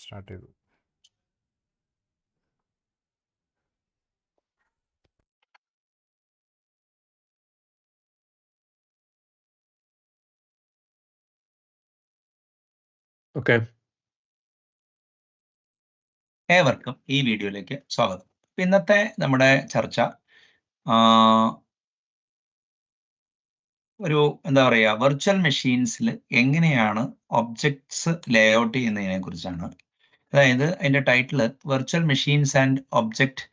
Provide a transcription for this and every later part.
Start ചെയ്തു. Okay, ഏവർക്കും ഈ വീഡിയോയിലേക്ക് സ്വാഗതം. ഇന്നത്തെ നമ്മുടെ ചർച്ച ഒരു എന്താ പറയുക, വെർച്വൽ മെഷീൻസിൽ എങ്ങനെയാണ് ഒബ്ജക്ട്സ് ലേഔട്ട് ചെയ്യുന്നതിനെ കുറിച്ചാണ്. അതായത് അതിന്റെ title virtual machines and object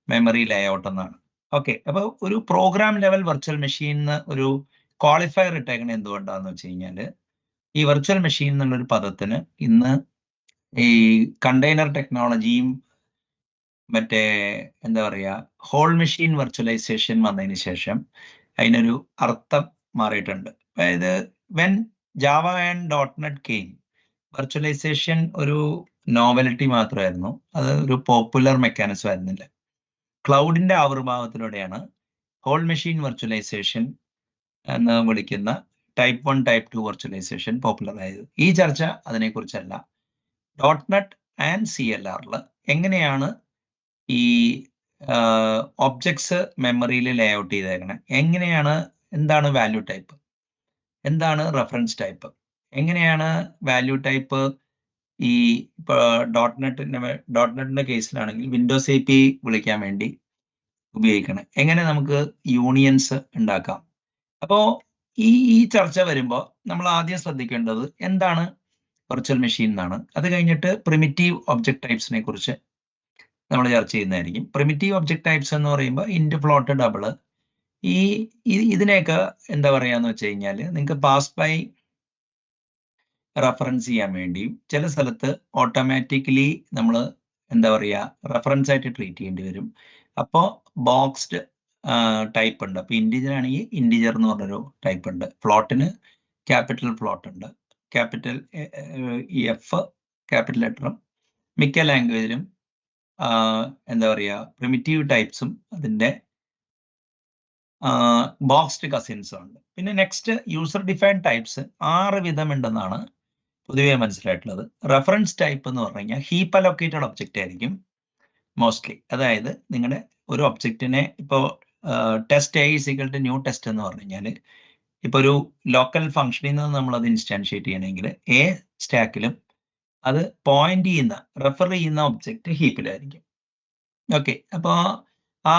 memory layout എന്നാണ്. ഓക്കെ, അപ്പോൾ ഒരു പ്രോഗ്രാം ലെവൽ വെർച്വൽ മെഷീനിന് ഒരു ക്വാളിഫയർ ഇട്ടേക്കണ എന്തുകൊണ്ടാന്ന് വെച്ച് കഴിഞ്ഞാൽ, ഈ വെർച്വൽ മെഷീൻ എന്നുള്ളൊരു പദത്തിന് ഇന്ന് ഈ കണ്ടെയ്നർ ടെക്നോളജിയും മറ്റേ എന്താ പറയുക ഹോൾ മെഷീൻ വെർച്വലൈസേഷൻ വന്നതിന് ശേഷം അതിനൊരു അർത്ഥം മാറിയിട്ടുണ്ട്. അതായത് when Java and .NET came, virtualization ഒരു നോവലിറ്റി മാത്രമായിരുന്നു, അത് ഒരു പോപ്പുലർ മെക്കാനിസം ആയിരുന്നില്ല. ക്ലൗഡിന്റെ ആവിർഭാവത്തിലൂടെയാണ് ഹോൾ മെഷീൻ വെർച്വലൈസേഷൻ എന്ന് വിളിക്കുന്ന ടൈപ്പ് 1 ടൈപ്പ് 2 വെർച്വലൈസേഷൻ പോപ്പുലർ ആയത്. ഈ ചർച്ച അതിനെക്കുറിച്ചല്ല. .NET ആൻഡ് CLR എങ്ങനെയാണ് ഈ ഒബ്ജക്ട്സ് മെമ്മറിയിൽ ലേഔട്ട് ചെയ്തേക്കണേ, എങ്ങനെയാണ്, എന്താണ് വാല്യൂ ടൈപ്പ്, എന്താണ് റെഫറൻസ് ടൈപ്പ്, എങ്ങനെയാണ് വാല്യൂ ടൈപ്പ് ഈ ഇപ്പോൾ .NETന്റെ കേസിലാണെങ്കിൽ വിൻഡോസ് API വിളിക്കാൻ വേണ്ടി ഉപയോഗിക്കണം, എങ്ങനെ നമുക്ക് യൂണിയൻസ് ഉണ്ടാക്കാം. അപ്പോൾ ഈ ചർച്ച വരുമ്പോൾ നമ്മൾ ആദ്യം ശ്രദ്ധിക്കേണ്ടത് എന്താണ് വെർച്വൽ മെഷീൻ എന്നാണ്. അത് കഴിഞ്ഞിട്ട് പ്രിമിറ്റീവ് ഒബ്ജക്ട് ടൈപ്സിനെ കുറിച്ച് നമ്മൾ ചർച്ച ചെയ്യുന്നതായിരിക്കും. പ്രിമിറ്റീവ് ഒബ്ജക്ട് ടൈപ്സ് എന്ന് പറയുമ്പോൾ ഇൻറ്റ്, ഫ്ലോട്ട്, ഡബിള്, ഇതിനെയൊക്കെ എന്താ പറയാന്ന് വെച്ച് കഴിഞ്ഞാൽ നിങ്ങൾക്ക് പാസ് ബൈ റെഫറൻസ് ചെയ്യാൻ വേണ്ടിയും ചില സ്ഥലത്ത് ഓട്ടോമാറ്റിക്കലി നമ്മൾ എന്താ പറയുക റെഫറൻസ് ആയിട്ട് ട്രീറ്റ് ചെയ്യേണ്ടി വരും. അപ്പോൾ ബോക്സ്ഡ് ടൈപ്പ് ഉണ്ട്. അപ്പോൾ ഇൻറ്റിജർ ആണെങ്കിൽ ഇൻറ്റിജർ എന്ന് പറഞ്ഞൊരു ടൈപ്പ് ഉണ്ട്. ഫ്ലോട്ടിന് ക്യാപിറ്റൽ ഫ്ലോട്ട് ഉണ്ട്, ക്യാപിറ്റൽ എഫ് ക്യാപിറ്റൽ ലെറ്ററും. മിക്ക ലാംഗ്വേജിലും എന്താ പറയുക പ്രിമിറ്റീവ് ടൈപ്സും അതിൻ്റെ ബോക്സ്ഡ് കസിൻസും ഉണ്ട്. പിന്നെ നെക്സ്റ്റ് യൂസർ ഡിഫൈൻഡ് ടൈപ്സ് 6 വിധം ഉണ്ടെന്നാണ് പൊതുവെ മനസ്സിലായിട്ടുള്ളത്. റെഫറൻസ് ടൈപ്പ് എന്ന് പറഞ്ഞു കഴിഞ്ഞാൽ ഹീപ്പ് അലോക്കേറ്റഡ് ഒബ്ജക്റ്റ് ആയിരിക്കും മോസ്റ്റ്ലി. അതായത് നിങ്ങളുടെ ഒരു ഒബ്ജക്റ്റിനെ ഇപ്പോൾ ടെസ്റ്റ് A = ന്യൂ ടെസ്റ്റ് എന്ന് പറഞ്ഞു കഴിഞ്ഞാൽ, ഇപ്പോൾ ഒരു ലോക്കൽ ഫംഗ്ഷനിൽ നിന്ന് നമ്മൾ അത് ഇൻസ്റ്റാൻഷിയേറ്റ് ചെയ്യണമെങ്കിൽ A സ്റ്റാക്കിലും അത് പോയിന്റ് ചെയ്യുന്ന റെഫർ ചെയ്യുന്ന ഒബ്ജക്റ്റ് ഹീപ്പിലായിരിക്കും. ഓക്കെ, അപ്പോൾ ആ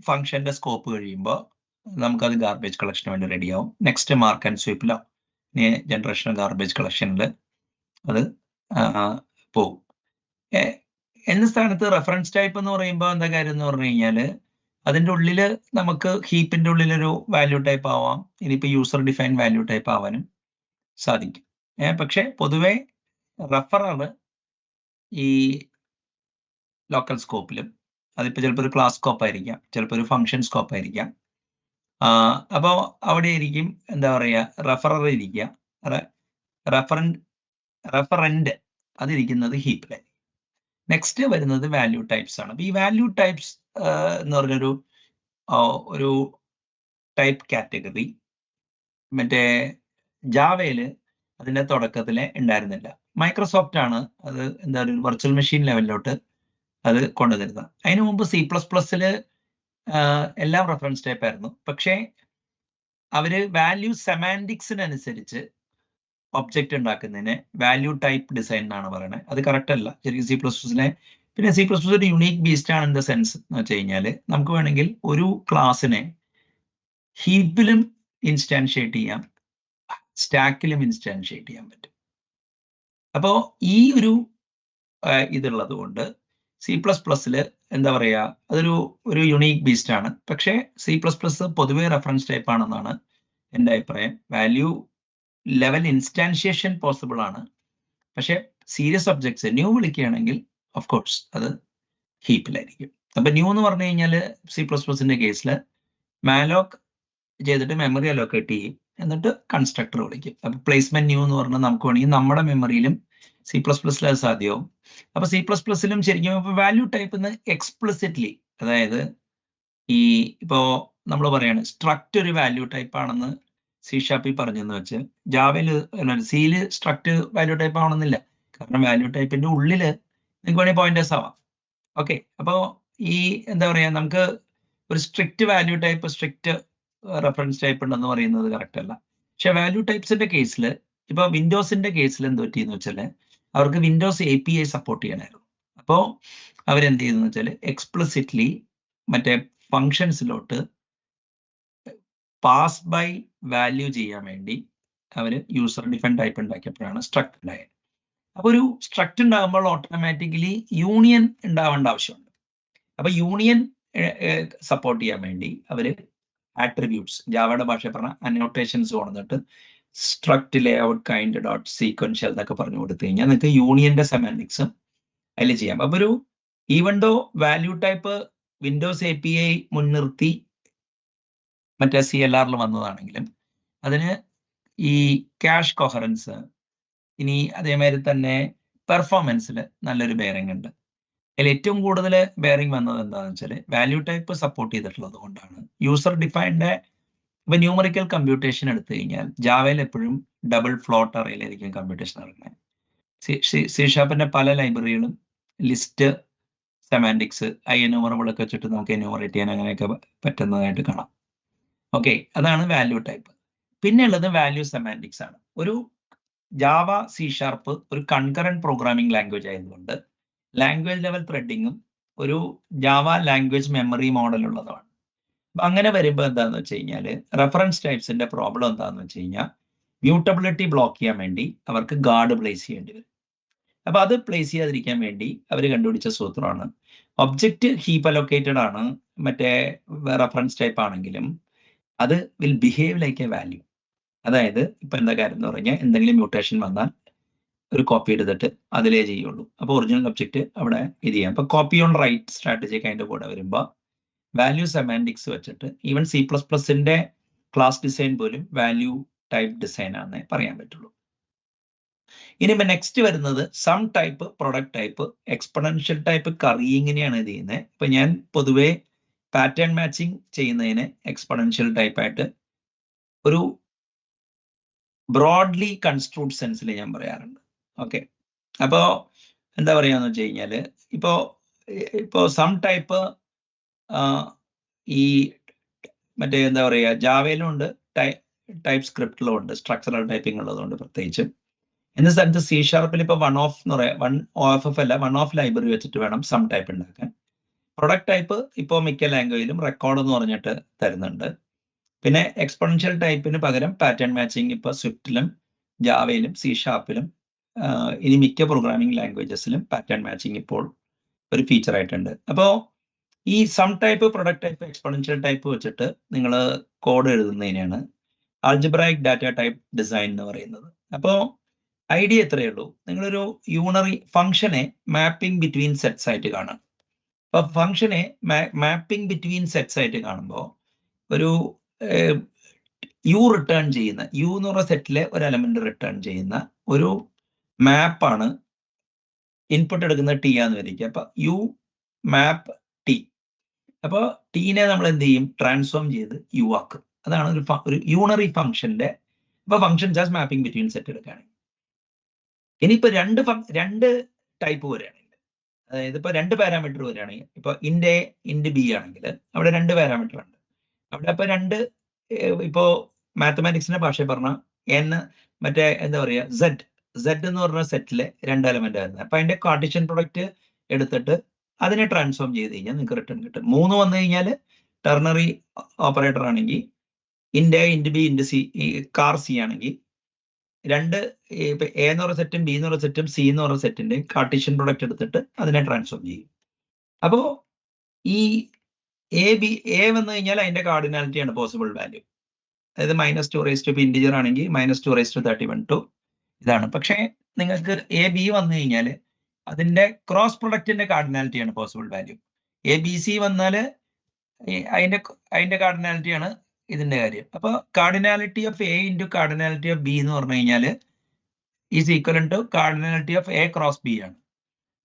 ഫംഗ്ഷന്റെ സ്കോപ്പ് കഴിയുമ്പോൾ നമുക്കത് ഗാർബേജ് കളക്ഷന് വേണ്ടി റെഡിയാവും. നെക്സ്റ്റ് മാർക്ക് ആൻഡ് സ്വീപ്പിലോ ജനറേഷൻ ഗാർബേജ് കളക്ഷനിൽ അത് പോകും. എന്ന സ്ഥാനത്ത് റെഫറൻസ് ടൈപ്പ് എന്ന് പറയുമ്പോൾ എന്താ കാര്യം എന്ന് പറഞ്ഞു കഴിഞ്ഞാൽ, അതിൻ്റെ ഉള്ളിൽ നമുക്ക് ഹീപ്പിന്റെ ഉള്ളിലൊരു വാല്യൂ ടൈപ്പ് ആവാം, ഇനിയിപ്പോൾ യൂസർ ഡിഫൈൻ വാല്യൂ ടൈപ്പ് ആവാനും സാധിക്കും. പക്ഷെ പൊതുവെ റെഫറർ ഈ ലോക്കൽ സ്കോപ്പിലും, അതിപ്പോൾ ചിലപ്പോൾ ഒരു ക്ലാസ് സ്കോപ്പ് ആയിരിക്കാം, ചിലപ്പോൾ ഒരു ഫംഗ്ഷൻ സ്കോപ്പ് ആയിരിക്കാം. അപ്പോൾ അവിടെ ആയിരിക്കും എന്താ പറയുക റെഫറർ ഇരിക്കുക, റെഫറൻറ്റ് അതിരിക്കുന്നത് ഹീപ്പിലായിരിക്കും. നെക്സ്റ്റ് വരുന്നത് വാല്യൂ ടൈപ്സ് ആണ്. അപ്പോൾ ഈ വാല്യൂ ടൈപ്സ് എന്ന് പറഞ്ഞൊരു ഒരു ടൈപ്പ് കാറ്റഗറി മറ്റേ ജാവയിൽ അതിൻ്റെ തുടക്കത്തിൽ ഉണ്ടായിരുന്നില്ല. മൈക്രോസോഫ്റ്റ് ആണ് അത് എന്താ പറയുക വെർച്വൽ മെഷീൻ ലെവലിലോട്ട് അത് കൊണ്ടുവരുന്നത്. അതിനു മുമ്പ് C++ൽ എല്ലാം റെഫറൻസ് ടൈപ്പ് ആയിരുന്നു. പക്ഷേ അവർ വാല്യൂ സെമാൻറ്റിക്സിനനുസരിച്ച് ഒബ്ജക്റ്റ് ഉണ്ടാക്കുന്നതിന് വാല്യൂ ടൈപ്പ് ഡിസൈൻ എന്നാണ് പറയുന്നത്. അത് കറക്റ്റ് അല്ല ശരിക്കും C++നെ. പിന്നെ C++ ഒരു യുണീക്ക് ബീസ്റ്റ് ആണ് ഇൻ ദ സെൻസ് എന്ന് വെച്ച് കഴിഞ്ഞാൽ, നമുക്ക് വേണമെങ്കിൽ ഒരു ക്ലാസ്സിനെ ഹീപ്പിലും ഇൻസ്റ്റാൻഷിയേറ്റ് ചെയ്യാം, സ്റ്റാക്കിലും ഇൻസ്റ്റാൻഷിയേറ്റ് ചെയ്യാൻ പറ്റും. അപ്പോൾ ഈ ഒരു ഇതുള്ളത് കൊണ്ട് C++ൽ എന്താ പറയുക അതൊരു യുണീക്ക് ബീസ്റ്റ് ആണ്. പക്ഷേ C++ പൊതുവേ റെഫറൻസ് ടൈപ്പ് ആണെന്നാണ് എൻ്റെ അഭിപ്രായം. വാല്യൂ ലെവൽ ഇൻസ്റ്റാൻഷിയേഷൻ പോസിബിൾ ആണ്, പക്ഷെ സീരിയസ് ഒബ്ജക്ട്സ് ന്യൂ വിളിക്കുകയാണെങ്കിൽ ഓഫ് കോഴ്സ് അത് ഹീപ്പിലായിരിക്കും. അപ്പം ന്യൂ എന്ന് പറഞ്ഞു കഴിഞ്ഞാൽ C++ന്റെ കേസിൽ മാലോക്ക് ചെയ്തിട്ട് മെമ്മറി അലോക്കേറ്റ് ചെയ്യും, എന്നിട്ട് കൺസ്ട്രക്ടർ വിളിക്കും. അപ്പം പ്ലേസ്മെന്റ് ന്യൂ എന്ന് പറഞ്ഞാൽ നമുക്ക് വേണമെങ്കിൽ നമ്മുടെ മെമ്മറിയിലും C++ൽ അത് സാധ്യമാവും. അപ്പോൾ C++ലും ശരിക്കും ഇപ്പോൾ വാല്യൂ ടൈപ്പ് എന്ന് എക്സ്പ്ലിസിറ്റ്ലി, അതായത് ഈ ഇപ്പോൾ നമ്മൾ പറയാണ് സ്ട്രക്റ്റ് ഒരു വാല്യൂ ടൈപ്പ് ആണെന്ന് C# പറഞ്ഞെന്ന് വെച്ച് ജാവയിൽ സിയിൽ സ്ട്രക്ട് വാല്യൂ ടൈപ്പ് ആവണമെന്നില്ല. കാരണം വാല്യൂ ടൈപ്പിന്റെ ഉള്ളിൽ നിങ്ങൾക്ക് വേണമെങ്കിൽ പോയിന്റേഴ്സ് ആവാം. ഓക്കെ, അപ്പോൾ ഈ എന്താ പറയുക, നമുക്ക് ഒരു strict value type, strict reference type ഉണ്ടെന്ന് പറയുന്നത് കറക്റ്റ് അല്ല. പക്ഷെ വാല്യൂ ടൈപ്സിന്റെ കേസിൽ, ഇപ്പൊ വിൻഡോസിന്റെ കേസിൽ എന്ത് പറ്റിയെന്ന് വെച്ചാൽ അവർക്ക് വിൻഡോസ് API സപ്പോർട്ട് ചെയ്യണമായിരുന്നു. അപ്പോൾ അവരെന്ത് ചെയ്തെന്ന് വെച്ചാൽ എക്സ്പ്ലിസിറ്റ്ലി മറ്റേ ഫങ്ഷൻസിലോട്ട് പാസ് ബൈ വാല്യൂ ചെയ്യാൻ വേണ്ടി അവർ യൂസർ ഡിഫൈൻ ടൈപ്പ് ഉണ്ടാക്കിയപ്പോഴാണ് സ്ട്രക്ട് ഉണ്ടായത്. അപ്പൊ ഒരു സ്ട്രക്ട് ഉണ്ടാകുമ്പോൾ ഓട്ടോമാറ്റിക്കലി യൂണിയൻ ഉണ്ടാവേണ്ട ആവശ്യമുണ്ട്. അപ്പൊ യൂണിയൻ സപ്പോർട്ട് ചെയ്യാൻ വേണ്ടി അവര് ആട്രിബ്യൂട്ട്സ്, ജാവയുടെ ഭാഷ പറഞ്ഞ അനോട്ടേഷൻസ് കൊണ്ടിട്ട് struct layout kind dot sequential എന്നൊക്കെ പറഞ്ഞു കൊടുത്തു കഴിഞ്ഞാൽ നിങ്ങൾക്ക് യൂണിയന്റെ സെമാൻറ്റിക്സും അതിൽ ചെയ്യാം. അപ്പൊ ഒരു even though value type Windows API മുൻനിർത്തി മറ്റേ CLRൽ വന്നതാണെങ്കിലും അതിന് ഈ ക്യാഷ് കൊഹറൻസ്, ഇനി അതേമാതിരി തന്നെ പെർഫോമൻസിൽ നല്ലൊരു ബെയറിംഗ് ഉണ്ട്. അതിൽ ഏറ്റവും കൂടുതൽ ബെയറിംഗ് വന്നത് എന്താണെന്ന് വെച്ചാൽ വാല്യൂ ടൈപ്പ് സപ്പോർട്ട് ചെയ്തിട്ടുള്ളത് കൊണ്ടാണ്. യൂസർ ഡിഫൈൻഡ് ഇപ്പൊ ന്യൂമറിക്കൽ കമ്പ്യൂട്ടേഷൻ എടുത്തു കഴിഞ്ഞാൽ ജാവയിൽ എപ്പോഴും ഡബിൾ ഫ്ലോട്ട് അറേയിലായിരിക്കും കമ്പ്യൂട്ടേഷൻ നടക്കുന്നത്. C# പല ലൈബ്രറികളും ലിസ്റ്റ്, സെമാൻറ്റിക്സ്, എനുമറബിൾ ഒക്കെ വെച്ചിട്ട് നമുക്ക് എന്യൂമറേറ്റ് ചെയ്യാൻ അങ്ങനെയൊക്കെ പറ്റുന്നതായിട്ട് കാണാം. ഓക്കെ, അതാണ് വാല്യൂ ടൈപ്പ്. പിന്നെ ഉള്ളത് വാല്യൂ സെമാൻറ്റിക്സ് ആണ്. ഒരു ജാവ C# ഒരു കൺകറന്റ് പ്രോഗ്രാമിംഗ് ലാംഗ്വേജ് ആയതുകൊണ്ട് ലാംഗ്വേജ് ലെവൽ ത്രെഡിങ്ങും ഒരു ജാവ ലാംഗ്വേജ് മെമ്മറി മോഡൽ ഉള്ളതാണ്. അങ്ങനെ വരുമ്പോൾ എന്താണെന്ന് വെച്ച് കഴിഞ്ഞാൽ റെഫറൻസ് ടൈപ്സിന്റെ പ്രോബ്ലം എന്താണെന്ന് വെച്ച് കഴിഞ്ഞാൽ മ്യൂട്ടബിലിറ്റി ബ്ലോക്ക് ചെയ്യാൻ വേണ്ടി അവർക്ക് ഗാർഡ് പ്ലേസ് ചെയ്യേണ്ടി വരും. അപ്പൊ അത് പ്ലേസ് ചെയ്യാതിരിക്കാൻ വേണ്ടി അവർ കണ്ടുപിടിച്ച സൂത്രമാണ് ഒബ്ജക്റ്റ് ഹീപ്പ് അലൊക്കേറ്റഡ് ആണ് മറ്റേ റെഫറൻസ് ടൈപ്പ് ആണെങ്കിലും അത് will behave like A value. അതായത് ഇപ്പൊ എന്താ കാര്യം എന്ന് പറഞ്ഞാൽ എന്തെങ്കിലും മ്യൂട്ടേഷൻ വന്നാൽ ഒരു കോപ്പി എടുത്തിട്ട് അതിലേ ചെയ്യുള്ളൂ. അപ്പോൾ ഒറിജിനൽ ഒബ്ജക്റ്റ് അവിടെ ഇത് ചെയ്യാം. അപ്പൊ കോപ്പി ഓൺ റൈറ്റ് സ്ട്രാറ്റജി അതിന്റെ കൂടെ വരുമ്പോൾ വാല്യൂ സെമാൻറ്റിക്സ് വെച്ചിട്ട് ഈവൻ C++ന്റെ ക്ലാസ് ഡിസൈൻ പോലും വാല്യൂ ടൈപ്പ് ഡിസൈൻ ആണെന്നേ പറയാൻ പറ്റുള്ളൂ. ഇനി നെക്സ്റ്റ് വരുന്നത് sum type, product type, exponential type കറിയിങ്ങനെയാണ് ഇത് ചെയ്യുന്നത്. ഇപ്പൊ ഞാൻ പൊതുവെ പാറ്റേൺ മാച്ചിങ് ചെയ്യുന്നതിന് എക്സ്പൊണൻഷ്യൽ ടൈപ്പായിട്ട് ഒരു ബ്രോഡ്ലി കൺസ്ട്രൂഡ് സെൻസിൽ ഞാൻ പറയാറുണ്ട്. ഓക്കെ, അപ്പോൾ എന്താ പറയാന്ന് വെച്ച് കഴിഞ്ഞാൽ ഇപ്പോ സം ടൈപ്പ് ഈ മറ്റേ എന്താ പറയുക ജാവയിലും ഉണ്ട്, ടൈപ്പ് സ്ക്രിപ്റ്റിലും ഉണ്ട്, സ്ട്രക്ചറൽ ടൈപ്പിംഗ് ഉള്ളതുകൊണ്ട് പ്രത്യേകിച്ച്. എന്ന സ്ഥലത്ത് C# ഇപ്പൊ വൺ ഓഫ് ലൈബ്രറി വെച്ചിട്ട് വേണം സം ടൈപ്പ് ഉണ്ടാക്കാൻ. പ്രൊഡക്റ്റ് ടൈപ്പ് ഇപ്പോൾ മിക്ക ലാംഗ്വേജിലും റെക്കോർഡ് എന്ന് പറഞ്ഞിട്ട് തരുന്നുണ്ട്. പിന്നെ എക്സ്പൊണൻഷ്യൽ ടൈപ്പിന് പകരം പാറ്റേൺ മാച്ചിങ് ഇപ്പൊ സ്വിഫ്റ്റിലും ജാവയിലും C#ലും ഇനി മിക്ക പ്രോഗ്രാമിംഗ് ലാംഗ്വേജസിലും പാറ്റേൺ മാച്ചിങ് ഇപ്പോൾ ഒരു ഫീച്ചർ ആയിട്ടുണ്ട്. അപ്പോൾ ഈ sum type, product type, exponential type വെച്ചിട്ട് നിങ്ങൾ കോഡ് എഴുതുന്നതിനാണ് ആൾജിബ്രായിക് ഡാറ്റ ടൈപ്പ് ഡിസൈൻ എന്ന് പറയുന്നത്. അപ്പോൾ ഐഡിയ എത്രയേ ഉള്ളൂ, നിങ്ങളൊരു യൂണറി ഫംഗ്ഷനെ മാപ്പിംഗ് ബിറ്റ്വീൻ സെറ്റ്സ് ആയിട്ട് കാണാം. അപ്പൊ ഫംഗ്ഷനെ മാപ്പിംഗ് ബിറ്റ്വീൻ സെറ്റ്സ് ആയിട്ട് കാണുമ്പോൾ ഒരു യു റിട്ടേൺ ചെയ്യുന്ന, യു എന്ന് പറഞ്ഞ സെറ്റിലെ ഒരു എലമെന്റ് റിട്ടേൺ ചെയ്യുന്ന ഒരു മാപ്പാണ് ഇൻപുട്ട് എടുക്കുന്ന ടി ആന്ന് വിചാരിക്കുക. അപ്പൊ യു മാപ്പ് ടി. അപ്പോൾ ടീനെ നമ്മൾ എന്ത് ചെയ്യും, ട്രാൻസ്ഫോം ചെയ്ത് യു ആക്കും. അതാണ് ഒരു യൂണറി ഫംഗ്ഷന്റെ. ഇപ്പൊ function just mapping between set എടുക്കുകയാണെങ്കിൽ ഇനിയിപ്പോ രണ്ട് ടൈപ്പ് വരികയാണെങ്കിൽ, അതായത് ഇപ്പൊ രണ്ട് പാരാമീറ്റർ വരികയാണെങ്കിൽ, ഇപ്പൊ ഇൻഡ് A ഇൻഡ് B ആണെങ്കിൽ അവിടെ രണ്ട് പാരാമീറ്റർ ഉണ്ട്. അവിടെ അപ്പൊ ഇപ്പോ മാത്തമാറ്റിക്സിന്റെ ഭാഷ പറഞ്ഞ മറ്റേ എന്താ പറയാ Z എന്ന് പറഞ്ഞ സെറ്റിലെ രണ്ട് എലമെന്റ് ആയിരുന്നു. അപ്പൊ അതിന്റെ കാർട്ടീഷ്യൻ പ്രൊഡക്റ്റ് എടുത്തിട്ട് അതിനെ ട്രാൻസ്ഫോം ചെയ്ത് കഴിഞ്ഞാൽ നിങ്ങൾക്ക് റിട്ടേൺ കിട്ടും. 3 വന്നു കഴിഞ്ഞാൽ ടെർണറി ഓപ്പറേറ്റർ ആണെങ്കിൽ ഇൻഡ് A ഇൻഡ് B ഇൻഡ് C, കാർ C ആണെങ്കിൽ രണ്ട് ഇപ്പൊ A എന്ന് പറഞ്ഞ സെറ്റും B എന്ന് പറഞ്ഞ സെറ്റും C എന്ന് പറഞ്ഞ സെറ്റിന്റെ കാർട്ടീഷ്യൻ പ്രൊഡക്റ്റ് എടുത്തിട്ട് അതിനെ ട്രാൻസ്ഫോം ചെയ്യും. അപ്പോ ഈ A വന്നു കഴിഞ്ഞാൽ അതിന്റെ കാർഡിനാലിറ്റിയാണ് പോസിബിൾ വാല്യൂ. അതായത് -2 ഇന്റിജർ ആണെങ്കിൽ -2 ഇതാണ്. പക്ഷേ നിങ്ങൾക്ക് AB വന്നു കഴിഞ്ഞാൽ അതിന്റെ ക്രോസ് പ്രൊഡക്റ്റിന്റെ കാർഡിനാലിറ്റിയാണ് പോസിബിൾ വാല്യൂ. ABC വന്നാൽ അതിന്റെ കാർഡിനാലിറ്റിയാണ് ഇതിന്റെ കാര്യം. അപ്പൊ cardinality of A into cardinality of B എന്ന് പറഞ്ഞു കഴിഞ്ഞാൽ is equal to cardinality of A cross B ആണ്.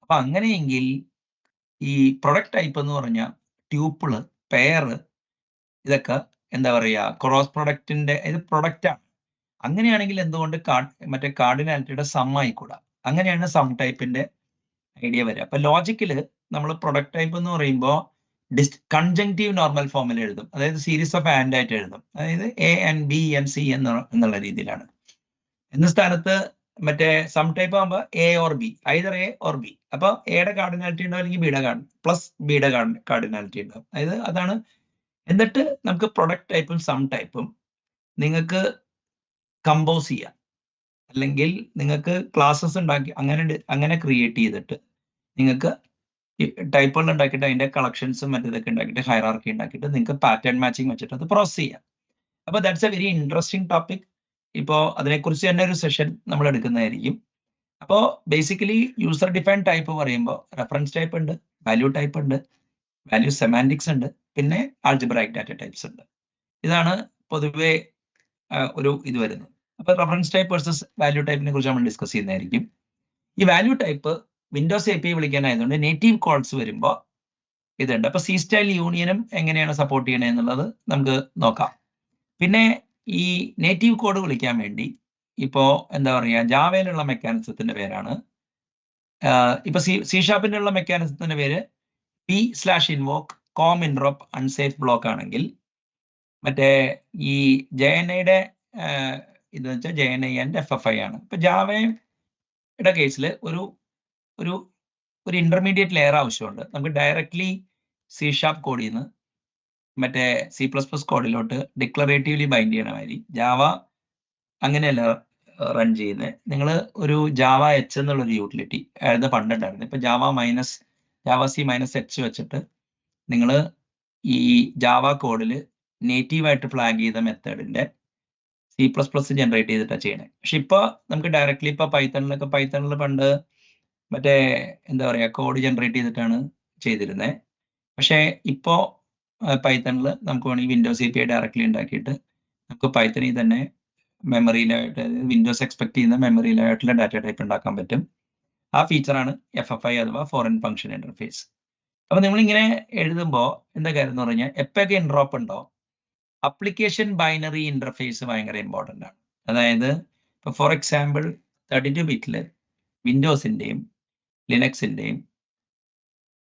അപ്പൊ അങ്ങനെയെങ്കിൽ ഈ പ്രൊഡക്റ്റ് ടൈപ്പ് എന്ന് പറഞ്ഞാൽ ട്യൂപ്പിള്, പെയർ, ഇതൊക്കെ എന്താ പറയുക ക്രോസ് പ്രൊഡക്റ്റിന്റെ ഇത് പ്രൊഡക്റ്റ് ആണ്. അങ്ങനെയാണെങ്കിൽ എന്തുകൊണ്ട് മറ്റേ കാർഡിനാലിറ്റിയുടെ സം ആയിക്കൂടാ? അങ്ങനെയാണ് സം ടൈപ്പിന്റെ ഐഡിയ വരിക. അപ്പൊ ലോജിക്കില് നമ്മൾ പ്രൊഡക്റ്റ് ടൈപ്പ് എന്ന് പറയുമ്പോൾ കൺജങ്ക്റ്റീവ് നോർമൽ ഫോമിൽ എഴുതും, അതായത് സീരീസ് ഓഫ് ആൻഡ് ആയിട്ട് എഴുതും, അതായത് A N B N C എന്നുള്ള രീതിയിലാണ്. എന്ന സ്ഥാനത്ത് മറ്റേ സം ടൈപ്പ് ആകുമ്പോൾ A or B, either A or B. അപ്പൊ എയുടെ കാർഡിനാലിറ്റി ഉണ്ടാവും അല്ലെങ്കിൽ ബിയുടെ പ്ലസ് ബിയുടെ കാർഡിനാലിറ്റി ഉണ്ടാവും. അതായത് അതാണ്. എന്നിട്ട് നമുക്ക് പ്രൊഡക്റ്റ് ടൈപ്പും സം ടൈപ്പും നിങ്ങൾക്ക് കമ്പോസ് ചെയ്യാം, അല്ലെങ്കിൽ നിങ്ങൾക്ക് ക്ലാസ്സസ് ഉണ്ടാക്കി അങ്ങനെ ക്രിയേറ്റ് ചെയ്തിട്ട് നിങ്ങൾക്ക് ടൈപ്പുകൾ ഉണ്ടാക്കിയിട്ട് അതിന്റെ കളക്ഷൻസും മറ്റേതൊക്കെ ഉണ്ടാക്കിയിട്ട് ഹൈറാർക്കി ഉണ്ടാക്കിയിട്ട് നിങ്ങൾക്ക് പാറ്റേൺ മാച്ചിങ് വെച്ചിട്ട് അത് പ്രോസസ് ചെയ്യാം. അപ്പോൾ that's A very interesting topic. ഇപ്പോൾ അതിനെക്കുറിച്ച് തന്നെ ഒരു സെഷൻ നമ്മൾ എടുക്കുന്നതായിരിക്കും. അപ്പോൾ ബേസിക്കലി യൂസർ ഡിഫൈൻ ടൈപ്പ് പറയുമ്പോൾ റെഫറൻസ് ടൈപ്പ് ഉണ്ട്, വാല്യൂ ടൈപ്പ് ഉണ്ട്, വാല്യൂ സെമാൻറ്റിക്സ് ഉണ്ട്, പിന്നെ ആൾജിബ്രായിക് ഡാറ്റ ടൈപ്സ് ഉണ്ട്. ഇതാണ് പൊതുവെ ഒരു ഇത് വരുന്നത്. അപ്പോൾ റെഫറൻസ് ടൈപ്പ് വേഴ്സസ് വാല്യൂ ടൈപ്പിനെ കുറിച്ച് നമ്മൾ ഡിസ്കസ് ചെയ്യുന്നതായിരിക്കും. ഈ വാല്യൂ ടൈപ്പ് വിൻഡോസ് API വിളിക്കാനായതുകൊണ്ട് നേറ്റീവ് കോഡ്സ് വരുമ്പോൾ ഇതുണ്ട്. അപ്പോൾ സി സ്റ്റൈൽ യൂണിയനും എങ്ങനെയാണ് സപ്പോർട്ട് ചെയ്യണേ എന്നുള്ളത് നമുക്ക് നോക്കാം. പിന്നെ ഈ നേറ്റീവ് കോഡ് വിളിക്കാൻ വേണ്ടി ഇപ്പോൾ എന്താ പറയുക, ജാവയിലുള്ള മെക്കാനിസത്തിന്റെ പേരാണ്, ഇപ്പൊ സി ഷാർപ്പിനുള്ള മെക്കാനിസത്തിന്റെ പേര് p/invoke com interrupt unsafe block ആണെങ്കിൽ, മറ്റേ ഈ JNIയുടെ ഇത് വെച്ചാൽ JNI ആൻഡ് FFI ആണ്. ഇപ്പൊ ജാവയുടെ കേസിൽ ഒരു ഒരു ഒരു ഇന്റർമീഡിയറ്റ് ലെയർ ആവശ്യമുണ്ട്. നമുക്ക് ഡയറക്ട്ലി സി ഷാർപ്പ് കോഡിൽ നിന്ന് മറ്റേ C++ കോഡിലോട്ട് ഡിക്ലറേറ്റീവ്ലി ബൈൻഡ് ചെയ്യണ മാതിരി ജാവ അങ്ങനെയല്ല റൺ ചെയ്യുന്നത്. നിങ്ങൾ ഒരു ജാവ എച്ച് എന്നുള്ളൊരു യൂട്ടിലിറ്റി ആയിരുന്നു പണ്ടുണ്ടായിരുന്നു. ഇപ്പൊ ജാവ C -H വെച്ചിട്ട് നിങ്ങൾ ഈ ജാവ കോഡിൽ നേറ്റീവായിട്ട് ഫ്ലാഗ് ചെയ്ത മെത്തേഡിന്റെ C++ ജനറേറ്റ് ചെയ്തിട്ടാണ് ചെയ്യണേ. പക്ഷെ ഇപ്പൊ നമുക്ക് ഡയറക്ട്ലി ഇപ്പൊ പൈത്തണിൽ പണ്ട് മറ്റേ എന്താ പറയുക കോഡ് ജനറേറ്റ് ചെയ്തിട്ടാണ് ചെയ്തിരുന്നത്. പക്ഷെ ഇപ്പോ പൈത്തണിൽ നമുക്ക് വേണമെങ്കിൽ വിൻഡോസ് API ഡയറക്ട്ലി ഉണ്ടാക്കിയിട്ട് നമുക്ക് പൈത്തണിൽ തന്നെ മെമ്മറിയിലായിട്ട് വിൻഡോസ് എക്സ്പെക്ട് ചെയ്യുന്ന മെമ്മറിയിലായിട്ടുള്ള ഡാറ്റ ടൈപ്പ് ഉണ്ടാക്കാൻ പറ്റും. ആ ഫീച്ചറാണ് FFI അഥവാ ഫോറിൻ ഫംഗ്ഷൻ ഇന്റർഫേസ്. അപ്പൊ നമ്മളിങ്ങനെ എഴുതുമ്പോൾ എന്താ കാര്യം എന്ന് പറഞ്ഞാൽ എപ്പോഴൊക്കെ ഇൻഡ്രോപ്പ് ഉണ്ടോ അപ്ലിക്കേഷൻ ബൈനറി ഇന്റർഫേസ് ഭയങ്കര ഇമ്പോർട്ടൻ്റ് ആണ്. അതായത് ഇപ്പൊ ഫോർ എക്സാമ്പിൾ 32 ബിറ്റില് വിൻഡോസിന്റെയും ലിനക്സിന്റെയും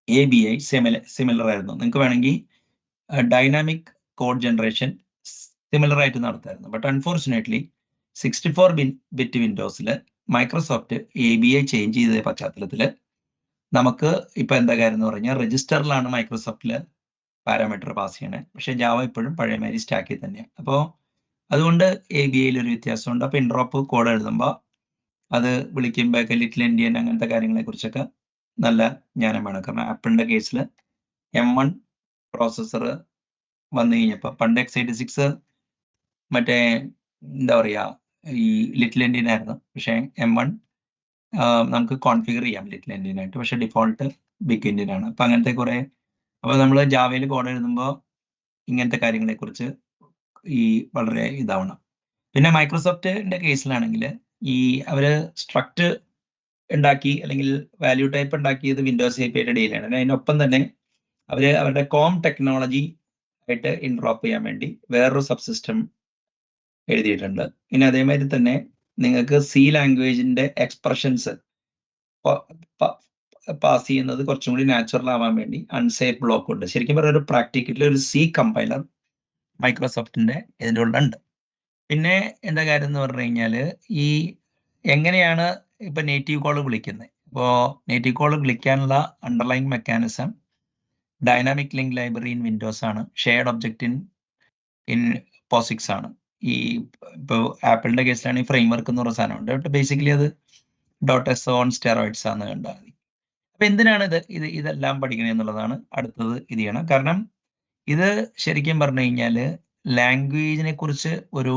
ABI സിമിലർ ആയിരുന്നു. നിങ്ങൾക്ക് വേണമെങ്കിൽ ഡൈനാമിക് കോഡ് ജനറേഷൻ സിമിലർ ആയിട്ട് നടത്തായിരുന്നു. ബട്ട് അൺഫോർച്ചുനേറ്റ്ലി 64 ബിറ്റ് വിൻഡോസിൽ മൈക്രോസോഫ്റ്റ് ABI ചേഞ്ച് ചെയ്ത പശ്ചാത്തലത്തിൽ നമുക്ക് ഇപ്പൊ എന്താ കാര്യം എന്ന് പറഞ്ഞാൽ രജിസ്റ്ററിലാണ് മൈക്രോസോഫ്റ്റില് പാരാമീറ്റർ പാസ് ചെയ്യണേ. പക്ഷെ ജാവ ഇപ്പോഴും പഴയമാതിരി സ്റ്റാക്കിൽ തന്നെയാണ്. അപ്പോൾ അതുകൊണ്ട് ABIയിൽ ഒരു വ്യത്യാസമുണ്ട്. അപ്പോൾ ഇൻഡ്രോപ്പ് കോഡ് എഴുതുമ്പോൾ അത് വിളിക്കുമ്പോഴൊക്കെ ലിറ്റിൽ എൻഡിയൻ അങ്ങനത്തെ കാര്യങ്ങളെ കുറിച്ചൊക്കെ നല്ല ജ്ഞാനം വേണം. കാരണം ആപ്പിളിന്റെ കേസിൽ M1 പ്രോസസ്സർ വന്നു കഴിഞ്ഞപ്പോൾ പണ്ട് x86 മറ്റേ എന്താ പറയുക ഈ ലിറ്റിൽ എൻഡിയൻ ആയിരുന്നു. പക്ഷേ M1 നമുക്ക് കോൺഫിഗർ ചെയ്യാം ലിറ്റിൽ എൻഡിയൻ ആയിട്ട്, പക്ഷെ ഡിഫോൾട്ട് ബിഗ് എൻഡിയൻ ആണ്. അപ്പൊ അങ്ങനത്തെ കുറെ, അപ്പോൾ നമ്മൾ ജാവയിൽ കോഡ് എഴുതുമ്പോൾ ഇങ്ങനത്തെ കാര്യങ്ങളെ കുറിച്ച് ഈ വളരെ ഇതാവണം. പിന്നെ മൈക്രോസോഫ്റ്റിന്റെ കേസിലാണെങ്കിൽ ഈ അവര് സ്ട്രക്ട് ഉണ്ടാക്കി അല്ലെങ്കിൽ വാല്യൂ ടൈപ്പ് ഉണ്ടാക്കിയത് വിൻഡോസ് APIയുടെ ഡീലാണ്. അതിനൊപ്പം തന്നെ അവരുടെ കോം ടെക്നോളജി ആയിട്ട് ഇൻട്രോപ്പ് ചെയ്യാൻ വേണ്ടി വേറൊരു സബ്സിസ്റ്റം എഴുതിയിട്ടുണ്ട്. ഇനി അതേമാതിരി തന്നെ നിങ്ങൾക്ക് C ലാംഗ്വേജിന്റെ എക്സ്പ്രഷൻസ് പാസ് ചെയ്യുന്നത് കുറച്ചും കൂടി നാച്ചുറൽ ആവാൻ വേണ്ടി അൺസേഫ് ബ്ലോക്ക് ഉണ്ട്. ശരിക്കും പറഞ്ഞ ഒരു പ്രാക്ടിക്കലി ഒരു C കമ്പൈലർ മൈക്രോസോഫ്റ്റിന്റെ ഇതിൻ്റെ ഉള്ളുണ്ട്. പിന്നെ എന്താ കാര്യം എന്ന് പറഞ്ഞു കഴിഞ്ഞാൽ ഈ എങ്ങനെയാണ് ഇപ്പൊ നേറ്റീവ് കോൾ വിളിക്കുന്നത്. ഇപ്പോൾ നേറ്റീവ് കോൾ വിളിക്കാനുള്ള underline mechanism dynamic link library in Windows ആണ്, ഷെയർഡ് ഒബ്ജക്റ്റ് ഇൻ POSIX ആണ്. ഈ ഇപ്പോൾ ആപ്പിളിന്റെ കേസിലാണെങ്കിൽ ഫ്രെയിംവർക്ക് എന്ന് പറഞ്ഞ സാധനമുണ്ട്. ബേസിക്കലി അത് .s ഓൺ സ്റ്റെറോയിഡ്സ് ആണെന്ന് കണ്ടാൽ മതി. അപ്പൊ എന്തിനാണ് ഇതെല്ലാം പഠിക്കണേ എന്നുള്ളതാണ് അടുത്തത് ഇത് ചെയ്യണം. കാരണം ഇത് ശരിക്കും പറഞ്ഞു കഴിഞ്ഞാൽ ലാംഗ്വേജിനെ കുറിച്ച് ഒരു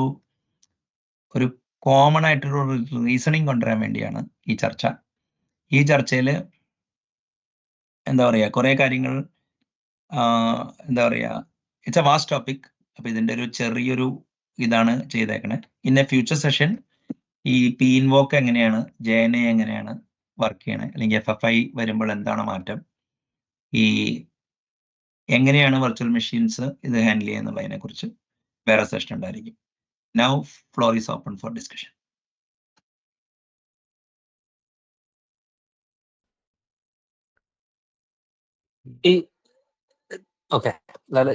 കോമൺ ആയിട്ടുള്ള റീസണിങ് കൊണ്ടുവരാൻ വേണ്ടിയാണ് ഈ ചർച്ച. ഈ ചർച്ചയിൽ എന്താ പറയുക കുറെ കാര്യങ്ങൾ എന്താ പറയുക ഇറ്റ്സ് എ വാസ്റ്റ് ടോപ്പിക്. അപ്പൊ ഇതിന്റെ ഒരു ചെറിയൊരു ഇതാണ് ചെയ്തേക്കണേ. ഇൻ എ ഫ്യൂച്ചർ സെഷൻ ഈ p-invoke എങ്ങനെയാണ്, JNI എങ്ങനെയാണ് വർക്ക് ചെയ്യണേ, അല്ലെങ്കിൽ FFI വരുമ്പോൾ എന്താണ് മാറ്റം, ഈ എങ്ങനെയാണ് വെർച്വൽ മെഷീൻസ് ഇത് ഹാൻഡിൽ ചെയ്യുക എന്നുള്ളതിനെ കുറിച്ച് വേറെ സെഷൻ ഉണ്ടായിരിക്കും. Now floor is open for discussion. ഈ ഓക്കെ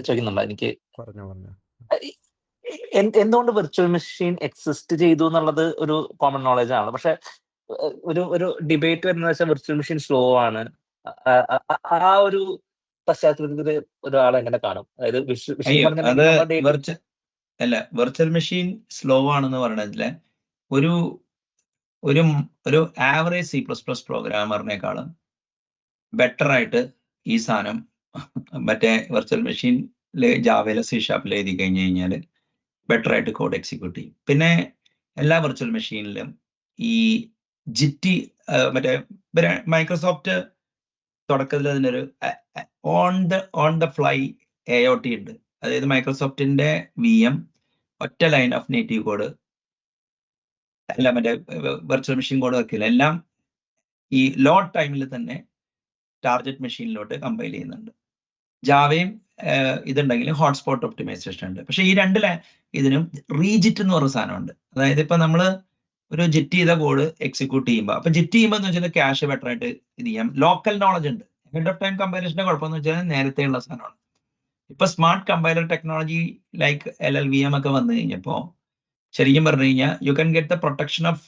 ചോദിക്കുന്നുണ്ടോ എനിക്ക്? പറഞ്ഞോ. എന്തുകൊണ്ട് വിർച്വൽ മെഷീൻ എക്സിസ്റ്റ് ചെയ്തു എന്നുള്ളത് ഒരു കോമൺ നോളജ് ആണ്. പക്ഷെ ഒരു ഡിബേറ്റ് വരുന്നത് വെച്ചാൽ വിർച്വൽ മെഷീൻ സ്ലോ ആണ്. ആ ഒരു പശ്ചാത്തലത്തിൽ ഒരാൾ എങ്ങനെ കാണും? അതായത് വെർച്വൽ മെഷീൻ സ്ലോ ആണെന്ന് പറയണതില് ഒരു ആവറേജ് C++ പ്രോഗ്രാമറിനേക്കാളും ബെറ്റർ ആയിട്ട് ഈ സാധനം മറ്റേ വെർച്വൽ മെഷീനിലെ ജാവയിലെ C# എഴുതി കഴിഞ്ഞു കഴിഞ്ഞാൽ ബെറ്റർ ആയിട്ട് കോഡ് എക്സിക്യൂട്ട് ചെയ്യും. പിന്നെ എല്ലാ വെർച്വൽ മെഷീനിലും ഈ ജിറ്റി മറ്റേ മൈക്രോസോഫ്റ്റ് തുടക്കത്തിൽ അതിനൊരു ഓൺ ദ ഫ്ലൈ AOT ഉണ്ട്. അതായത് മൈക്രോസോഫ്റ്റിന്റെ VM ഒറ്റ ലൈൻ ഓഫ് നേറ്റീവ് കോഡ് അല്ല, മറ്റേ വെർച്വൽ മെഷീൻ കോഡ് വെക്കില്ല. എല്ലാം ഈ ലോഡ് ടൈമിൽ തന്നെ ടാർഗറ്റ് മെഷീനിലോട്ട് കമ്പൈൽ ചെയ്യുന്നുണ്ട്. ജാവയും ഇതുണ്ടെങ്കിലും ഹോട്ട്സ്പോട്ട് ഒപ്റ്റിമൈസേഷൻ ഉണ്ട്. പക്ഷെ ഈ രണ്ട് ഇതിനും റീജിറ്റ് എന്ന് പറഞ്ഞ സാധനമുണ്ട്. അതായത് ഇപ്പൊ നമ്മൾ ഒരു ജിറ്റ് ചെയ്ത കോഡ് എക്സിക്യൂട്ട് ചെയ്യുമ്പോൾ, അപ്പൊ ജിറ്റ് ചെയ്യുമ്പോൾ എന്ന് വെച്ചാൽ ക്യാഷ് ബെറ്റർ ആയിട്ട് ഇത് ചെയ്യാം. ലോക്കൽ നോളജ് ഉണ്ട്. ഹെഡ് ഓഫ് ടൈം കമ്പൈലേഷന്റെ കുഴപ്പമെന്ന് വെച്ചാൽ നേരത്തെ ഉള്ള സാധനമാണ്. ഇപ്പൊ smart compiler technology like LLVM ഒക്കെ വന്നു കഴിഞ്ഞപ്പോൾ ശരിക്കും പറഞ്ഞു കഴിഞ്ഞാൽ you can get the protection of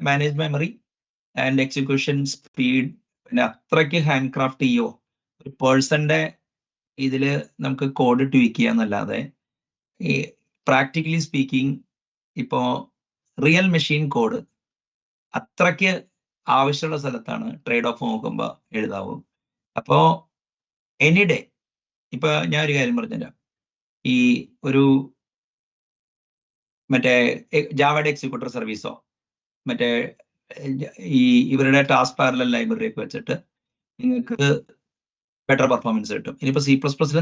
manage memory and execution speed. പിന്നെ അത്രയ്ക്ക് ഹാൻഡ് ക്രാഫ്റ്റ് ചെയ്യോ ഒരു പേഴ്സന്റെ ഇതില് നമുക്ക് കോഡ് ട്വീക്ക് ചെയ്യാന്നല്ലാതെ ഈ പ്രാക്ടിക്കലി സ്പീക്കിംഗ് ഇപ്പോ റിയൽ മെഷീൻ കോഡ് അത്രയ്ക്ക് ആവശ്യമുള്ള സ്ഥലത്താണ് ട്രേഡ് ഓഫ് നോക്കുമ്പോൾ എഴുതാവൂ. അപ്പോ എനിഡേ ഇപ്പൊ ഞാൻ ഒരു കാര്യം പറഞ്ഞുതരാം. ഈ ഒരു മറ്റേ ജാവയുടെ എക്സിക്യൂട്ടർ സർവീസോ മറ്റേ ഈ ഇവരുടെ ടാസ്ക് പാരലൽ ലൈബ്രറിയൊക്കെ വെച്ചിട്ട് നിങ്ങൾക്ക് ബെറ്റർ പെർഫോമൻസ് കിട്ടും. ഇനിയിപ്പോൾ C++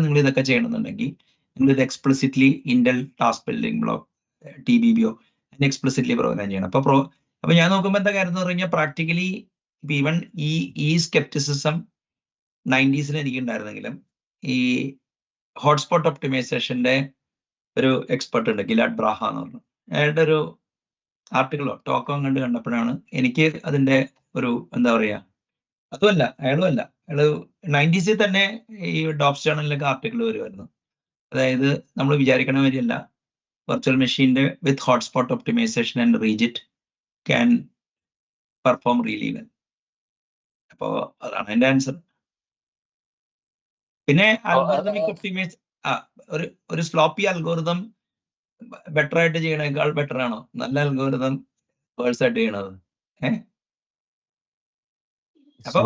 നിങ്ങൾ ഇതൊക്കെ ചെയ്യണമെന്നുണ്ടെങ്കിൽ നിങ്ങൾ ഇത് explicitly Intel task building block TBBO explicitly program ചെയ്യണം. അപ്പൊ ഞാൻ നോക്കുമ്പോൾ എന്താ കാര്യം എന്ന് പറഞ്ഞു കഴിഞ്ഞാൽ പ്രാക്ടിക്കലി ഈവൻ ഈ സ്കെപ്റ്റിസിസം 90s എനിക്ക് ഉണ്ടായിരുന്നെങ്കിലും ഈ ഹോട്ട്സ്പോട്ട് ഒപ്റ്റിമൈസേഷന്റെ ഒരു എക്സ്പെർട്ട് ഉണ്ട്, ഗിലാഡ് ബ്രാഹ എന്ന് പറഞ്ഞു. അയാളുടെ ഒരു ആർട്ടിക്കിളോ ടോക്കോ കണ്ടപ്പോഴാണ് എനിക്ക് അതിന്റെ ഒരു എന്താ പറയാ, അതുമല്ല അയാളും അല്ല, അയാള് 90s തന്നെ ഈ ഡോപ്സ് ജേണലിലൊക്കെ ആർട്ടിക്കിൾ വരുമായിരുന്നു. അതായത് നമ്മൾ വിചാരിക്കണ വരെയല്ല, വെർച്വൽ മെഷീൻ്റെ with hotspot optimization and rejit can perform really well. അപ്പോൾ അതാണ് എൻ്റെ ആൻസർ. പിന്നെ അൽഗോറിതമിക് ഒപ്റ്റിമൈസ് ഒരു സ്ലോപ്പി അൽഗോറിതം ബെറ്റർ ആയിട്ട് ചെയ്യണേക്കാൾ ബെറ്റർ ആണോ നല്ല അൽഗോറിതം വേഴ്സ് ആയിട്ട് ചെയ്യണത്? അപ്പോ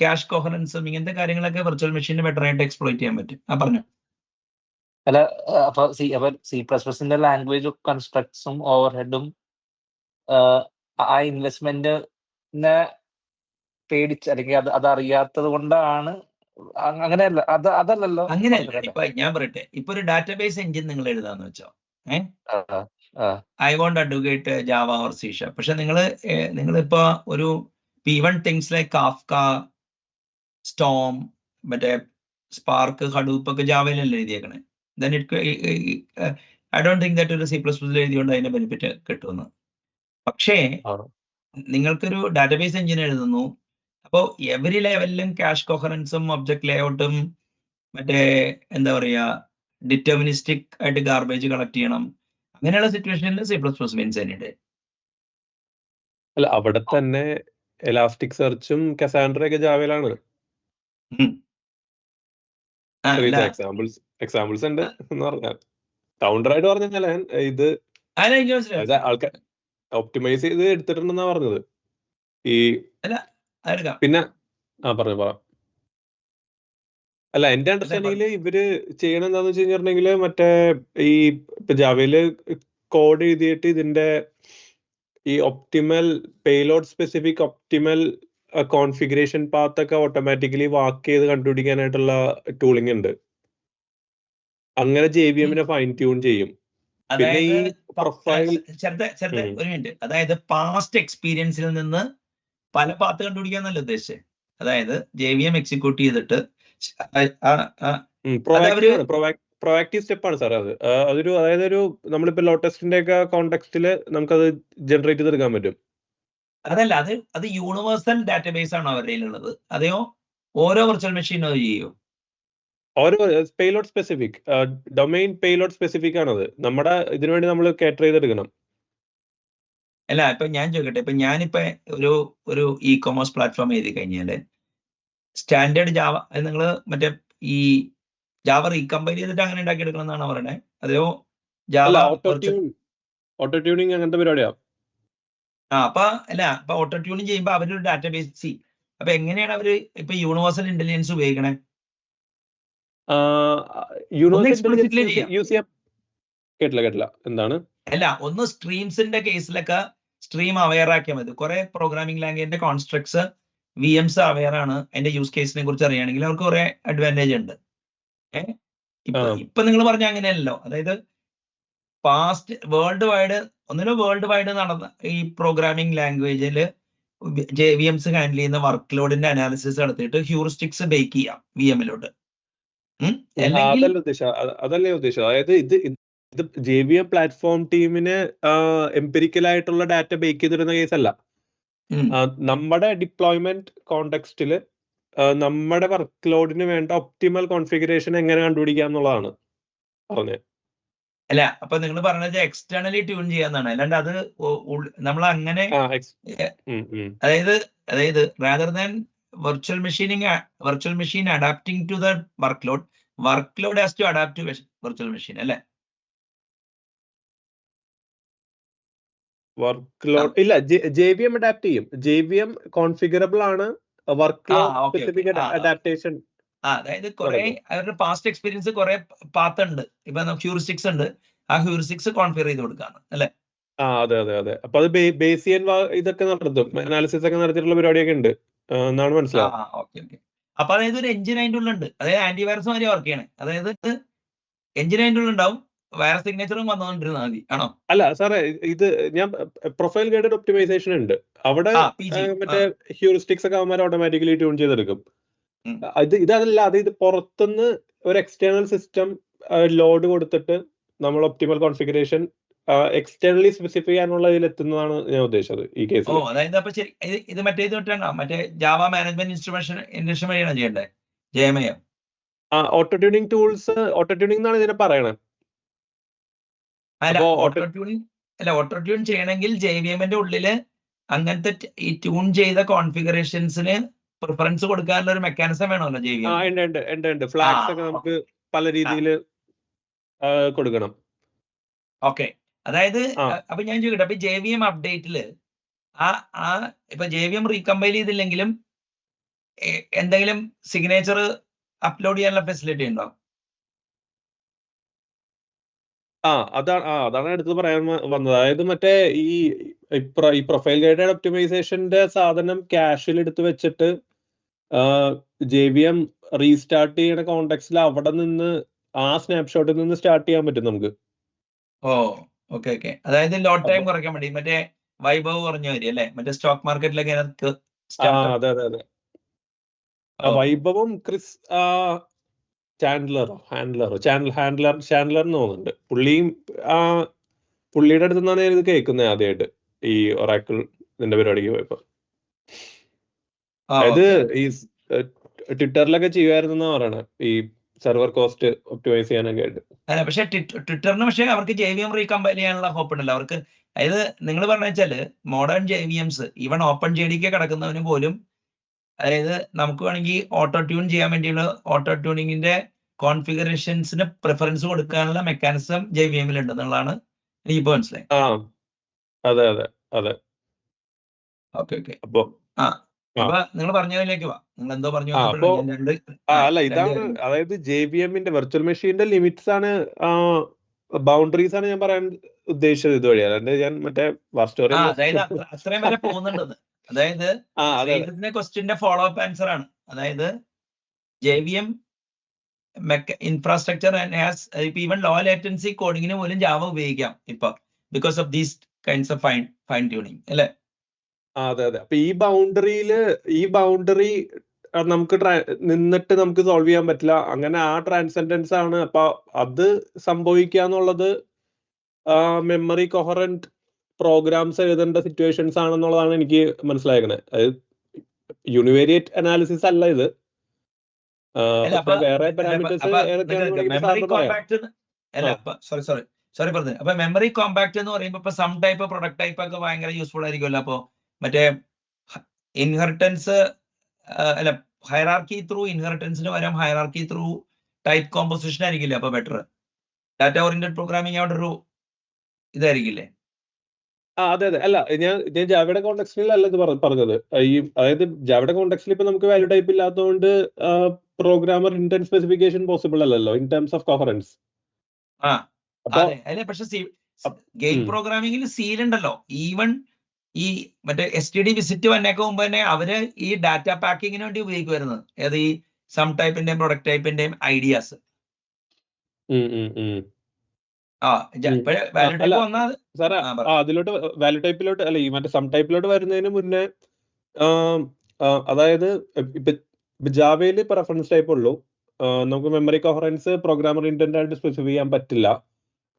ക്യാഷ് കോഹറൻസും ഇങ്ങനത്തെ കാര്യങ്ങളൊക്കെ വെർച്വൽ മെഷീന് ബെറ്റർ ആയിട്ട് എക്സ്പ്ലോയിറ്റ് ചെയ്യാൻ പറ്റും. പറഞ്ഞു. അല്ല, അപ്പൊ C++ ലാംഗ്വേജ് കൺസ്ട്രക്ട്സും ഓവർഹെഡും ആ ഇൻവെസ്റ്റ്മെന്റിനെ പേടിച്ച് അല്ലെങ്കിൽ അത് അറിയാത്തത് കൊണ്ടാണ് അങ്ങനെയല്ല. അതല്ലല്ലോ. അങ്ങനെയല്ല. ഇപ്പൊ ഞാൻ പറയട്ടെ, ഇപ്പൊ ഒരു ഡാറ്റാബേസ് എഞ്ചിൻ നിങ്ങൾ എഴുതാന്ന് വെച്ചോ, I won't advocate Java or C#. പക്ഷെ നിങ്ങളിപ്പോ ഒരു P1 things like Kafka, Storm, മറ്റേ സ്പാർക്ക്, ഹഡൂപ്പ് ഒക്കെ ജാവയിലല്ലേ എഴുതിയേക്കണേ. then I don't think that ഒരു C++ എഴുതിയോണ്ട് അതിന്റെ ബെനിഫിറ്റ് കിട്ടുമെന്ന്. പക്ഷേ നിങ്ങൾക്കൊരു ഡാറ്റാബേസ് എഞ്ചിൻ എഴുതുന്നു, അപ്പോൾ എവരി ലെവലിലും ക്യാഷ് കോഹറൻസും ഒബ്ജക്ട് ലേഔട്ടും മറ്റേ എന്താ പറയാ ഡിറ്റർമിനിസ്റ്റിക് ആയിട്ട് ഗാർബേജ് കളക്ട് ചെയ്യണം. അങ്ങനെയുള്ള സിറ്റുവേഷനിൽ C++ മീൻസ് എനിഡേ. അല്ല, അവിടെ തന്നെ എലാസ്റ്റിക് സെർച്ചും കസാൻഡ്രയൊക്കെ ജാവയിലാണ്. എക്സാമ്പിൾസ് ഉണ്ട് എന്ന് പറഞ്ഞാൽ കൗണ്ടർ ആയിട്ട് പറഞ്ഞാൽ ഇത് ആൾക്കാർ ഒപ്റ്റിമൈസ് ചെയ്ത് എടുത്തിട്ടുണ്ടെന്നാ പറഞ്ഞത്. ഈ പിന്നെ പറ അല്ല, എന്റെ അണ്ടർസ്റ്റാൻഡിങ്ങില് ഇവര് ചെയ്യണ എന്താന്ന് വെച്ച് കഴിഞ്ഞിട്ടുണ്ടെങ്കില് മറ്റേ ഈ ഇപ്പൊ ജാവയില് കോഡ് എഴുതിയിട്ട് ഇതിന്റെ ഈ optimal payload specific optimal configuration path ഒക്കെ ഓട്ടോമാറ്റിക്കലി വാക്ക് ചെയ്ത് കണ്ടുപിടിക്കാനായിട്ടുള്ള ടൂളിംഗ് ഉണ്ട്. അങ്ങനെ JVM-നെ ഫൈൻ ട്യൂൺ ചെയ്യും. പിന്നെ ഈ പ്രൊഫൈൽ ഒരു മിനിറ്റ്, അതായത് പാസ്റ്റ് എക്സ്പീരിയൻസിൽ നിന്ന് പല പാത്ത് കണ്ടുപിടിക്കാന്നല്ല ഉദ്ദേശിച്ചത്. അതായത് JVM എക്സിക്യൂട്ട് ചെയ്തിട്ട് പ്രൊആക്റ്റീവ് സ്റ്റെപ്പാണ് സാർ അത്. അതായത് നമ്മളിപ്പോ ലോട്ടസ്റ്റിന്റെ ഒക്കെ കോണ്ടെക്സ്റ്റിൽ നമുക്കത് ജനറേറ്റ് ചെയ്തെടുക്കാൻ പറ്റും. അതല്ല, അത് യൂണിവേഴ്സൽ ഡാറ്റാബേസ് ആണോ അവരുടെ കയ്യിലുള്ളത്, അതെയോ ഓരോ വിർച്വൽ മെഷീനും അത് ചെയ്യോ? ഓരോ payload specific, domain payload specific ആണത്. നമ്മുടെ ഇതിനു വേണ്ടി നമ്മൾ കേറ്റർ ചെയ്തെടുക്കണം. അല്ല, ഇപ്പൊ ഞാൻ ചോദിക്കട്ടെ, ഇപ്പൊ ഞാനിപ്പോ ഒരു ഇ കൊമേഴ്സ് പ്ലാറ്റ്ഫോം എഴുതി കഴിഞ്ഞാല് സ്റ്റാൻഡേർഡ് ജാവ നിങ്ങൾ മറ്റേ ഈ ജാവ റീകമ്പൈൽ ചെയ്തിട്ട് അങ്ങനെ ഉണ്ടാക്കിയെടുക്കണം എന്നാണ് പറയണേ, അതെയോ ജാവ ഓട്ടോ ട്യൂണിങ് അങ്ങനത്തെ പരിപാടിയാ. അപ്പൊ ഓട്ടോ ട്യൂണിങ് ചെയ്യുമ്പോ അവരൊരു ഡാറ്റാബേസ് അപ്പൊ എങ്ങനെയാണ് അവര് ഇപ്പൊ യൂണിവേഴ്സൽ ഇന്റലിജൻസ് ഉപയോഗിക്കണേ? explicitly ചെയ്യാം. യൂസ് ചെയ്യാൻ കേട്ടില്ല എന്താണ്? അല്ല, ഒന്ന് സ്ട്രീംസിന്റെ കേസിലൊക്കെ സ്ട്രീം അവെയർ ആക്കിയാൽ മതി. കുറെ പ്രോഗ്രാമിംഗ് ലാംഗ്വേജിന്റെ കോൺസ്ട്രക്ട്സ് വിഎംസ് അവെയർ ആണ്, അതിന്റെ യൂസ് കേസിനെ കുറിച്ച് അറിയുകയാണെങ്കിൽ അവർക്ക് കുറെ അഡ്വാൻറ്റേജ് ഉണ്ട്. ഇപ്പൊ നിങ്ങൾ പറഞ്ഞ അങ്ങനെയല്ലോ, അതായത് പാസ്റ്റ് വേൾഡ് വൈഡ് നടന്ന ഈ പ്രോഗ്രാമിംഗ് ലാംഗ്വേജിൽ JVMs ഹാൻഡിൽ ചെയ്യുന്ന വർക്ക് ലോഡിന്റെ അനാലിസിസ് നടത്തിയിട്ട് ഹ്യൂറിസ്റ്റിക്സ് ബേക്ക് ചെയ്യാം VMലോട്ട്. അതല്ലേ ഉദ്ദേശം. അതായത് ഇത് JVM പ്ലാറ്റ്ഫോം ടീമിന് എംപിരിക്കൽ ആയിട്ടുള്ള ഡാറ്റ ബേക്ക് ചെയ്തിരുന്ന കേസ് അല്ല. നമ്മുടെ ഡിപ്ലോയ്മെന്റ് കോണ്ടെക്സ്റ്റില് നമ്മുടെ വർക്ക് ലോഡിന് വേണ്ട ഒപ്റ്റിമൽ കോൺഫിഗറേഷൻ എങ്ങനെ കണ്ടുപിടിക്കാം എന്നുള്ളതാണ് പറഞ്ഞത്. അല്ല, അപ്പൊ നിങ്ങൾ പറഞ്ഞത് എക്സ്റ്റേണലി ട്യൂൺ ചെയ്യാന്നാണ്, അല്ലാണ്ട് അത് നമ്മൾ അങ്ങനെ അതായത് rather than virtual machine adapting to the workload has to adapt to virtual machine, അല്ലേ? വർക്ക് ലോഡ് ഇല്ല, JVM അഡാപ്റ്റ് ചെയ്യും. JVM കോൺഫിഗറബിൾ ആണ്, വർക്ക് ലോഡ് സ്പെസിഫിക് അഡാപ്റ്റേഷൻ. അതായത് കുറെ അവരുടെ പാസ്റ്റ് എക്സ്പീരിയൻസ് കുറെ പാത്ത് ഉണ്ട്, ഇപ്പൊ ഹ്യൂറിസ്റ്റിക്സ് ഉണ്ട്, ആ ഹ്യൂറിസ്റ്റിക്സ് കോൺഫിഗർ ചെയ്ത് കൊടുക്കാണ്, അല്ലേ? അതെ. അപ്പൊ അത് ബേസിയൻ ഇതൊക്കെ നടത്തും, അനാലിസിസ് ഒക്കെ നടത്തിയിട്ടുള്ള പരിപാടിയൊക്കെ ഉണ്ട് എന്നാണ് മനസ്സിലാവുക. അപ്പൊ അതായത് ഒരു എഞ്ചിൻ അതിൻ്റെ ഉള്ളുണ്ട്, അതായത് ആന്റിവൈറസ് മാതിരി വർക്ക് ചെയ്യണേ, അതായത് എഞ്ചിൻ അതിൻ്റെ ഉള്ളുണ്ടാവും, വൈറസ് സിഗ്നേച്ചറും വന്നുകൊണ്ടിരുന്നാൽ മതി ആണോ? അല്ല സാറേ, ഇത് ഞാൻ പ്രൊഫൈൽ ഗൈഡഡ് ഒപ്റ്റിമൈസേഷൻ ഉണ്ട്, അവിടെ മറ്റേ ഹ്യൂറിസ്റ്റിക്സ് ഒക്കെ അവന്മാർ ഓട്ടോമാറ്റിക്കലി ട്യൂൺ ചെയ്തെടുക്കും. ഇതല്ല, ഇത് പുറത്തുനിന്ന് ഒരു എക്സ്റ്റേണൽ സിസ്റ്റം ലോഡ് കൊടുത്തിട്ട് നമ്മൾ ഒപ്റ്റിമൽ കോൺഫിഗറേഷൻ എക്സ്റ്റേണലി സ്പെസിഫൈ ചെയ്യാനുള്ള ഇതിൽ എത്തുന്നതാണ് ഞാൻ ഉദ്ദേശിച്ചത് ഈ കേസിൽ. അതായത് അപ്പൊ ശരി, ഇത് മറ്റേ ജാവ മാനേജ്മെന്റ് ഇൻസ്ട്രുമെന്റേഷൻ വഴിയാണ് ചെയ്യേണ്ടത്, JMA. Auto tuning tools, auto tuning എന്നാണ് ഇതിനെ പറയണത്. അല്ല, ഓട്ടോ ട്യൂൺ ചെയ്യണമെങ്കിൽ JVMന്റെ ഉള്ളില് അങ്ങനത്തെ ഈ ട്യൂൺ ചെയ്ത കോൺഫിഗറേഷൻസിന് പ്രിഫറൻസ് കൊടുക്കാനുള്ള ഒരു മെക്കാനിസം വേണമല്ലോ JVM. ഉണ്ട്. ഫ്ലാഗ്സ് ഒക്കെ നമുക്ക് പല രീതിയിൽ കൊടുക്കണം. ഓക്കെ, അതായത് അപ്പൊ ഞാൻ ചോദിക്കട്ടെ, അപ്പൊ JVM അപ്ഡേറ്റില് ഇപ്പൊ JVM റീകമ്പൈൽ ചെയ്തില്ലെങ്കിലും എന്തെങ്കിലും സിഗ്നേച്ചർ അപ്ലോഡ് ചെയ്യാനുള്ള ഫെസിലിറ്റി ഉണ്ടോ? അതാണ് അടുത്ത് പറയാൻ വന്നത്. അതായത് മറ്റേ ഈ പ്രൊഫൈൽ ഗൈഡഡ് ഒപ്റ്റിമൈസേഷന്റെ സാധനം ക്യാഷിൽ എടുത്ത് വെച്ചിട്ട് JVM റീസ്റ്റാർട്ട് ചെയ്യണ കോണ്ടെക്സ്റ്റിൽ അവിടെ നിന്ന് ആ സ്നാപ്ഷോട്ടിൽ നിന്ന് സ്റ്റാർട്ട് ചെയ്യാൻ പറ്റും നമുക്ക്. ഓക്കെ. അതായത് ലോഡ് ടൈം കുറയ്ക്കാൻ വേണ്ടി മറ്റേ വൈഭവ് കുറഞ്ഞ വരും അല്ലേ, മറ്റേ സ്റ്റോക്ക് മാർക്കറ്റിലൊക്കെ. അതെ. വൈഭവും ക്രിസ് ഹാൻഡ്ലർ എന്ന് തോന്നുന്നുണ്ട്. പുള്ളിയുടെ അടുത്ത് നിന്നാണ് ഞാൻ ഇത് കേൾക്കുന്നത് ആദ്യമായിട്ട്, ഈ ഒറാക്കിൾ ഇതിന്റെ പരിപാടിക്ക് പോയപ്പോ. അതായത് ഈ ട്വിറ്ററിലൊക്കെ ചെയ്യുമായിരുന്നെന്നാ പറയണേ, ഈ സെർവർ കോസ്റ്റ് ഒപ്റ്റിമൈസ് ചെയ്യാനൊക്കെ ആയിട്ട്. അല്ല, പക്ഷെ ട്വിറ്ററിന് അവർക്ക് JVM റീകമ്പൈൽ ചെയ്യാനുള്ള ഹോപ്പ് ഉണ്ടല്ലോ അവർക്ക്. അതായത് നിങ്ങൾ പറഞ്ഞു വെച്ചാല് modern JVMs even open JDK കിടക്കുന്നവന് പോലും, അതായത് നമുക്ക് വേണമെങ്കിൽ ഓട്ടോ ട്യൂൺ ചെയ്യാൻ വേണ്ടിയുള്ള ഓട്ടോ ട്യൂണിങ്ങിന്റെ കോൺഫിഗറേഷൻസിന് പ്രിഫറൻസ് കൊടുക്കാനുള്ള മെക്കാനിസം JVMൽ ഉണ്ട് എന്നുള്ളതാണ് എനിക്കിപ്പോ മനസ്സിലായി. അതെ. ഓക്കെ. അപ്പൊ നിങ്ങൾ പറഞ്ഞതിലേക്ക് വാ, നിങ്ങൾ എന്തോ പറഞ്ഞു. അല്ല, ഇതാണ് അതായത് JVMന്റെ വെർച്വൽ മെഷീന്റെ ലിമിറ്റ്സ് ആണ്, ബൗണ്ടറീസ് ആണ് ഞാൻ പറയാൻ ഉദ്ദേശിച്ചത് ഇതുവഴി. അല്ലാണ്ട് ഞാൻ മറ്റേ അതായത് അത്രയും വരെ പോകുന്നുണ്ടെന്ന്. അതായത് ക്വസ്റ്റ്യന്റെ ഫോളോ അപ്പ് ആൻസർ ആണ്. അതായത് JVM infrastructure even low latency കോഡിങ്ങിന് പോലും ജാവ ഉപയോഗിക്കാം ഇപ്പൊ, because of these kinds of fine tuning, അല്ലേ? അതെ. അപ്പൊ ഈ ബൗണ്ടറി നമുക്ക് നിന്നിട്ട് നമുക്ക് സോൾവ് ചെയ്യാൻ പറ്റില്ല. അങ്ങനെ ആ ട്രാൻസെൻഡൻസ് ആണ്. അപ്പൊ അത് സംഭവിക്കുക എന്നുള്ളത് മെമ്മറി കൊഹറന്റ് പ്രോഗ്രാംസ് എഴുതേണ്ട സിറ്റുവേഷൻസ് ആണെന്നുള്ളതാണ് എനിക്ക് മനസ്സിലാക്കുന്നത്. അത് യൂണിവേരിയേറ്റ് അനാലിസിസ് അല്ല ഇത്. വേറെ പാരാമീറ്റേഴ്സ് മെമ്മറി കോമ്പാക്ട് അല്ല സോറി പറഞ്ഞു. അപ്പൊ മെമ്മറി കോമ്പാക്ട് എന്ന് പറയുമ്പോൾ ഇപ്പൊ സം ടൈപ്പ് പ്രൊഡക്റ്റ് ടൈപ്പ് ഒക്കെ ഭയങ്കര യൂസ്ഫുൾ ആയിരിക്കുമല്ലോ. അപ്പൊ മറ്റേ ഇൻഹെറിറ്റൻസ് അല്ല ഹൈറാർക്കി ത്രൂ ഇൻഹെറിറ്റൻസിന് പകരം ഹൈറാർക്കി ത്രൂ ടൈപ്പ് കോമ്പോസിഷൻ ആയിരിക്കില്ലേ അപ്പൊ ബെറ്റർ? ഡാറ്റ ഓറിയന്റഡ് പ്രോഗ്രാമിംഗ് അവിടെ ഒരു ഇതായിരിക്കില്ലേ? അതെ അതെ. അല്ല, ഞാൻ ജാവയുടെ കോണ്ടെക്സ്റ്റിൽ അല്ല ഇത് പറഞ്ഞത്. അതായത് ജാവയുടെ കോണ്ടെക്സ്റ്റിൽ ഇപ്പൊ നമുക്ക് വാല്യൂ ടൈപ്പ് ഇല്ലാത്തതുകൊണ്ട് പ്രോഗ്രാമർ ഇന്റന്റ് സ്പെസിഫിക്കേഷൻ പോസിബിൾ അല്ലല്ലോ ഇൻ ടേംസ് ഓഫ് കോഹറൻസ്. അതെ, പക്ഷെ ഗെയിം പ്രോഗ്രാമിംഗിൽ സീൽ ഉണ്ടല്ലോ. ഈവൻ ഈ മറ്റേ STD വിസിറ്റ് വന്നേക്ക് മുമ്പ് തന്നെ അവര് ഈ ഡാറ്റ പാക്കിങ്ങിന് വേണ്ടി ഉപയോഗിക്കുമായിരുന്നു. ഏത് ഈ സം ടൈപ്പിന്റെയും പ്രൊഡക്റ്റ് ടൈപ്പിന്റെയും ഐഡിയാസ്. അതിലോട്ട് വാല്യൂ ടൈപ്പിലോട്ട് അല്ല, ഈ മറ്റേ സം ടൈപ്പിലോട്ട് വരുന്നതിന് മുന്നേ അതായത് ഇപ്പൊ ജാവയിൽ ഇപ്പൊ റെഫറൻസ് ടൈപ്പ് ഉള്ളൂ. നമുക്ക് മെമ്മറി കോഹറൻസ് പ്രോഗ്രാമർ ഇന്റന്റ് ആയിട്ട് സ്പെസിഫൈ ചെയ്യാൻ പറ്റില്ല.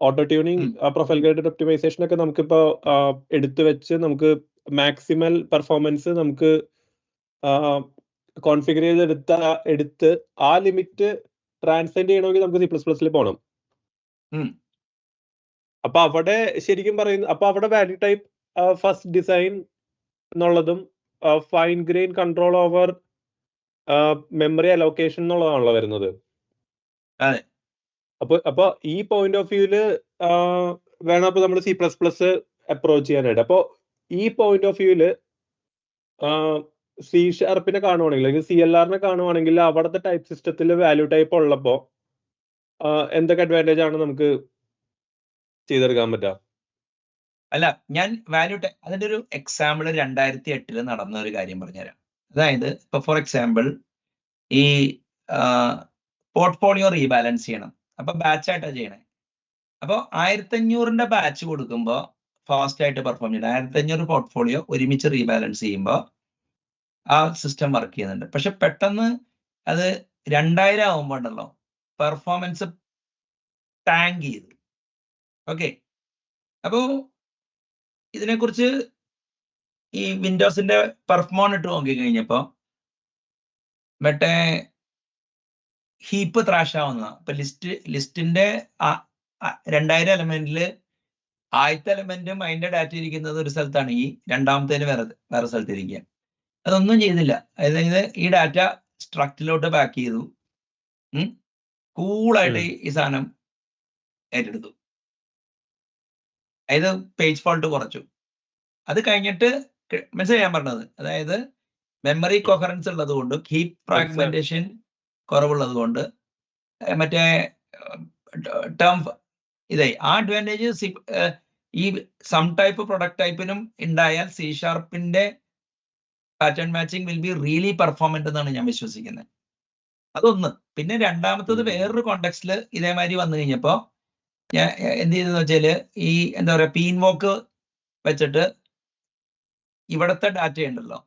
Auto tuning, profile guided optimisation ഒക്കെ നമുക്കിപ്പോ എടുത്തു വെച്ച് നമുക്ക് മാക്സിമൽ പെർഫോമൻസ് നമുക്ക് കോൺഫിഗർ എടുത്ത് ആ ലിമിറ്റ് ട്രാൻസെൻഡ് ചെയ്യണമെങ്കിൽ നമുക്ക് C++ പോകണം. അപ്പൊ അവിടെ ശരിക്കും പറയുന്നത്, അപ്പൊ അവിടെ വാല്യൂ ടൈപ്പ് ഫസ്റ്റ് ഡിസൈൻ എന്നുള്ളതും fine grain control over memory allocation എന്നുള്ളതാണല്ലോ വരുന്നത്. അപ്പൊ ഈ പോയിന്റ് ഓഫ് വ്യൂല് വേണം അപ്പൊ നമ്മൾ C++ അപ്രോച്ച് ചെയ്യാനായിട്ട്. അപ്പൊ ഈ പോയിന്റ് ഓഫ് വ്യൂല് C# കാണുവാണെങ്കിൽ അല്ലെങ്കിൽ CLR കാണുവാണെങ്കിൽ അവിടുത്തെ ടൈപ്പ് സിസ്റ്റത്തിൽ വാല്യൂ ടൈപ്പ് ഉള്ളപ്പോ എന്തൊക്കെ അഡ്വാൻറ്റേജ് ആണ് നമുക്ക് ചെയ്തെടുക്കാൻ പറ്റുക? അല്ല, ഞാൻ വാല്യൂ അതിന്റെ ഒരു എക്സാമ്പിൾ 2008 നടന്ന ഒരു കാര്യം പറഞ്ഞുതരാം. അതായത് ഇപ്പൊ ഫോർ എക്സാമ്പിൾ ഈ പോർട്ട്ഫോളിയോ റീബാലൻസ് ചെയ്യണം. അപ്പൊ ബാച്ച് ആയിട്ടാണ് ചെയ്യണേ. അപ്പൊ 1500 ബാച്ച് കൊടുക്കുമ്പോൾ ഫാസ്റ്റ് ആയിട്ട് പെർഫോം ചെയ്യണം. 1500 പോർട്ട്ഫോളിയോ ഒരുമിച്ച് റീബാലൻസ് ചെയ്യുമ്പോൾ ആ സിസ്റ്റം വർക്ക് ചെയ്യുന്നുണ്ട്. പക്ഷെ പെട്ടെന്ന് അത് 2000 ആവുമ്പോ ഉണ്ടല്ലോ പെർഫോമൻസ് ടാങ്ക് ചെയ്തു. ഓക്കെ, അപ്പോ ഇതിനെക്കുറിച്ച് ഈ വിൻഡോസിന്റെ പെർഫോമോൺ ഇട്ട് നോക്കി കഴിഞ്ഞപ്പോ മറ്റേ ഹീപ്പ് ത്രാഷ് ആവുന്നതാണ്. ഇപ്പൊ ലിസ്റ്റിന്റെ 2000 എലമെന്റില് ആദ്യത്തെ എലമെന്റും അതിന്റെ ഡാറ്റ ഇരിക്കുന്നത് ഒരു സ്ഥലത്താണ്, ഈ രണ്ടാമത്തേന് വേറെ സ്ഥലത്ത് ഇരിക്കുക. അതൊന്നും ചെയ്തില്ല. അതായത് ഈ ഡാറ്റ സ്ട്രക്റ്റിലോട്ട് പാക്ക് ചെയ്തു, കൂളായിട്ട് ഈ സാധനം ഏറ്റെടുത്തു. അതായത് പേജ് ഫോൾട്ട് കുറച്ചു. അത് കഴിഞ്ഞിട്ട് മനസ്സിലായി ഞാൻ പറഞ്ഞത്. അതായത് മെമ്മറി കൊഹറൻസ് ഉള്ളത് കൊണ്ടും ഹീപ്പ് ഫ്രാഗ്മെന്റേഷൻ കുറവുള്ളത് കൊണ്ട് മറ്റേ ടേം ഇതായി ആ അഡ്വാൻറ്റേജ് ഈ സം ടൈപ്പ് പ്രൊഡക്റ്റ് ടൈപ്പിനും ഉണ്ടായാൽ C# pattern matching will be really performant എന്നാണ് ഞാൻ വിശ്വസിക്കുന്നത്. അതൊന്ന്. പിന്നെ രണ്ടാമത്തത് വേറൊരു കോണ്ടെക്സ്റ്റിൽ ഇതേമാതിരി വന്നു കഴിഞ്ഞപ്പോ ഞാൻ എന്ത് ചെയ്തെന്ന് വെച്ചാല് ഈ എന്താ പറയാ പീൻവോക്ക് വെച്ചിട്ട് ഇവിടത്തെ ഡാറ്റ ഉണ്ടല്ലോ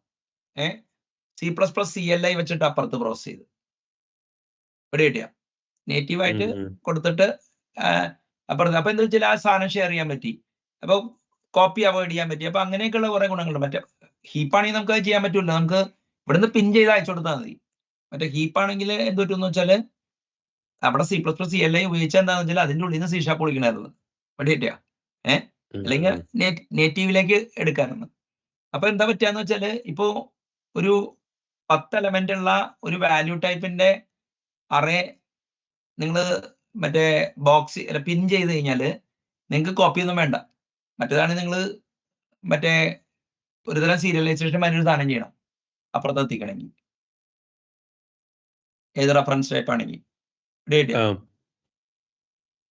C++ CLI വെച്ചിട്ട് അപ്പുറത്ത് പ്രോസസ് ചെയ്തു. ഇവിടെ കിട്ടിയ നേറ്റീവായിട്ട് കൊടുത്തിട്ട് അപ്പുറത്ത്. അപ്പൊ എന്താ വെച്ചാൽ ആ സാധനം ഷെയർ ചെയ്യാൻ പറ്റി. അപ്പൊ കോപ്പി അവോയ്ഡ് ചെയ്യാൻ പറ്റി. അപ്പൊ അങ്ങനെയൊക്കെയുള്ള കുറെ ഗുണങ്ങളുണ്ട്. മറ്റേ ഹീപ്പാണെങ്കിൽ നമുക്ക് അത് ചെയ്യാൻ പറ്റൂല. നമുക്ക് ഇവിടുന്ന് പിൻ ചെയ്ത് അയച്ചു കൊടുത്താൽ മതി. മറ്റേ ഹീപ്പാണെങ്കിൽ എന്ത് പറ്റുമെന്ന് വെച്ചാല് അവിടെ C++ CLI ഉപയോഗിച്ചാൽ എന്താണെന്ന് വെച്ചാൽ അതിന്റെ ഉള്ളിൽ നിന്ന് C# പൊളിക്കണായിരുന്നു. ഇവിടെ കിട്ടിയ അല്ലെങ്കിൽ നേറ്റീവിലേക്ക് എടുക്കാനാണ്. അപ്പൊ എന്താ പറ്റുകയെന്ന് വെച്ചാല് ഇപ്പോ ഒരു 10 എലമെന്റ് ഉള്ള ഒരു വാല്യൂ ടൈപ്പിന്റെ അറേ നിങ്ങൾ മറ്റേ ബോക്സ് പിൻ ചെയ്ത് കഴിഞ്ഞാൽ നിങ്ങൾക്ക് കോപ്പി ഒന്നും വേണ്ട. മറ്റേതാണ് നിങ്ങൾ മറ്റേ ഒരുതരം സീരിയലൈസേഷൻ ഒരു സാധനം ചെയ്യണം അപ്പുറത്ത് എത്തിക്കണമെങ്കിൽ, ഏത് റെഫറൻസ് ടൈപ്പ് ആണെങ്കിൽ.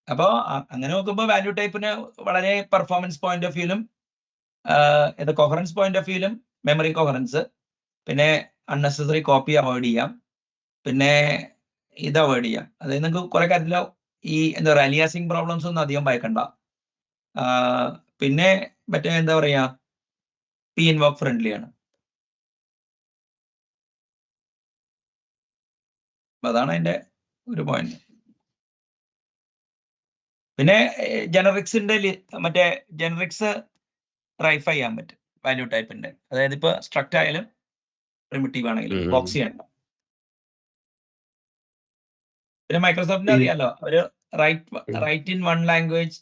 അപ്പോ അങ്ങനെ നോക്കുമ്പോൾ വാല്യൂ ടൈപ്പിന് വളരെ പെർഫോമൻസ് പോയിന്റ് ഓഫ് വ്യൂലും കൊഹറൻസ് പോയിന്റ് ഓഫ് വ്യൂലും മെമ്മറി കൊഹറൻസ്, പിന്നെ അൺനെസസറി കോപ്പി അവോയ്ഡ് ചെയ്യാം, പിന്നെ ഇത് അവോയ്ഡ് ചെയ്യാം. അതായത് നിങ്ങൾക്ക് കുറെ കാര്യത്തിൽ ഈ എന്താ പറയുക അലിയാസിങ് പ്രോബ്ലംസ് ഒന്നും അധികം ഭയക്കണ്ട. പിന്നെ മറ്റേ എന്താ പറയാ പീൻവോക്ക് ഫ്രണ്ട്ലി ആണ്. അതാണ് അതിന്റെ ഒരു പോയിന്റ്. പിന്നെ ജനറിക്സിന്റെ മറ്റേ ജനറിക്സ് ട്രൈഫൈ ചെയ്യാൻ പറ്റും വാല്യൂ ടൈപ്പിന്റെ. അതായത് ഇപ്പൊ സ്ട്രക്റ്റ് ആയാലും പ്രിമിറ്റീവ് ആണെങ്കിലും ബോക്സ് ചെയ്യണ്ട. പിന്നെ മൈക്രോസോഫ്റ്റിന് അറിയാലോ, ഒരു write in one language,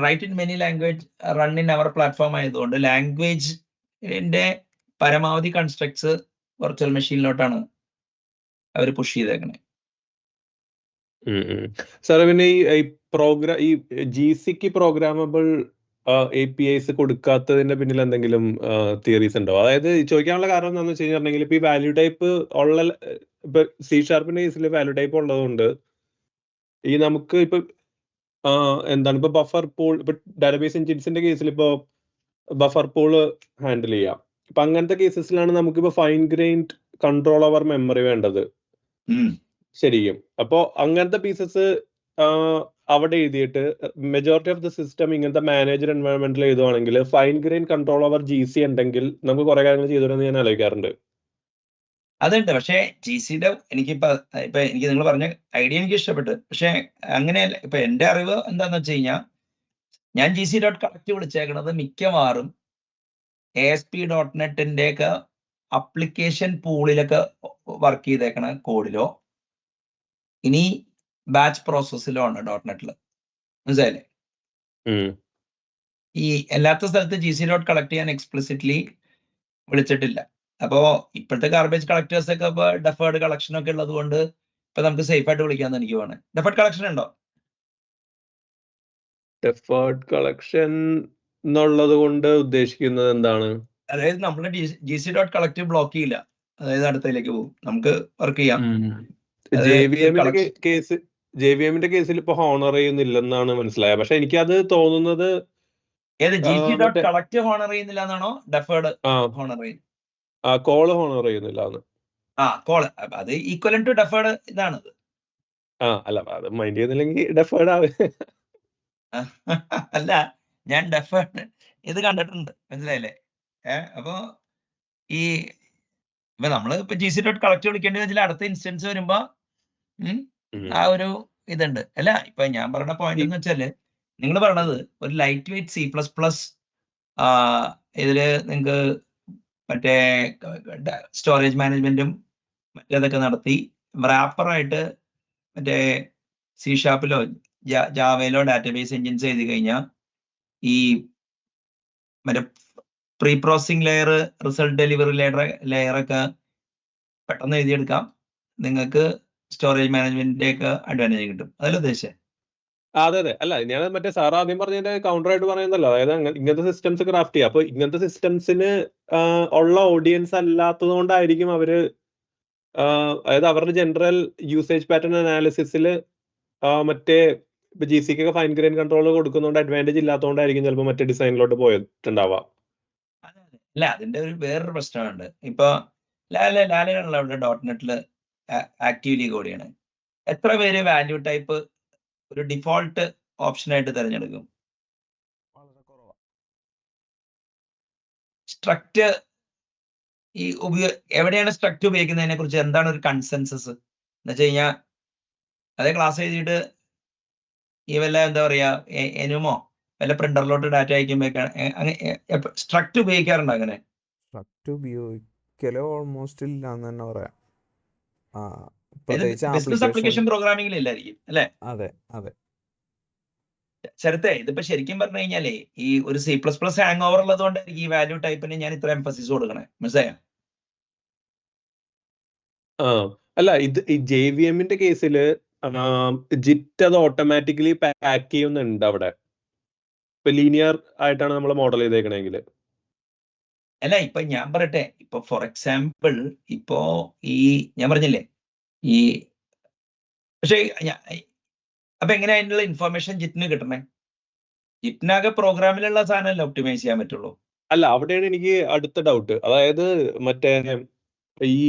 write in many language, run in അവർ പ്ലാറ്റ്ഫോം ആയതുകൊണ്ട് ലാംഗ്വേജിന്റെ പരമാവധി കൺസ്ട്രക്ട്സ് വെർച്വൽ മെഷീനിലോട്ടാണ് അവർ പുഷ് ചെയ്തേക്കണേ. സാർ പിന്നെ ഈ പ്രോഗ്രാം ഈ GCക്ക് പ്രോഗ്രാമബിൾ APIs കൊടുക്കാത്തതിന്റെ പിന്നിൽ എന്തെങ്കിലും തിയറീസ് ഉണ്ടോ? അതായത് ചോദിക്കാനുള്ള കാരണം എന്താണെന്ന് വെച്ച് കഴിഞ്ഞിട്ടുണ്ടെങ്കിൽ ഇപ്പൊ ഈ വാല്യൂ ടൈപ്പ് ഉള്ള ഇപ്പൊ C# കേസിൽ വാല്യൂ ടൈപ്പ് ഉള്ളതുകൊണ്ട് ഈ നമുക്ക് ഇപ്പൊ എന്താണ് ഇപ്പൊ ബഫർ പൂൾ, ഇപ്പൊ ഡാറ്റാബേസ് എൻജിൻസിന്റെ കേസിൽ ഇപ്പോ ബഫർ പൂള് ഹാൻഡിൽ ചെയ്യാം. ഇപ്പൊ അങ്ങനത്തെ കേസസിലാണ് നമുക്കിപ്പോ fine grind control over memory വേണ്ടത് ശരിക്കും. അപ്പോ അങ്ങനത്തെ പീസസ് അവിടെ എഴുതിയിട്ട് മെജോറിറ്റി ഓഫ് ദ സിസ്റ്റം ഇങ്ങനത്തെ മാനേജർ എൻവയോൺമെന്റിൽ എഴുതുവാണെങ്കിൽ fine grain control over GC ഉണ്ടെങ്കിൽ നമുക്ക് കുറെ കാര്യങ്ങൾ ചെയ്തോന്ന് ഞാൻ ആലോചിക്കാറുണ്ട്. അതുണ്ട്. പക്ഷേ GCയുടെ ഇപ്പൊ എനിക്ക് നിങ്ങൾ പറഞ്ഞ ഐഡിയ എനിക്ക് ഇഷ്ടപ്പെട്ടു. പക്ഷെ അങ്ങനെയല്ല. ഇപ്പൊ എന്റെ അറിവ് എന്താന്ന് വെച്ച് കഴിഞ്ഞാൽ, ഞാൻ GC.connect വിളിച്ചേക്കണത് മിക്കവാറും ASP.NET ഒക്കെ അപ്ലിക്കേഷൻ പൂളിലൊക്കെ വർക്ക് ചെയ്തേക്കണ കോഡിലോ ഇനി ബാച്ച് പ്രോസസ്സിലോ ആണ് .NET-ല്. മനസ്സിലായില്ലേ? ഈ എല്ലാത്ത സ്ഥലത്ത് GC.collect ചെയ്യാൻ എക്സ്പ്ലിസിറ്റ്ലി വിളിച്ചിട്ടില്ല. അപ്പോ ഇപ്പോഴത്തെ ഗാർബേജ് കളക്ടേഴ്സ് ഒക്കെ ഇപ്പൊ ഡെഫേർഡ് കളക്ഷൻ ഒക്കെ ഉള്ളത് കൊണ്ട് ഇപ്പൊ നമുക്ക് സേഫ് ആയിട്ട് വിളിക്കാന്ന് എനിക്ക് വേണം. ഡെഫേർഡ് കളക്ഷൻ ഉണ്ടോ? ഡെഫേർഡ് കളക്ഷൻ എന്നുള്ളത് കൊണ്ട് ഉദ്ദേശിക്കുന്നത് എന്താണ്? അതായത് നമ്മൾ GC.collect ബ്ലോക്ക് ചെയ്യില്ല. അതായത് അടുത്തതിലേക്ക് പോകും, നമുക്ക് വർക്ക് ചെയ്യാം. JVM-ന്റെ കേസിൽ ഇപ്പൊ ഹോണർ ചെയ്യുന്നില്ലെന്നാണ് മനസ്സിലായത്. പക്ഷെ എനിക്കത് തോന്നുന്നത് ഏത് GC.collect ഹോണർ ചെയ്യുന്നില്ല എന്നാണോ ഡെഫേർഡ് ഹോണർ ചെയ്യുന്നത്? കോള് ഹോണർ ചെയ്യുന്നില്ല. കോള് അത് ഈക്വലൻ ടു ഡെഫേർഡ് ഇതാണ്. അല്ല അത് മൈൻഡ് ചെയ്യുന്നില്ലെങ്കിൽ ഡെഫേർഡ് ആവും. അല്ല, ഞാൻ ഡെഫേർഡ് ഇത് കണ്ടിട്ടുണ്ട്, മനസ്സിലായില്ലേ? അപ്പൊ ഈ ഇപ്പൊ നമ്മള് ഇപ്പൊ GC.collect വിളിക്കേണ്ടി വെച്ചാൽ അടുത്ത ഇൻസ്റ്റൻസ് വരുമ്പോ ആ ഒരു ഇതുണ്ട്. അല്ല, ഇപ്പൊ ഞാൻ പറയുന്ന പോയിന്റ് എന്ന് വെച്ചാല്, നിങ്ങൾ പറയണത് ഒരു ലൈറ്റ് വെയിറ്റ് C++ ഇതില് നിങ്ങൾക്ക് മറ്റേ സ്റ്റോറേജ് മാനേജ്മെന്റും മറ്റേതൊക്കെ നടത്തി റാപ്പറായിട്ട് മറ്റേ C#-ലോ ജാവയിലോ ഡാറ്റാബേസ് എൻജിൻസ് എഴുതി കഴിഞ്ഞാൽ ഈ മറ്റേ pre processing layer, result delivery ലെയറൊക്കെ പെട്ടെന്ന് എഴുതിയെടുക്കാം. നിങ്ങൾക്ക് സ്റ്റോറേജ് മാനേജ്മെന്റിന്റെ ഒക്കെ അഡ്വാൻറ്റേജ് കിട്ടും. അതല്ല ഉദ്ദേശിച്ചത്? അതെ. അല്ല, ഞാൻ മറ്റേ സാർ ആദ്യം പറഞ്ഞതിന്റെ കൗണ്ടർ ആയിട്ട് പറയുന്നല്ലോ. അതായത് ഇങ്ങനത്തെ സിസ്റ്റംസ് ക്രാഫ്റ്റ് ചെയ്യുക. അപ്പൊ ഇങ്ങനത്തെ സിസ്റ്റംസിന് ഉള്ള ഓഡിയൻസ് അല്ലാത്തത് കൊണ്ടായിരിക്കും അവര് അതായത് അവരുടെ ജനറൽ യൂസേജ് പാറ്റേൺ അനാലിസിസിൽ മറ്റേ ഇപ്പൊ GCക്ക് ഒക്കെ ഫൈൻ ഗ്രെയിൻ കൺട്രോൾ കൊടുക്കുന്നതുകൊണ്ട് അഡ്വാൻറ്റേജ് ഇല്ലാത്തതുകൊണ്ടായിരിക്കും ചിലപ്പോൾ മറ്റേ ഡിസൈനിലോട്ട് പോയിട്ടുണ്ടാവാം. അല്ല, അതിന്റെ ഒരു വേറൊരു പ്രശ്നമുണ്ട്. ഇപ്പൊ ലാലയാണല്ലോ അവിടെ .NET-ല് ആക്റ്റീവ്ലി കോഡ് ചെയ്യണേ. എത്ര പേര് വാല്യൂ ടൈപ്പ് ഒരു ഡിഫോൾട്ട് ഓപ്ഷനായിട്ട് തിരഞ്ഞെടുക്കും? വളരെ കുറവാണ്. സ്ട്രക്റ്റ് ഈ എവിടെയാണ് സ്ട്രക്റ്റ് ഉപയോഗിക്കുന്നതിനെ കുറിച്ച് എന്താണ് ഒരു കൺസെൻസസ് എന്ന് വെച്ച് കഴിഞ്ഞാൽ, അതേ ക്ലാസ് എഴുതിയിട്ട് ഈ വല്ല എന്താ പറയാ എനുമോ വല്ല പ്രിന്ററിലോട്ട് ഡാറ്റ അയക്കുമ്പോ സ്ട്രക്റ്റ് ഉപയോഗിക്കാറുണ്ടോ? അങ്ങനെ സ്ട്രക്റ്റ് ഉപയോഗിക്കലോ ഓൾമോസ്റ്റ് ഇല്ല എന്ന് തന്നെ പറയാം. ബിസിനസ് ആപ്ലിക്കേഷൻ പ്രോഗ്രാമിംഗിൽ ഇല്ലായിരിക്കും അല്ലെ? അതെ. ശരത്തെ, ഇതിപ്പോ ശരിക്കും പറഞ്ഞു കഴിഞ്ഞാലേ ഈ ഒരു C++ ഹാങ് ഓവർ ഉള്ളത് കൊണ്ടായിരിക്കും ഈ വാല്യൂ ടൈപ്പിന് ഞാൻ ഇത്ര എംഫസിസ് കൊടുക്കണേ. മനസ്സിലായോ? അല്ല, ഇത് ഈ JVM-ന്റെ കേസിൽ ജിറ്റ് അത് ഓട്ടോമാറ്റിക്കലി പാക്ക് ചെയ്യുന്നുണ്ട് അവിടെ. ഇപ്പൊ ലീനിയർ ആയിട്ടാണ് നമ്മൾ മോഡൽ ചെയ്തേക്കണെങ്കിൽ. അല്ല, ഇപ്പൊ ഞാൻ പറയട്ടെ, ഇപ്പൊ ഫോർ എക്സാമ്പിൾ ഇപ്പോ ഈ ഞാൻ പറഞ്ഞില്ലേ ഈ പക്ഷെ അപ്പൊ എങ്ങനെയാ അതിനുള്ള ഇൻഫർമേഷൻ ജിറ്റിന് കിട്ടണേ? ജിറ്റിനാകെ പ്രോഗ്രാമിലുള്ള സാധനമല്ലേ ഒപ്റ്റിമൈസ് ചെയ്യാൻ പറ്റുള്ളൂ. അല്ല, അവിടെയാണ് എനിക്ക് അടുത്ത ഡൗട്ട്. അതായത് മറ്റേ ഈ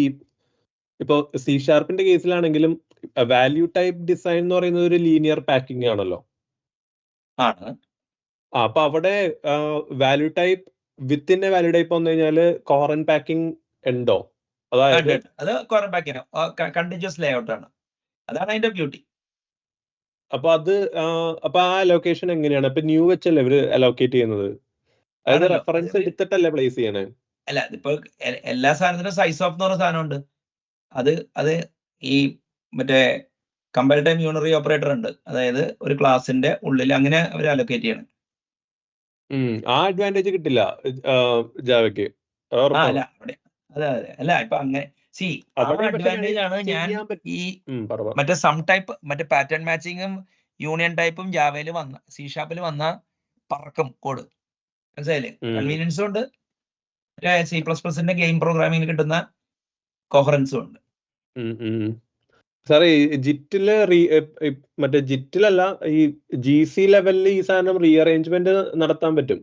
ഇപ്പൊ C# കേസിലാണെങ്കിലും വാല്യൂ ടൈപ്പ് ഡിസൈൻ എന്ന് പറയുന്നത് ഒരു ലീനിയർ പാക്കിംഗ് ആണല്ലോ. ആണ്. അപ്പൊ അവിടെ value type within A value type വന്നു കഴിഞ്ഞാൽ കോറൻ പാക്കിംഗ് ഉണ്ടോ? അതായത് അത് കോറം ബാക്കിന് കണ്ടിന്യൂസ് ലേ ഔട്ട് ആണ്. അതാണ് അതിന്റെ ബ്യൂട്ടി. അപ്പൊ അപ്പൊ ആ അലോക്കേഷൻ എങ്ങനെയാണ്? ഇപ്പൊ ന്യൂ വെച്ചല്ലേ ഇവര് അലോക്കേറ്റ് ചെയ്യുന്നത്? അതായത് ആണല്ലോ. റെഫറൻസ് എടുത്തിട്ടല്ലേ പ്ലേസ് ചെയ്യണേ? അല്ല, ഇതിപ്പോ എല്ലാ സാധനത്തിനും സൈസ് ഓഫ് എന്ന് പറഞ്ഞ സാധനമുണ്ട്. അത് ഈ മറ്റേ കമ്പയർ ടൈം യൂണറി ഓപ്പറേറ്റർ ഉണ്ട്. അതായത് ഒരു ക്ലാസിന്റെ ഉള്ളിൽ അങ്ങനെ അവർ അലോക്കേറ്റ് ചെയ്യണം. ആ അഡ്വാൻറ്റേജ് കിട്ടില്ല ജാവയ്ക്ക്. അല്ല അവിടെ അല്ല ഇപ്പൊ അങ്ങനെ അഡ്വാൻറ്റേജ് ആണ്. ഞാൻ ഈ മറ്റേ സം ടൈപ്പ് മറ്റേ പാറ്റേൺ മാച്ചിങ്ങും യൂണിയൻ ടൈപ്പും ജാവയിൽ വന്ന C# വന്ന പറക്കും കോഡ്. മനസ്സിലായില്ലേ? കൺവീനിയൻസും ഉണ്ട്, മറ്റേ C++ന്റെ ഗെയിം പ്രോഗ്രാമിംഗിൽ കിട്ടുന്ന കോഹറൻസും ഉണ്ട്. സാറേ ജിറ്റില് മറ്റേ ജിറ്റിലല്ല, ഈ GC ലെവലിൽ ഈ സാധനം റീഅറേഞ്ച്മെന്റ് നടത്താൻ പറ്റും.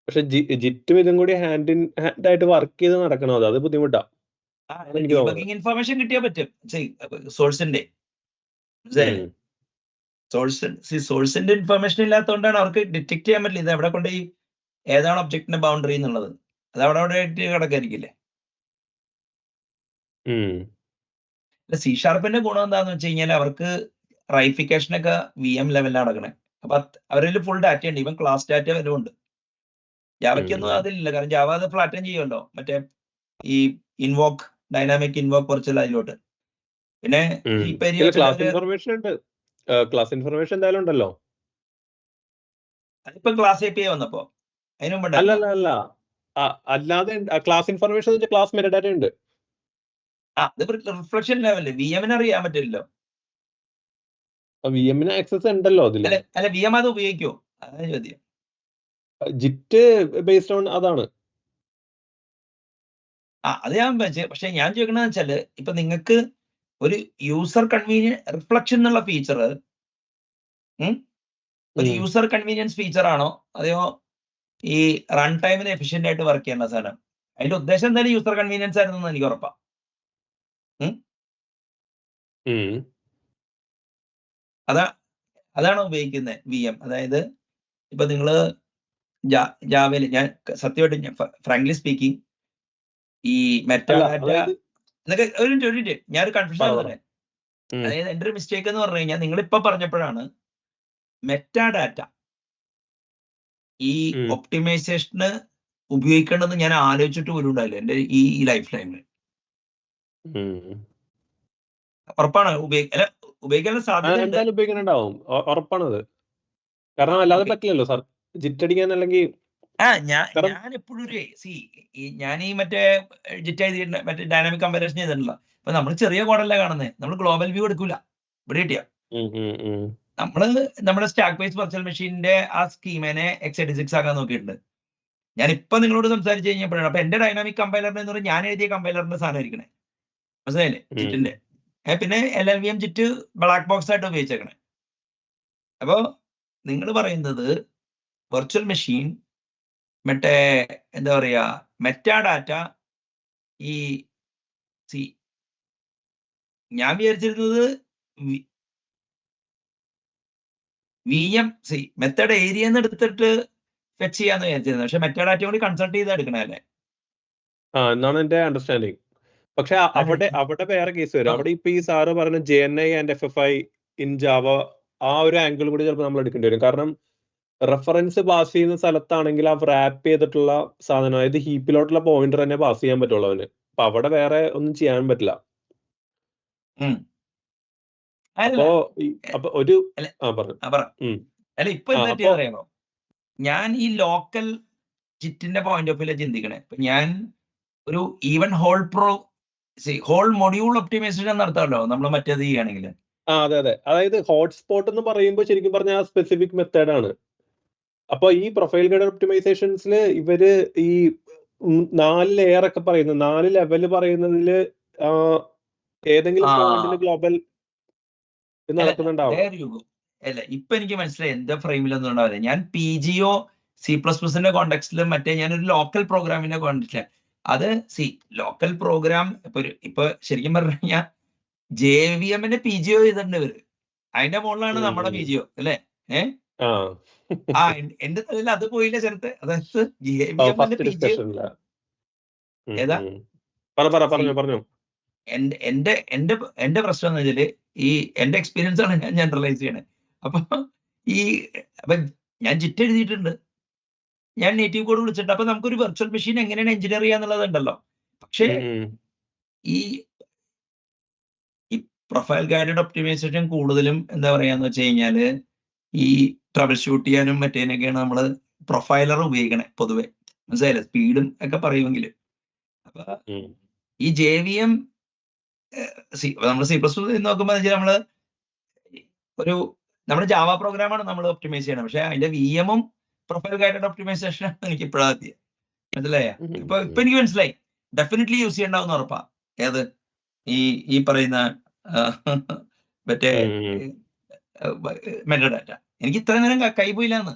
പക്ഷെ ജിറ്റും ഇതും കൂടി ഹാൻഡ് ഇൻ ഹാൻഡ് ആയിട്ട് വർക്ക് ചെയ്ത് നടക്കണം. അത് ബുദ്ധിമുട്ടാ. ഇൻഫർമേഷൻ കിട്ടിയാൽ പറ്റും സോഴ്സിന്റെ. സോഴ്സിന്റെ ഇൻഫർമേഷൻ ഇല്ലാത്തതുകൊണ്ടാണ് അവർക്ക് ഡിറ്റക്ട് ചെയ്യാൻ പറ്റില്ല ഇത് എവിടെ കൊണ്ട് ഏതാണ് ഒബ്ജക്റ്റിന്റെ ബൗണ്ടറി എന്നുള്ളത്. അത് അവിടെ ആയിട്ട് കിടക്കായിരിക്കില്ലേ. C# ഗുണം എന്താന്ന് വെച്ച് കഴിഞ്ഞാൽ അവർക്ക് റൈഫിക്കേഷൻ ഒക്കെ VM ലെവലിലാണ് നടക്കണേ. അപ്പൊ അവരിൽ ഫുൾ ഡാറ്റ ഉണ്ട്, ഈവൻ ക്ലാസ് ഡാറ്റ വരും ഉണ്ട്. ജാവയ്ക്കൊന്നും അതിലില്ല, കാരണം ജാവ അത് ഫ്ലാറ്റൻ ചെയ്യുമല്ലോ മറ്റേ ഈ ഇൻവോക്ക് ഡൈനാമിക് ഇൻവോക്ക് കുറച്ചുള്ള അതിലോട്ട്. പിന്നെ ക്ലാസ് ഇൻഫർമേഷൻ ഉണ്ട്. ക്ലാസ് ഇൻഫർമേഷൻ എന്തായാലും ഉണ്ടല്ലോ. അതിപ്പോ ക്ലാസ് API വന്നപ്പോ അതിന് മുമ്പ് അല്ല അല്ലാതെ ക്ലാസ് ഇൻഫർമേഷൻ ക്ലാസ് മെറ്റാഡാറ്റ ഉണ്ട്. അത് റിഫ്ലക്ഷൻ ലെവല് VM അറിയാൻ പറ്റില്ലല്ലോ. VM ആക്സസ് ഉണ്ടല്ലോ അതില്. അല്ല VM അത് ഉപയോഗിക്കുമോ? അതാണ് ചോദ്യം. ജിറ്റ് ബേസ്ഡ് ഓൺ അതാണ്. അത് ഞാൻ പക്ഷെ ഞാൻ ചോദിക്കണെന്ന് വെച്ചാല് ഇപ്പൊ നിങ്ങൾക്ക് ഒരു യൂസർ റിഫ്ലക്ഷൻ എന്നുള്ള ഫീച്ചർ ഒരു യൂസർ കൺവീനിയൻസ് ഫീച്ചർ ആണോ അതെയോ ഈ റൺ ടൈമിന് എഫിഷ്യന്റ് ആയിട്ട് വർക്ക് ചെയ്യേണ്ട സാധനം? അതിന്റെ ഉദ്ദേശം എന്തായാലും യൂസർ കൺവീനിയൻസ് ആയിരുന്നു എനിക്ക് ഉറപ്പാ. അതാണ് ഉപയോഗിക്കുന്നത് VM. അതായത് ഇപ്പൊ നിങ്ങള് ജാവയില് ഞാൻ സത്യമായിട്ട് ഫ്രാങ്ക്ലി സ്പീക്കിംഗ് ഈ മെറ്റാഡാറ്റ എന്നൊക്കെ ഒരു ഞാനൊരു കൺഫ്യൂഷൻ ആവുന്നത്. അതായത് എന്റെ ഒരു മിസ്റ്റേക്ക് എന്ന് പറഞ്ഞു കഴിഞ്ഞാൽ നിങ്ങൾ ഇപ്പൊ പറഞ്ഞപ്പോഴാണ് മെറ്റാഡാറ്റ ഈ ഒപ്റ്റിമൈസേഷന് ഉപയോഗിക്കേണ്ടതെന്ന് ഞാൻ ആലോചിച്ചിട്ട് പോലും ഉണ്ടായില്ല എന്റെ ഈ ലൈഫ് ടൈമിൽ. ഉറപ്പാണ് ഉപയോഗിക്കാൻ സാധ്യത ഉപയോഗിക്കുന്നുണ്ടാവും, ഉറപ്പാണത്. കാരണം അല്ലാതെ പറ്റില്ലല്ലോ സാർ ജിറ്റ് അടിക്കാൻ. അല്ലെങ്കിൽ ഞാൻ എപ്പോഴും ഞാൻ ഈ മറ്റേ ജിറ്റ് ചെയ്തിട്ടുണ്ട്, മറ്റേ ഡൈനാമിക് കമ്പാരിസൺ ചെയ്തിട്ടുള്ള. അപ്പൊ നമ്മൾ ചെറിയ കോഡല്ല കാണുന്നത്, നമ്മൾ ഗ്ലോബൽ വ്യൂ എടുക്കൂല. ഇവിടെ കിട്ടിയ നമ്മുടെ സ്റ്റാക്ക് ബേസ് വെർച്വൽ മെഷീനിന്റെ ആ സ്കീമിനെ x86 ആക്കാൻ നോക്കിയിട്ടുണ്ട്. ഞാൻ ഇപ്പൊ നിങ്ങളോട് സംസാരിച്ച് കഴിഞ്ഞപ്പോഴാണ് അപ്പൊ എന്റെ ഡൈനാമിക് കമ്പൈലറിന്റെ എന്ന് പറഞ്ഞാൽ ഞാൻ എഴുതിയ കമ്പൈലറിന്റെ സാധനം ഇരിക്കണേ. മനസ്സിലായില്ലേ? ജിറ്റിന്റെ പിന്നെ LLVM ജിറ്റ് ബ്ലാക്ക് ബോക്സ് ആയിട്ട് ഉപയോഗിച്ചേക്കണേ. അപ്പോ നിങ്ങൾ പറയുന്നത് വെർച്വൽ മെഷീൻ മറ്റേ എന്താ പറയാ മെറ്റാഡാറ്റ ഈ ഞാൻ വിചാരിച്ചിരുന്നത് VM മെത്തേഡ് ഏരിയ എടുത്തിട്ട് ഫെച്ച് ചെയ്യാന്ന് വിചാരിച്ചിരുന്നത്. പക്ഷെ മെറ്റാഡാറ്റ കൂടി കൺസൾട്ട് ചെയ്ത് എടുക്കണല്ലേ എന്നാണ് എന്റെ അണ്ടർസ്റ്റാൻഡിങ്. പക്ഷെ അവിടെ വേറെ കേസ് വരും. അവിടെ ഇപ്പൊ ഈ സാറ് പറഞ്ഞ JNI and FFI in Java ആ ഒരു ആംഗിൾ കൂടി ചിലപ്പോൾ നമ്മൾ എടുക്കേണ്ടി വരും. കാരണം റെഫറൻസ് പാസ് ചെയ്യുന്ന സ്ഥലത്താണെങ്കിൽ ആ റാപ്പ് ചെയ്തിട്ടുള്ള സാധനം, അതായത് ഹീപ്പിലോട്ടുള്ള പോയിന്റർ തന്നെ പാസ് ചെയ്യാൻ പറ്റുള്ളൂ അവന്. അപ്പൊ അവിടെ വേറെ ഒന്നും ചെയ്യാൻ പറ്റില്ല. അപ്പൊ ഒരു അല്ല ഇപ്പൊ എന്താ അറിയാമോ, ഞാൻ ഈ ലോക്കൽ ജിറ്റിന്റെ പോയിന്റ് ഓഫ് വ്യൂ ചിന്തിക്കണേ. ഞാൻ ഒരു ഈവൻ ഹോൾ മൊഡ്യൂൾ ഒപ്റ്റിമൈസേഷൻ നടത്താമല്ലോ നമ്മൾ മറ്റേത് ചെയ്യുകയാണെങ്കിൽ. അതെ. അതായത് ഹോട്ട്സ്പോട്ട് എന്ന് പറയുമ്പോൾ ശരിക്കും പറഞ്ഞാൽ ആ സ്പെസിഫിക് മെത്തേഡ് ആണ്. അപ്പൊ ഈ പ്രൊഫൈൽ ഗൈഡ് ഒപ്റ്റിമൈസേഷൻസിൽ ഇവര് ഈ 4 ലെയർ ഒക്കെ പറയുന്നത്, 4 ലെവൽ പറയുന്നതില് ഏതെങ്കിലും പോയിന്റിൽ ഗ്ലോബൽ നടക്കുന്നുണ്ടാവും. അല്ല ഇപ്പൊ എനിക്ക് മനസ്സിലായി എന്താ ഫ്രെയിമിലൊന്നും ഉണ്ടാവില്ല. ഞാൻ PGO C++ന്റെ കോണ്ടെക്സ്റ്റിലും മറ്റേ ഞാനൊരു ലോക്കൽ പ്രോഗ്രാമിന്റെ കോണ്ടെക്സ്റ്റില് അത് ലോക്കൽ പ്രോഗ്രാം ഇപ്പൊ ശരിക്കും പറഞ്ഞു കഴിഞ്ഞാൽ JVM-ന്റെ PGO ചെയ്തിട്ടുണ്ട് ഇവര്. അതിന്റെ മുകളിലാണ് നമ്മുടെ PGO അല്ലേ? എന്റെ തലയിൽ അത് പോയില്ല ചേർത്ത്. അതായത് JVM-ന്റെ PGO ഏതാ പറഞ്ഞോ. എന്റെ പ്രശ്നം എന്ന് വെച്ചാല് ഈ എന്റെ എക്സ്പീരിയൻസ് ആണ് ഞാൻ ജനറലൈസ് ചെയ്യണേ. അപ്പൊ ഞാൻ ജിറ്റ് എഴുതിയിട്ടുണ്ട്, ഞാൻ നേറ്റീവ് കോഡ് വിളിച്ചിട്ടുണ്ട്. അപ്പൊ നമുക്കൊരു വെർച്വൽ മെഷീൻ എങ്ങനെയാണ് എഞ്ചിനീയർ ചെയ്യാന്നുള്ളതുണ്ടല്ലോ. പക്ഷേ ഈ പ്രൊഫൈൽ ഗൈഡഡ് ഒപ്റ്റിമൈസേഷൻ കൂടുതലും എന്താ പറയാന്ന് വെച്ച് കഴിഞ്ഞാല് ഈ ട്രബിൾ ഷൂട്ട് ചെയ്യാനും മറ്റേനൊക്കെയാണ് നമ്മള് പ്രൊഫൈലർ ഉപയോഗിക്കണേ പൊതുവെ. മനസ്സിലായില്ലേ? സ്പീഡും ഒക്കെ പറയുമെങ്കിൽ. അപ്പൊ ഈ JVM നമ്മൾ C++ നോക്കുമ്പോൾ നമ്മള് നമ്മുടെ ജാവ പ്രോഗ്രാമാണ് നമ്മൾ ഒപ്റ്റിമൈസ് ചെയ്യണം. പക്ഷെ അതിന്റെ VM പ്രൊഫൈൽ ഗൈഡഡ് ഒപ്റ്റിമൈസേഷൻ എനിക്ക് ഇപ്പോഴാണ് എത്തിയത്. മനസ്സിലായ? ഇപ്പൊ എനിക്ക് മനസ്സിലായി. ഡെഫിനറ്റ്ലി യൂസ് ചെയ്യണ്ടാവുന്ന ഉറപ്പാ. ഏത് ഈ പറയുന്ന മറ്റേ മെറ്റഡാറ്റ. എനിക്ക് ഇത്ര നേരം കൈ പോയില്ലാന്ന്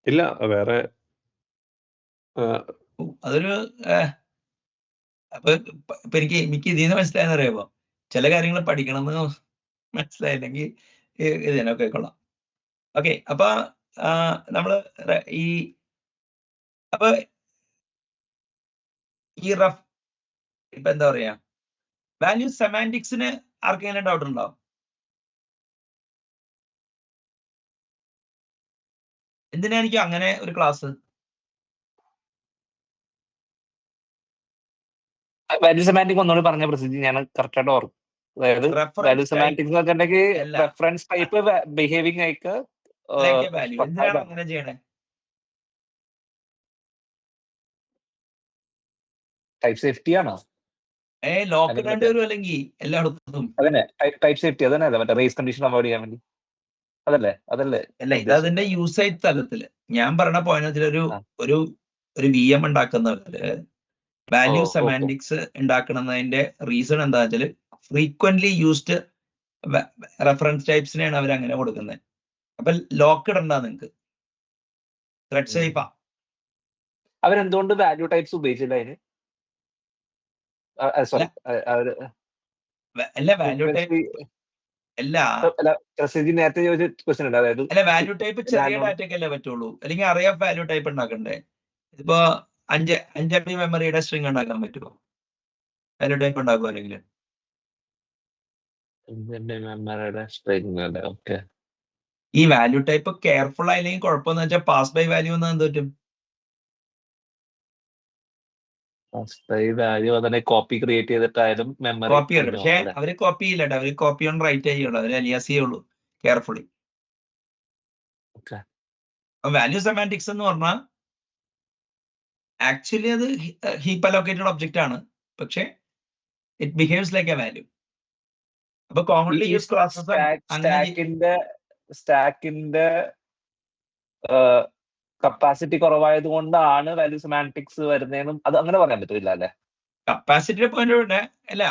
ഇല്ല വേറെ അതൊരു അപ്പൊ എനിക്ക് ഇതിന്ന് മനസ്സിലായെന്ന് അറിയാമോ, ചില കാര്യങ്ങൾ പഠിക്കണമെന്ന് മനസ്സിലായില്ലെങ്കിൽ ഇതിനൊക്കെ കൊള്ളാം. ഓക്കെ, അപ്പൊ നമ്മള് ഇപ്പൊ എന്താ പറയാ, വാല്യൂ സെമാൻറ്റിക്സിന് ആർക്കെങ്കിലും ഡൗട്ട് ഉണ്ടോ? എന്തിനായിരിക്കും അങ്ങനെ ഒരു ക്ലാസ്? വാല്യൂ സെമാന്റിക് ഒന്നുകൂടി പറഞ്ഞ പ്രസിദ്ധി ഞാൻ കറക്റ്റ് ആയിട്ട് ഓർക്കും. അതായത് വാല്യൂ സെമാന്റിക്സ് എന്ന് വെച്ചിട്ടുണ്ടെങ്കിൽ റെഫറൻസ് ടൈപ്പ് ബിഹേവിംഗ് ആയിട്ട് എന്തിനാണ് അങ്ങനെ ചെയ്യണേ? ടൈപ്പ് സേഫ്റ്റി ആണോ? ലോക്ക് ഇടേണ്ടി വരും അല്ലെങ്കിൽ എല്ലായിടത്തും. അതന്നെ ടൈപ്പ് സേഫ്റ്റി, അതന്നെ അല്ലേ, മറ്റേ റേസ് കണ്ടീഷൻ അവോയ്ഡ് ചെയ്യാൻ വേണ്ടി. അതല്ലേ അല്ല, ഇത് അതിന്റെ യൂസേജ് തലത്തില് ഞാൻ പറഞ്ഞ പോയിന്റ് ഒരു VM ഉണ്ടാക്കുന്നവര് വാല്യൂ സെമാൻറ്റിക്സ് ഉണ്ടാക്കുന്നതിന്റെ റീസൺ എന്താ വെച്ചാല് ഫ്രീക്വന്റ്ലി യൂസ്ഡ് റെഫറൻസ് ടൈപ്സിനെയാണ് അവർ അങ്ങനെ കൊടുക്കുന്നത്. അപ്പൊ ലോക്ക് ഇടണ്ട, നിങ്ങൾക്ക് ത്രെഡ് സേഫാ. അവരെന്തുകൊണ്ട് വാല്യൂ ടൈപ്സ് ഉപയോഗിച്ചില്ല അതിന്? അല്ല വാല്യൂ ടൈപ്പ് നേരത്തെ ചോദിച്ച ക്വസ്റ്റ്യൻ ഉണ്ട്. അതായത് അല്ല വാല്യൂ ടൈപ്പ് ചെറിയ ഡാറ്റയ്ക്കല്ലേ പറ്റുള്ളൂ, അല്ലെങ്കിൽ അറിയാ വാല്യൂ ടൈപ്പ് ഉണ്ടാക്കണ്ടേ? ഇതിപ്പോ 5 MB മെമ്മറിയുടെ സ്ട്രിങ് ഉണ്ടാക്കാൻ പറ്റുമോ? വാല്യൂ ടൈപ്പ് ഉണ്ടാക്കുമോ? അല്ലെങ്കിൽ ഈ വാല്യൂ ടൈപ്പ് കെയർഫുൾ ആയില്ലെങ്കിൽ കുഴപ്പമെന്ന് വെച്ചാൽ പാസ് ബൈ വാല്യൂ എന്ന് എന്ത് പറ്റും? വാല്യൂ അതിനെ കോപ്പി ക്രിയേറ്റ് ചെയ്തിട്ടായാലും മെമ്മറി കോപ്പി ചെയ്യണം. പക്ഷെ അവര് കോപ്പി ചെയ്യില്ല, അവര് കോപ്പി ഓൺ റൈറ്റ് ചെയ്യുള്ളൂ, അവര് അലിയാസ് ചെയ്യുള്ളൂ കെയർഫുള്ളി. വാല്യൂ സെമാൻറ്റിക്സ് എന്ന് പറഞ്ഞാൽ ആക്ച്വലി അത് ഹീപ്പ് അലോക്കേറ്റഡ് ഒബ്ജക്റ്റ് ആണ്, പക്ഷെ it behaves like A value. അപ്പൊ കോമൺലി യൂസ് ക്ലാസസ് സ്റ്റാക്കിന്റെ കപ്പാസിറ്റി കുറവായത് കൊണ്ടാണ് വാല്യൂ സെമാൻറ്റിക്സ് വരുന്നതെന്നും അത് അങ്ങനെ പറയാൻ പറ്റില്ല അല്ലെ? കപ്പാസിറ്റിയുടെ പോയിന്റ് അല്ല,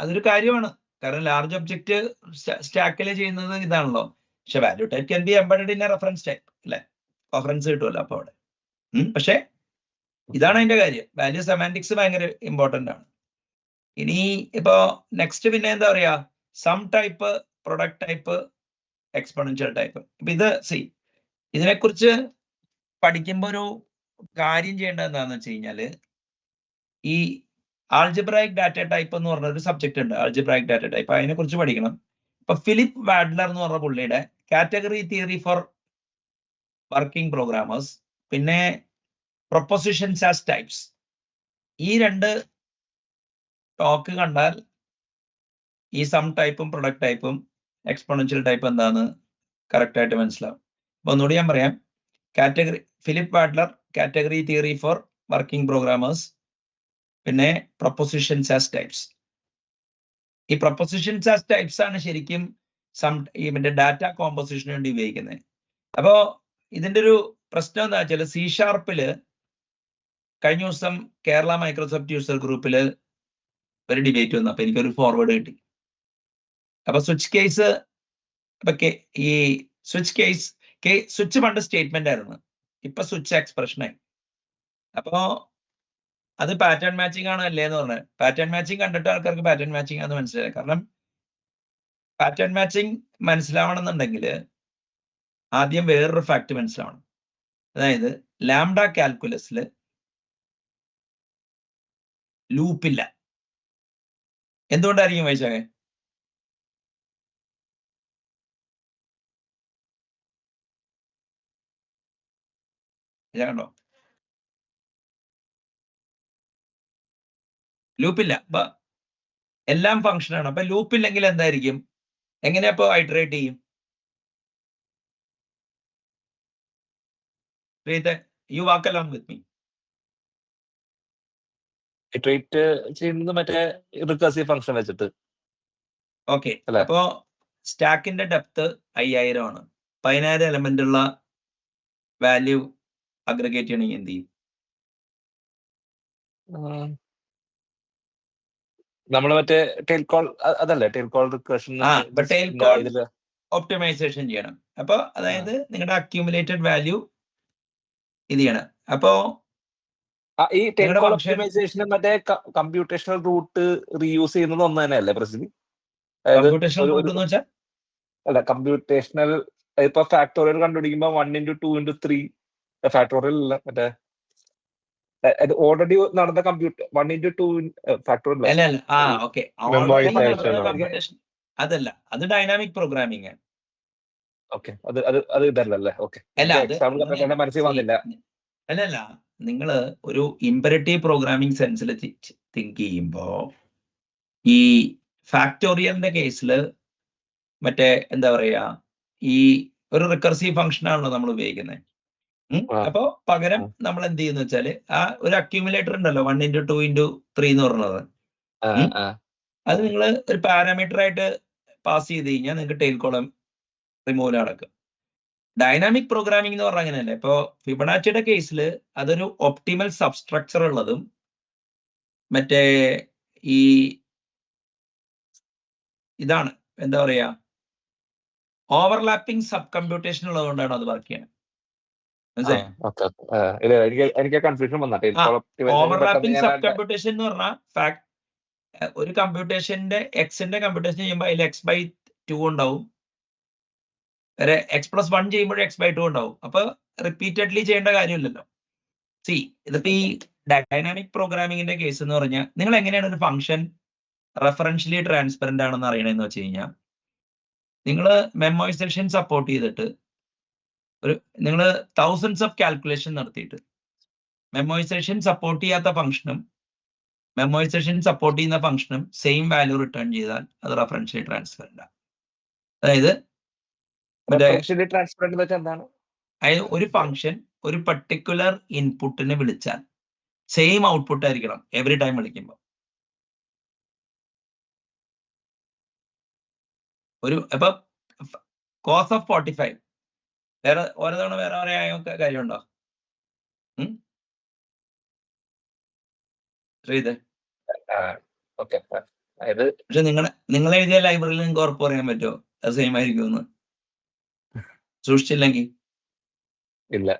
അതൊരു കാര്യമാണ്. കാരണം ലാർജ് ഒബ്ജക്റ്റ് സ്റ്റാക്കിൽ ചെയ്യുന്നത് ഇതാണല്ലോ. പക്ഷെ value type can B embedded in A reference type അല്ലെ? റെഫറൻസ് കിട്ടുമല്ലോ അപ്പൊ അവിടെ. പക്ഷെ ഇതാണ് അതിന്റെ കാര്യം. വാല്യൂ സെമാൻറ്റിക്സ് ഭയങ്കര ഇമ്പോർട്ടന്റ് ആണ്. ഇനി ഇപ്പോ നെക്സ്റ്റ് പിന്നെ എന്താ പറയാ, sum type, product type, exponential type. ഇപ്പൊ ഇതിനെക്കുറിച്ച് പഠിക്കുമ്പോൾ ഒരു കാര്യം ചെയ്യേണ്ടത് എന്താണെന്ന് വെച്ച് കഴിഞ്ഞാല്, ഈ ആൾജിബ്രായിക് ഡാറ്റ ടൈപ്പ് എന്ന് പറഞ്ഞ ഒരു സബ്ജക്ട് ഉണ്ട്, ആൾജിബ്രായിക് ഡാറ്റ ടൈപ്പ്. അതിനെ കുറിച്ച് പഠിക്കണം. ഇപ്പൊ ഫിലിപ്പ് വാഡ്ലർ എന്ന് പറഞ്ഞ പുള്ളിയുടെ category theory for working programmers, പിന്നെ പ്രൊപ്പോസിഷൻസ് ആസ് ടൈപ്സ്, ഈ 2 ടോക്ക് കണ്ടാൽ ഈ സം ടൈപ്പും പ്രൊഡക്റ്റ് ടൈപ്പും എക്സ്പോണൻഷ്യൽ ടൈപ്പ് എന്താന്ന് കറക്റ്റ് ആയിട്ട് മനസ്സിലാവും. അപ്പൊ ഒന്നുകൂടി ഞാൻ പറയാം. Philip Wadler category theory for working programmers, പിന്നെ പ്രൊപ്പോസിഷൻസ് ആസ് ടൈപ്സ്. ഈ പ്രൊപ്പോസിഷൻസ് ആസ് ടൈപ്സ് ആണ് ശരിക്കും മറ്റേ ഡാറ്റ കോമ്പോസിഷന് വേണ്ടി ഉപയോഗിക്കുന്നത്. അപ്പോ ഇതിന്റെ ഒരു പ്രശ്നം എന്താ വെച്ചാൽ, C# കഴിഞ്ഞ ദിവസം കേരള മൈക്രോസോഫ്റ്റ് യൂസർ ഗ്രൂപ്പില് ഒരു ഡിബേറ്റ് വന്നു. അപ്പൊ എനിക്കൊരു ഫോർവേഡ് കിട്ടി. അപ്പൊ ഈ സ്വിച്ച് പണ്ട് സ്റ്റേറ്റ്മെന്റ് ആയിരുന്നു, ഇപ്പൊ സ്വിച്ച് എക്സ്പ്രഷനായി. അപ്പോ അത് പാറ്റേൺ മാച്ചിങ് ആണ് അല്ലേ എന്ന് പറഞ്ഞത്. പാറ്റേൺ മാച്ചിങ് കണ്ടിട്ട് ആൾക്കാർക്ക് പാറ്റേൺ മാച്ചിങ് ആണെന്ന് മനസ്സിലായി. കാരണം പാറ്റേൺ മാച്ചിങ് മനസ്സിലാവണമെന്നുണ്ടെങ്കിൽ ആദ്യം വേറൊരു ഫാക്ട് മനസ്സിലാവണം. അതായത് ലാംഡ കാൽക്കുലസിൽ ലൂപ്പില്ല. എന്തുകൊണ്ടായിരിക്കും വൈശാഖേ? കണ്ടോ, ലൂപ്പില്ല. അപ്പൊ എല്ലാം ഫംഗ്ഷനാണ്. അപ്പൊ ലൂപ്പില്ലെങ്കിൽ എന്തായിരിക്കും? എങ്ങനെയാ ഇപ്പൊ ഐറ്ററേറ്റ് ചെയ്യും? You walk along with me. Iterate ചെയ്യുന്നത് മറ്റേ റിക്കർസീവ് ഫംഗ്ഷൻ വെച്ചിട്ട് ഓക്കെ, അല്ലേ? അപ്പോ സ്റ്റാക്കിന്റെ ഡെപ്ത് 5000 ആണ്. 10000 എലമെന്റ് ഉള്ള വാല്യൂ അഗ്രിഗേറ്റ് ചെയ്യണമെങ്കിൽ എന്ത് ചെയ്യും? നമ്മൾ മറ്റേ ടെയിൽ കോൾ അതല്ലേ, tail call recursion tail call optimisation ചെയ്യണം. അപ്പൊ അതായത് നിങ്ങളുടെ അക്യൂമുലേറ്റഡ് വാല്യൂ ഇത് ചെയ്യണം. അപ്പോ ഈ ടെയിൽ നിങ്ങളുടെ കോൾ ഫംഗ്ഷൻ ഒപ്റ്റിമൈസേഷന് മറ്റേ കമ്പ്യൂട്ടേഷണൽ റൂട്ട് റീയൂസ് ചെയ്യുന്നത് ഒന്ന് തന്നെയല്ലേ പ്രസിദ്ധി? കമ്പ്യൂട്ടേഷണൽ റൂട്ട് എന്ന് വെച്ചാൽ അല്ല, കമ്പ്യൂട്ടേഷണൽ ഇപ്പൊ ഫാക്ടോറിയൽ കണ്ടുപിടിക്കുമ്പോ 1 into 2 into 3 ഫാക്ടോറിയൽ അല്ല, മറ്റേ ഓൾറെഡി നടന്ന കമ്പ്യൂട്ടർ 1 into 2 ഫാക്ടോറിയൽ അല്ല. Okay, Memoization. അതല്ല, അത് ഡൈനാമിക് പ്രോഗ്രാമിംഗ് ആണ്. ഓക്കെ, അത് ഇതല്ലേ? ഓക്കെ, എക്സാമ്പിൾ മനസ്സിൽ വന്നില്ല. അല്ലല്ല, നിങ്ങൾ ഒരു ഇമ്പരറ്റീവ് പ്രോഗ്രാമിംഗ് സെൻസിൽ തിങ്ക് ചെയ്യുമ്പോ ഈ ഫാക്ടോറിയലിന്റെ കേസിൽ മറ്റേ എന്താ പറയാ, ഈ ഒരു റിക്കർസീവ് ഫംഗ്ഷൻ ആണല്ലോ നമ്മൾ ഉപയോഗിക്കുന്നത്. അപ്പോ പകരം നമ്മൾ എന്ത് ചെയ്യുന്ന വെച്ചാല് ആ ഒരു അക്യൂമുലേറ്റർ ഉണ്ടല്ലോ 1 into 2 into 3 എന്ന് പറഞ്ഞത്, അത് നിങ്ങൾ ഒരു പാരാമീറ്റർ ആയിട്ട് പാസ് ചെയ്ത് കഴിഞ്ഞാൽ നിങ്ങൾക്ക് ടെയിൽ കോളം റിമൂവൽ നടക്കും. ഡൈനാമിക് പ്രോഗ്രാമിംഗ് എന്ന് പറഞ്ഞാൽ അങ്ങനെയല്ല. ഇപ്പോ ഫിബൊനാച്ചിയുടെ കേസിൽ അതൊരു ഒപ്റ്റിമൽ സബ്സ്ട്രക്ചർ ഉള്ളതും മറ്റേ ഈ ഇതാണ് എന്താ പറയാ, ഓവർലാപ്പിംഗ് സബ് കമ്പ്യൂട്ടേഷൻ ഉള്ളതുകൊണ്ടാണ് അത് വർക്ക് ചെയ്യുന്നത്. എനിക്ക് കൺഫ്യൂഷൻ വന്ന ഓവർലാപ്പിംഗ് സബ് കമ്പ്യൂട്ടേഷൻ എന്ന് പറഞ്ഞാൽ ഒരു കമ്പ്യൂട്ടേഷന്റെ എക്സിന്റെ കമ്പ്യൂട്ടേഷൻ ചെയ്യുമ്പോൾ അതിൽ x/2 ഉണ്ടാവും, x+1 ചെയ്യുമ്പോൾ x/2 ഉണ്ടാവും. അപ്പൊ റിപ്പീറ്റഡ്ലി ചെയ്യേണ്ട കാര്യമില്ലല്ലോ. ഇതിപ്പോ ഈ ഡൈനാമിക് പ്രോഗ്രാമിംഗിന്റെ കേസ് എന്ന് പറഞ്ഞാൽ നിങ്ങൾ എങ്ങനെയാണ് ഒരു ഫംഗ്ഷൻ റെഫറൻഷ്യലി ട്രാൻസ്പെറന്റ് ആണെന്ന് അറിയണമെന്ന് വെച്ച് കഴിഞ്ഞാൽ, നിങ്ങൾ മെമ്മോയിസേഷൻ സപ്പോർട്ട് ചെയ്തിട്ട് നിങ്ങൾ തൗസൻഡ്സ് ഓഫ് കാൽക്കുലേഷൻ നടത്തിയിട്ട് മെമ്മോയിസേഷൻ സപ്പോർട്ട് ചെയ്യാത്ത ഫംഗ്ഷനും മെമ്മോയിസേഷൻ സപ്പോർട്ട് ചെയ്യുന്ന ഫംഗ്ഷനും സെയിം വാല്യൂ റിട്ടേൺ ചെയ്താൽ അത് റെഫറൻഷ്യലി ട്രാൻസ്പെറന്റ് ആണ്. അതായത് ഒരു ഫംഗ്ഷൻ ഒരു പർട്ടിക്കുലർ ഇൻപുട്ടിനെ വിളിച്ചാൽ സെയിം ഔട്ട്പുട്ട് ആയിരിക്കണം എവറി ടൈം വിളിക്കുമ്പോൾ. ഇപ്പൊ cos of 45 വേറെ ഓരോ തവണ വേറെ കാര്യമുണ്ടോ? പക്ഷെ നിങ്ങൾ എഴുതിയ ലൈബ്രറിയിൽ നിങ്ങൾക്ക് ഉറപ്പ് പറയാൻ പറ്റുമോ അത് സെയിം ആയിരിക്കുമെന്ന്? സൂക്ഷിച്ചില്ലെങ്കിൽ ഇല്ല,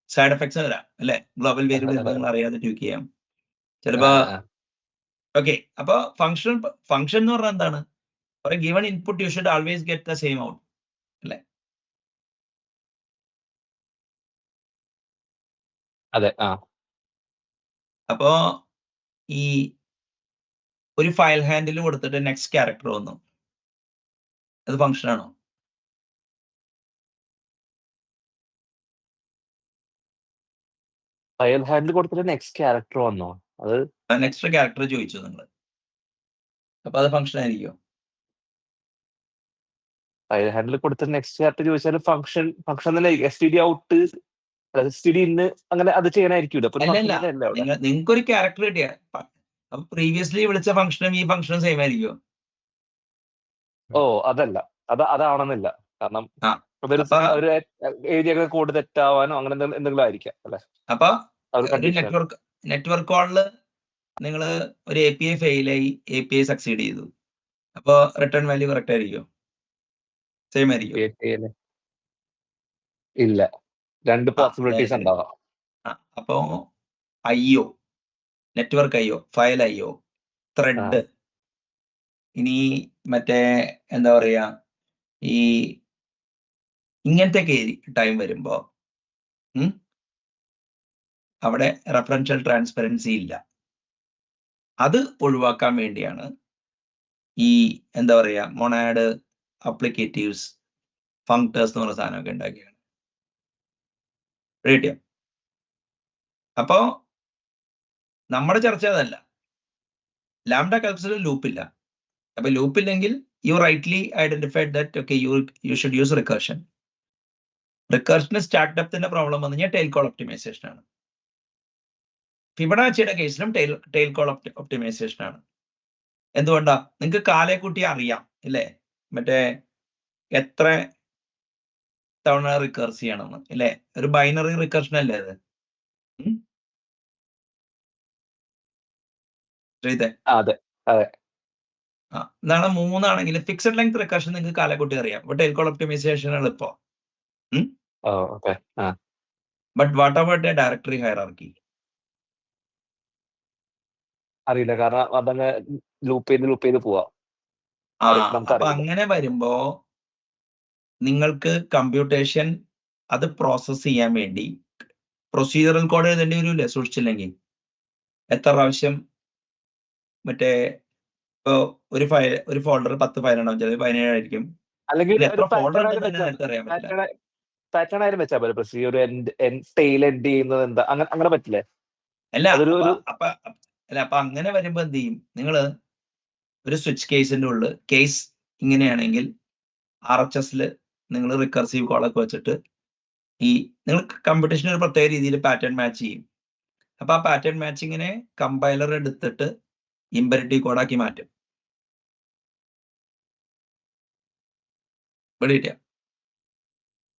സൈഡ് എഫക്ട്സ് വരാം അല്ലെ. ഗ്ലോബൽ വേരിയബിൾ നിങ്ങൾ അറിയാതെ ട്യൂക്ക് ചെയ്യാം ചിലപ്പോ. ഓക്കെ, അപ്പൊ ഫംഗ്ഷൻ എന്ന് പറഞ്ഞാൽ എന്താണ്? For a given input you should always get the same out അല്ലെ. അതെ. അപ്പോ ഈ ഒരു ഫയൽ ഹാൻഡിൽ കൊടുത്തിട്ട് നെക്സ്റ്റ് ക്യാരക്ടർ വന്നു, അത് ഫംഗ്ഷൻ ആണോ? ഫയൽ ഹാൻഡിൽ കൊടുത്തിട്ട് നെക്സ്റ്റ് ക്യാരക്ടർ വന്നോ? അത് നെക്സ്റ്റ് ക്യാരക്ടർ ചോദിച്ചു നിങ്ങൾ, അപ്പൊ അത് ഫംഗ്ഷൻ ആയിരിക്കും. ഫയൽ ഹാൻഡിൽ കൊടുത്തിട്ട് നെക്സ്റ്റ് ക്യാരക്ടർ ചോദിച്ചാൽ ഫംഗ്ഷൻ STD ഔട്ട് STD ഇന്ന് അങ്ങനെ അത് ചെയ്യാനായിരിക്കും. നിങ്ങൾക്കൊരു ക്യാരക്ടർ കിട്ടിയ അപ്പൊ പ്രീവിയസ്ലി വിളിച്ച ഫംഗ്ഷനും ഈ ഫംഗ്ഷനും സെയിം ആയിരിക്കും. അതല്ല, അതാവണമെന്നില്ല. കാരണം എഴുതിയ കോഡ് തെറ്റാവാനോ അങ്ങനെ എന്തെങ്കിലും ആയിരിക്കാം അല്ലെ. അപ്പൊ നെറ്റ്വർക്ക് കോളില് നിങ്ങൾ ഒരു API ഫെയിലായി, API സക്സീഡ് ചെയ്തു, അപ്പൊ റിട്ടേൺ വാല്യൂ കറക്റ്റ് ആയിരിക്കും, സെയിം ആയിരിക്കും? ഇല്ല, രണ്ട് പോസിബിലിറ്റീസ് ഉണ്ടാവാം. അപ്പോ IO, network IO, file IO, thread, ഇനി മറ്റേ എന്താ പറയാ ഈ ഇങ്ങനത്തെ ടൈം വരുമ്പോ അവിടെ റെഫറൻഷ്യൽ ട്രാൻസ്പെറൻസി ഇല്ല. അത് ഒഴിവാക്കാൻ വേണ്ടിയാണ് ഈ എന്താ പറയാ മൊണാഡ് അപ്ലിക്കേറ്റീവ്സ് ഫങ്ക്ടേഴ്സ് എന്ന് പറഞ്ഞ സാധനമൊക്കെ ഉണ്ടാക്കിയാണ്. റേഡിയോ അപ്പോ നമ്മുടെ ചർച്ച അതല്ല. ലാംഡ കാൽക്കുലസിൽ ലൂപ്പില്ല. അപ്പൊ ലൂപ്പില്ലെങ്കിൽ you rightly identified that okay you should use recursion. റിക്കർഷന് സ്റ്റാർട്ടപ്പിന്റെ പ്രോബ്ലം വന്നു കഴിഞ്ഞാൽ ടെയിൽ കോൾ ഒപ്റ്റിമൈസേഷൻ ആണ്. ഫിബൊനാച്ചിയുടെ കേസിലും ടെയിൽ കോൾ ഒപ്റ്റിമൈസേഷൻ ആണ്. എന്തുകൊണ്ടാ? നിങ്ങൾക്ക് കാലേക്കുട്ടി അറിയാം ഇല്ലേ, മറ്റേ എത്ര തവണ റിക്കർസ് ചെയ്യണമെന്ന് ഇല്ലേ? ഒരു ബൈനറി റിക്കർഷൻ അല്ലേ അത്? അതെ അതെ. ഇതാണ് 3 ആണെങ്കിൽ ഫിക്സഡ് ലെങ്ത് റിക്കർഷൻ നിങ്ങൾക്ക് കാലക്കൂട്ടി അറിയാം. അപ്പൊ ടെയിൽ കോൾ ഒപ്റ്റിമൈസേഷൻ എളുപ്പോ. But what about a directory hierarchy? അറിയില്ല, കാരണം അതങ്ങ് ലൂപ്പ് ചെയ്ത് പോവാം. അപ്പൊ അങ്ങനെ വരുമ്പോ നിങ്ങൾക്ക് കമ്പ്യൂട്ടേഷൻ അത് പ്രോസസ് ചെയ്യാൻ വേണ്ടി പ്രൊസീജിയറൽ കോഡ് എഴുതേണ്ടി വരില്ലേ സൂക്ഷിച്ചില്ലെങ്കിൽ? എത്ര പ്രാവശ്യം മറ്റേ ഇപ്പൊ ഒരു ഫോൾഡർ 10 ഫയൽ ഉണ്ടാവും, ചിലത് 17 ആയിരിക്കും. അല്ലെങ്കിൽ എത്ര ഫോൾഡർ ഉണ്ടെന്ന് അറിയാൻ പറ്റില്ല. പാറ്റേൺ ആയാലും വെച്ചാൽ പോലെ പ്രൊസീജിയർ ടെയിൽ എൻഡ് ചെയ്യുന്നത് എന്താ അങ്ങനെ പറ്റില്ലേ? അല്ല അപ്പൊ അങ്ങനെ വരുമ്പോ എന്ത് ചെയ്യും? നിങ്ങള് ഒരു സ്വിച്ച് കേസിന്റെ ഉള്ളിൽ കേസ് ഇങ്ങനെയാണെങ്കിൽ RHS നിങ്ങൾ റിക്കർസീവ് കോളൊക്കെ വെച്ചിട്ട് നിങ്ങൾ കമ്പ്യൂട്ടേഷൻ ഒരു പ്രത്യേക രീതിയിൽ പാറ്റേൺ മാച്ച് ചെയ്യും. അപ്പൊ ആ പാറ്റേൺ മാച്ചിങ്ങിനെ കമ്പൈലർ എടുത്തിട്ട് ഇമ്പരറ്റീവ് കോഡാക്കി മാറ്റും.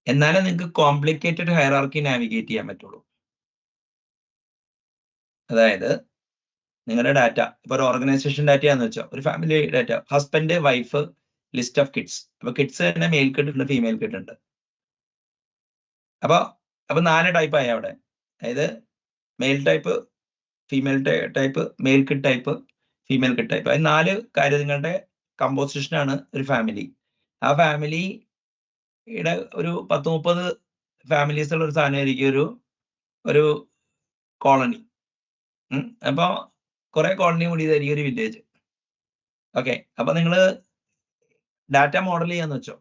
എന്നാലേ നിങ്ങൾക്ക് കോംപ്ലിക്കേറ്റഡ് ഹൈറാർക്കി നാവിഗേറ്റ് ചെയ്യാൻ പറ്റുള്ളൂ. അതായത് നിങ്ങളുടെ ഡാറ്റ ഇപ്പൊ ഒരു ഓർഗനൈസേഷൻ ഡാറ്റയാന്ന് വെച്ചോ, ഒരു family data, husband, wife, list of kids. അപ്പൊ കിഡ്സ് തന്നെ മെയിൽ കിഡ് ഉണ്ട്, ഫീമെയിൽ കിഡ് ഉണ്ട്. അപ്പൊ 4 ടൈപ്പ് ആയി അവിടെ. അതായത് male type, female type, male kid type, female kid type. അത് 4 കാര്യങ്ങളുടെ കമ്പോസിഷൻ ആണ് ഒരു ഫാമിലി. ആ ഫാമിലിയുടെ ഒരു 10-30 ഫാമിലീസ് ഉള്ള ഒരു സാധനമായിരിക്കും ഒരു കോളനി. അപ്പൊ കുറെ കോളനി കൂടി ഇതായിരിക്കും ഒരു വില്ലേജ്. ഓക്കെ, അപ്പൊ നിങ്ങൾ ഡാറ്റ മോഡൽ ചെയ്യാന്ന് വെച്ചോ.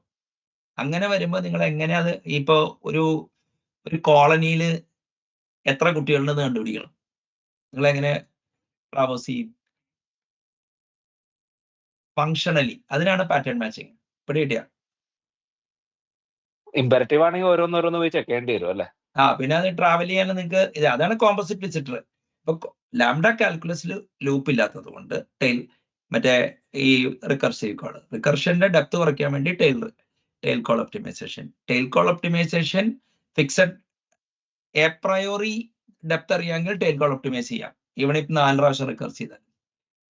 അങ്ങനെ വരുമ്പോ നിങ്ങൾ എങ്ങനെയാ അത് ഇപ്പോ ഒരു കോളനിയിൽ എത്ര കുട്ടികളുണ്ടെന്ന് കണ്ടുപിടിക്കണം. നിങ്ങൾ എങ്ങനെ ട്രാവേഴ്സ് ചെയ്യും? ഫങ്ഷണലി. അതിനാണ് പാറ്റേൺ മാച്ചിങ്. കിട്ടിയ ഇമ്പരറ്റീവ് ആണെങ്കിൽ ഓരോന്നോരോന്ന് പോയി ചെക്ക് ചെയ്യേണ്ടി വരും അല്ലേ? പിന്നെ അത് ട്രാവൽ ചെയ്യാൻ നിങ്ങൾക്ക് അതാണ് കോമ്പോസിറ്റ് വിസിറ്റർ. ഇപ്പൊ ലാംഡ കാൽക്കുലസിൽ ലൂപ്പ് ഇല്ലാത്തത് കൊണ്ട് മറ്റേ ഈ റിക്കർസീവ് കോൾ, റിക്കർഷന്റെ ഡെപ്ത് കുറയ്ക്കാൻ വേണ്ടി tail call optimisation fixed a priori depth അറിയാമെങ്കിൽ ടെയിൽ കോൾ ഒപ്റ്റിമൈസ് ചെയ്യാം, ഇവിടെ ഇപ്പൊ 4 പ്രാവശ്യം റിക്കർസ് ചെയ്താൽ.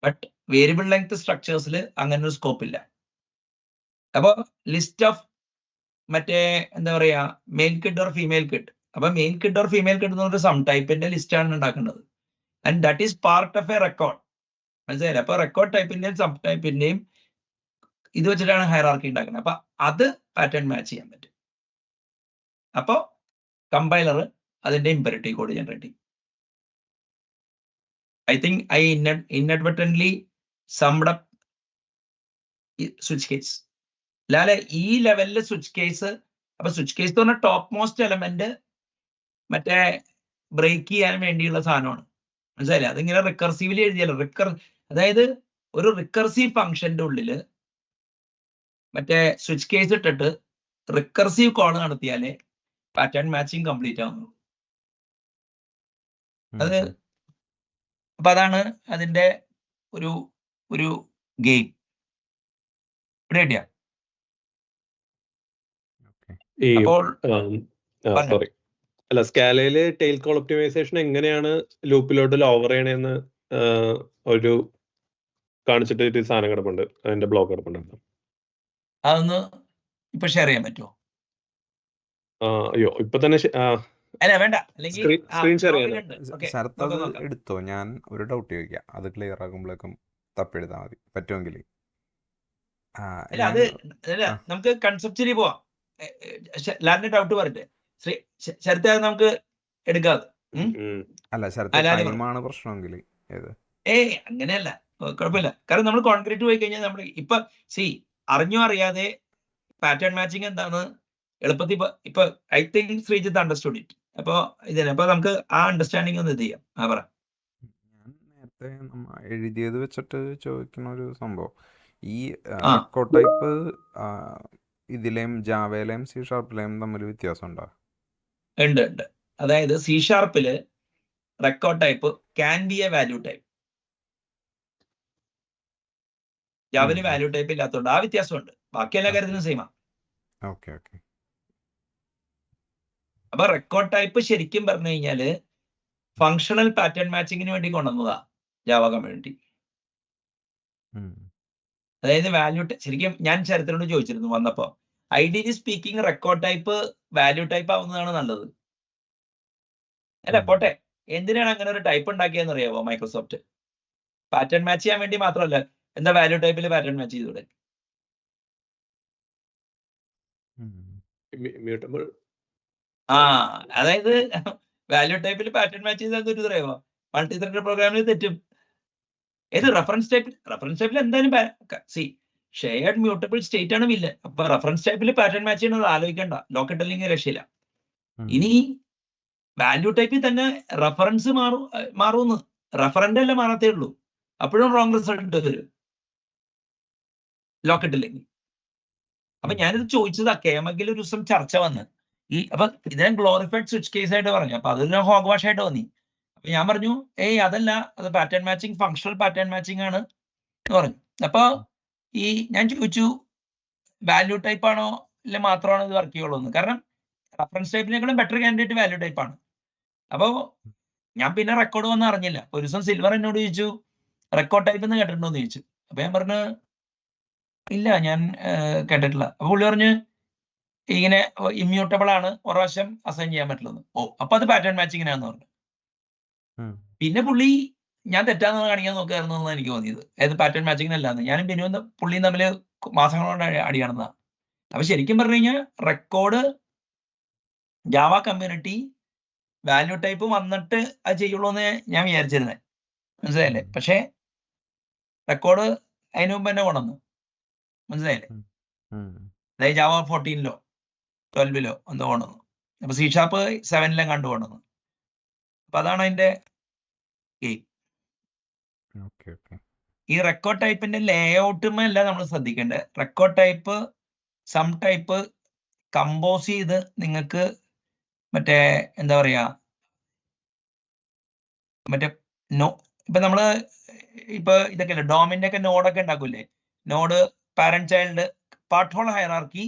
ബട്ട് വേരിയബിൾ ലെങ്ത് സ്ട്രക്ചേഴ്സിൽ അങ്ങനെ ഒരു സ്കോപ്പ് ഇല്ല. അപ്പൊ ലിസ്റ്റ് ഓഫ് മറ്റേ എന്താ പറയാ male kid or female kid. അപ്പൊ male kid or female kid എന്നൊരു സം ടൈപ്പിന്റെ ലിസ്റ്റ് ആണ് ഉണ്ടാക്കേണ്ടത്. And that is part of a record. മനസ്സിലായില്ലേ? അപ്പൊ റെക്കോർഡ് ടൈപ്പിന്റെയും സം ടൈപ്പിന്റെയും ഇത് വെച്ചിട്ടാണ് ഹൈറാർക്കി ഉണ്ടാക്കുന്നത്. അപ്പൊ അത് പാറ്റേൺ മാച്ച് ചെയ്യാൻ പറ്റും. അപ്പൊ കമ്പൈലർ അതിന്റെ ഇമ്പരറ്റീവ് കോഡ് ജനറേറ്റ് ചെയ്യും. I think I inadvertently summed up switch case. അല്ലാതെ ഈ ലെവലില് സ്വിച്ച് കേസ്, അപ്പൊ സ്വിച്ച് കേസ് എന്ന് പറഞ്ഞാൽ ടോപ്പ് മോസ്റ്റ് എലമെന്റ് മറ്റേ ബ്രേക്ക് ചെയ്യാൻ വേണ്ടിയുള്ള സാധനമാണ്. മനസ്സിലായില്ലേ? അതിങ്ങനെ റിക്കർസീവ്ലി എഴുതിയല്ലോ. അതായത് ഒരു റിക്കർസീവ് ഫംഗ്ഷന്റെ ഉള്ളില് മറ്റേ സ്വിച്ച് കേസ് ഇട്ടിട്ട് റിക്കർസീവ് കോൾ നടത്തിയാലേ പാറ്റേൺ മാച്ചിങ് കംപ്ലീറ്റ് ആവുന്നു. അപ്പൊ അതാണ് അതിന്റെ ഒരു ഗെയിം. അപ്പോൾ സോറി, അല്ല, സ്കാലയില് ടെയിൽ കോൾ ഒപ്റ്റിമൈസേഷൻ എങ്ങനെയാണ് ലൂപ്പിലോട്ട് ലോവർ ചെയ്യണേന്ന് ഒരു കാണിച്ചിട്ട് ഒരു സാധനം കിടപ്പുണ്ട്, അതിന്റെ ബ്ലോഗ് കിടപ്പുണ്ട്. അതൊന്ന് ഇപ്പൊ ഷെയർ ചെയ്യാൻ പറ്റുമോ? അയ്യോ, ഇപ്പൊ തന്നെ അല്ല വേണ്ട, സ്ക്രീൻ ഷെയർ ചെയ്യാൻ. ശരത്ത് അത് എടുത്തോ? ഞാൻ ഒരു ഡൗട്ട് ചോദിക്കാം, അത് ക്ലിയർ ആകുമ്പോഴേക്കും തപ്പെടുത്താൽ മതി പറ്റുമെങ്കിൽ. നമുക്ക് കൺസെപ്ച്വലി പോവാം. ലാൻഡ് ഡൗട്ട് പറയട്ടെ ശരത്ത്, നമുക്ക് എടുക്കാതെ. അല്ല ശരത്ത്, ടൈമാണ് പ്രശ്നമെങ്കിൽ അങ്ങനെയല്ല, കുഴപ്പമില്ല. കാരണം നമ്മൾ കോൺക്രീറ്റ് പോയി കഴിഞ്ഞാൽ നമ്മൾ ഇപ്പൊ അറിഞ്ഞോ അറിയാതെ പാറ്റേൺ മാച്ചിങ് എന്താണ് എളുപ്പത്തിൽ ഇപ്പൊ I think Sreejith understood it. അപ്പൊ അപ്പൊ നമുക്ക് ആ അണ്ടർസ്റ്റാൻഡിങ് ഒന്ന് ഇത് ചെയ്യാം. പറ. ഞാൻ നേരത്തെ എഴുതിയത് വെച്ചിട്ട് ചോദിക്കുന്ന ഒരു സംഭവം, ഈ ആ റെക്കോർഡ് ടൈപ്പ് ഇതിലെയും ജാവയിലെയും C# തമ്മിൽ വ്യത്യാസമുണ്ടോ? ഉണ്ട്. അതായത് C# record type can be a value type. ജാവയില് വാല്യൂ ടൈപ്പ് ഇല്ലാത്തതുകൊണ്ട് ആ വ്യത്യാസമുണ്ട്. ബാക്കി എല്ലാ കാര്യത്തിലും സെയിമാണ്. ഓക്കെ. അപ്പൊ റെക്കോർഡ് ടൈപ്പ് ശരിക്കും പറഞ്ഞു കഴിഞ്ഞാല് ഫങ്ഷണൽ പാറ്റേൺ മാച്ചിങ്ങിന് വേണ്ടി കൊണ്ടുവന്നതാ ജാവ കമ്മ്യൂണിറ്റി. അതായത് ശരിക്കും ഞാൻ ചരിത്രനോട് ചോദിച്ചിരുന്നു വന്നപ്പോ, ideally speaking record type value type ആവുന്നതാണ് നല്ലത്. അല്ല പോട്ടെ, എന്തിനാണ് അങ്ങനെ ഒരു ടൈപ്പ് ഉണ്ടാക്കിയെന്ന് അറിയാമോ മൈക്രോസോഫ്റ്റ്? പാറ്റേൺ മാച്ച് ചെയ്യാൻ വേണ്ടി മാത്രമല്ല, എന്താ വാല്യൂ ടൈപ്പിൽ പാറ്റേൺ മാച്ച് ചെയ്തൂടെ? മ്യൂട്ടബിൾ. അതായത് വാല്യൂ ടൈപ്പിൽ പാറ്റേൺ മാച്ച് ചെയ്താൽ അറിയാമോ, മൾട്ടി ത്രെഡഡ് പ്രോഗ്രാമിൽ തെറ്റും. ഏത് റഫറൻസ് ടൈപ്പിൽ എന്തായാലും ഷെയർഡ് മ്യൂട്ടബിൾ സ്റ്റേറ്റ് ആണ് വില്ല. അപ്പൊ റഫറൻസ് ടൈപ്പിൽ പാറ്റേൺ മാച്ച് ചെയ്യണത് ആലോചിക്കണ്ട, ലോക്കറ്റ് അല്ലെങ്കിൽ രക്ഷയില്ല. ഇനി വാല്യൂ ടൈപ്പിൽ തന്നെ റഫറൻസ് മാറുമെന്ന്, റഫറൻഡ് അല്ല മാറത്തേ ഉള്ളൂ, അപ്പോഴും റോങ് റിസൾട്ട് വരും ലോക്കറ്റ് ഇല്ലെങ്കിൽ. അപ്പൊ ഞാനിത് ചോദിച്ചതാ, കേമഗിൽ ഒരു ദിവസം ചർച്ച വന്ന് അപ്പൊ ഇതിനെ ഗ്ലോറിഫൈഡ് സ്വിച്ച് കേസ് ആയിട്ട് പറഞ്ഞു. അപ്പൊ അതൊരു ഹോഗ് വാഷ് ആയിട്ട് തോന്നി. അപ്പൊ ഞാൻ പറഞ്ഞു അതല്ല, അത് pattern matching, functional pattern matching ആണ് എന്ന് പറഞ്ഞു. അപ്പൊ ഞാൻ ചോദിച്ചു വാല്യൂ ടൈപ്പ് ആണോ അല്ലെ മാത്രമാണോ ഇത് വർക്ക് ചെയ്യുള്ളൂ എന്ന്. കാരണം റഫറൻസ് ടൈപ്പിനേക്കാളും ബെറ്റർ കാൻഡിഡേറ്റ് വാല്യൂ ടൈപ്പ് ആണ്. അപ്പോ ഞാൻ പിന്നെ റെക്കോർഡ് വന്ന് അറിഞ്ഞില്ല. ഒരു ദിവസം സിൽവർ എന്നോട് ചോദിച്ചു റെക്കോർഡ് ടൈപ്പ് എന്ന് കേട്ടിട്ടുണ്ടോ എന്ന് ചോദിച്ചു. അപ്പൊ ഞാൻ പറഞ്ഞു ഇല്ല, ഞാൻ കേട്ടിട്ടില്ല. അപ്പൊ പുള്ളി പറഞ്ഞു ഇങ്ങനെ ഇമ്മ്യൂട്ടബിൾ ആണ്, ഒരു പ്രാവശ്യം അസൈൻ ചെയ്യാൻ പറ്റുള്ളൂ. അപ്പൊ അത് പാറ്റേൺ മാച്ചിങ്ങിനാന്ന് പറഞ്ഞു. പിന്നെ പുള്ളി ഞാൻ തെറ്റാന്ന് കാണിക്കാൻ നോക്കായിരുന്നു എന്നാണ് എനിക്ക് തോന്നിയത്. ഏത് പാറ്റേൺ മാച്ചിങ്ങിനല്ലാന്ന്. ഞാനും ബിനുവും പുള്ളിയും തമ്മിൽ മാസങ്ങളോട് അടിയാണെന്നാ. അപ്പൊ ശരിക്കും പറഞ്ഞു കഴിഞ്ഞാൽ record Java community value type വന്നിട്ട് അത് ചെയ്യുള്ളൂ എന്ന് ഞാൻ വിചാരിച്ചിരുന്നത്, മനസ്സിലായില്ലേ? പക്ഷെ റെക്കോർഡ് അതിനു മുമ്പ് തന്നെ കൊണ്ടുവന്നു, മനസ്സിലായില്ലേ? അതായത് ജാവ 14 12 എന്തോ കൊണ്ടുവന്നു. അപ്പൊ C# 7 കണ്ടു കൊണ്ടുവന്നു. അപ്പൊ അതാണ് അതിന്റെ ഗെയിം. ഈ റെക്കോർഡ് ടൈപ്പിന്റെ ലേഔട്ടുമല്ല നമ്മൾ ശ്രദ്ധിക്കേണ്ടത്. Record type sum type compose ചെയ്ത് നിങ്ങൾക്ക് മറ്റേ എന്താ പറയാ, മറ്റേ ഇപ്പൊ നമ്മള് ഇപ്പൊ ഇതൊക്കെ അല്ലേ ഡോമിന്റെ ഒക്കെ നോഡൊക്കെ ഉണ്ടാക്കൂലേ, node parent child part whole hierarchy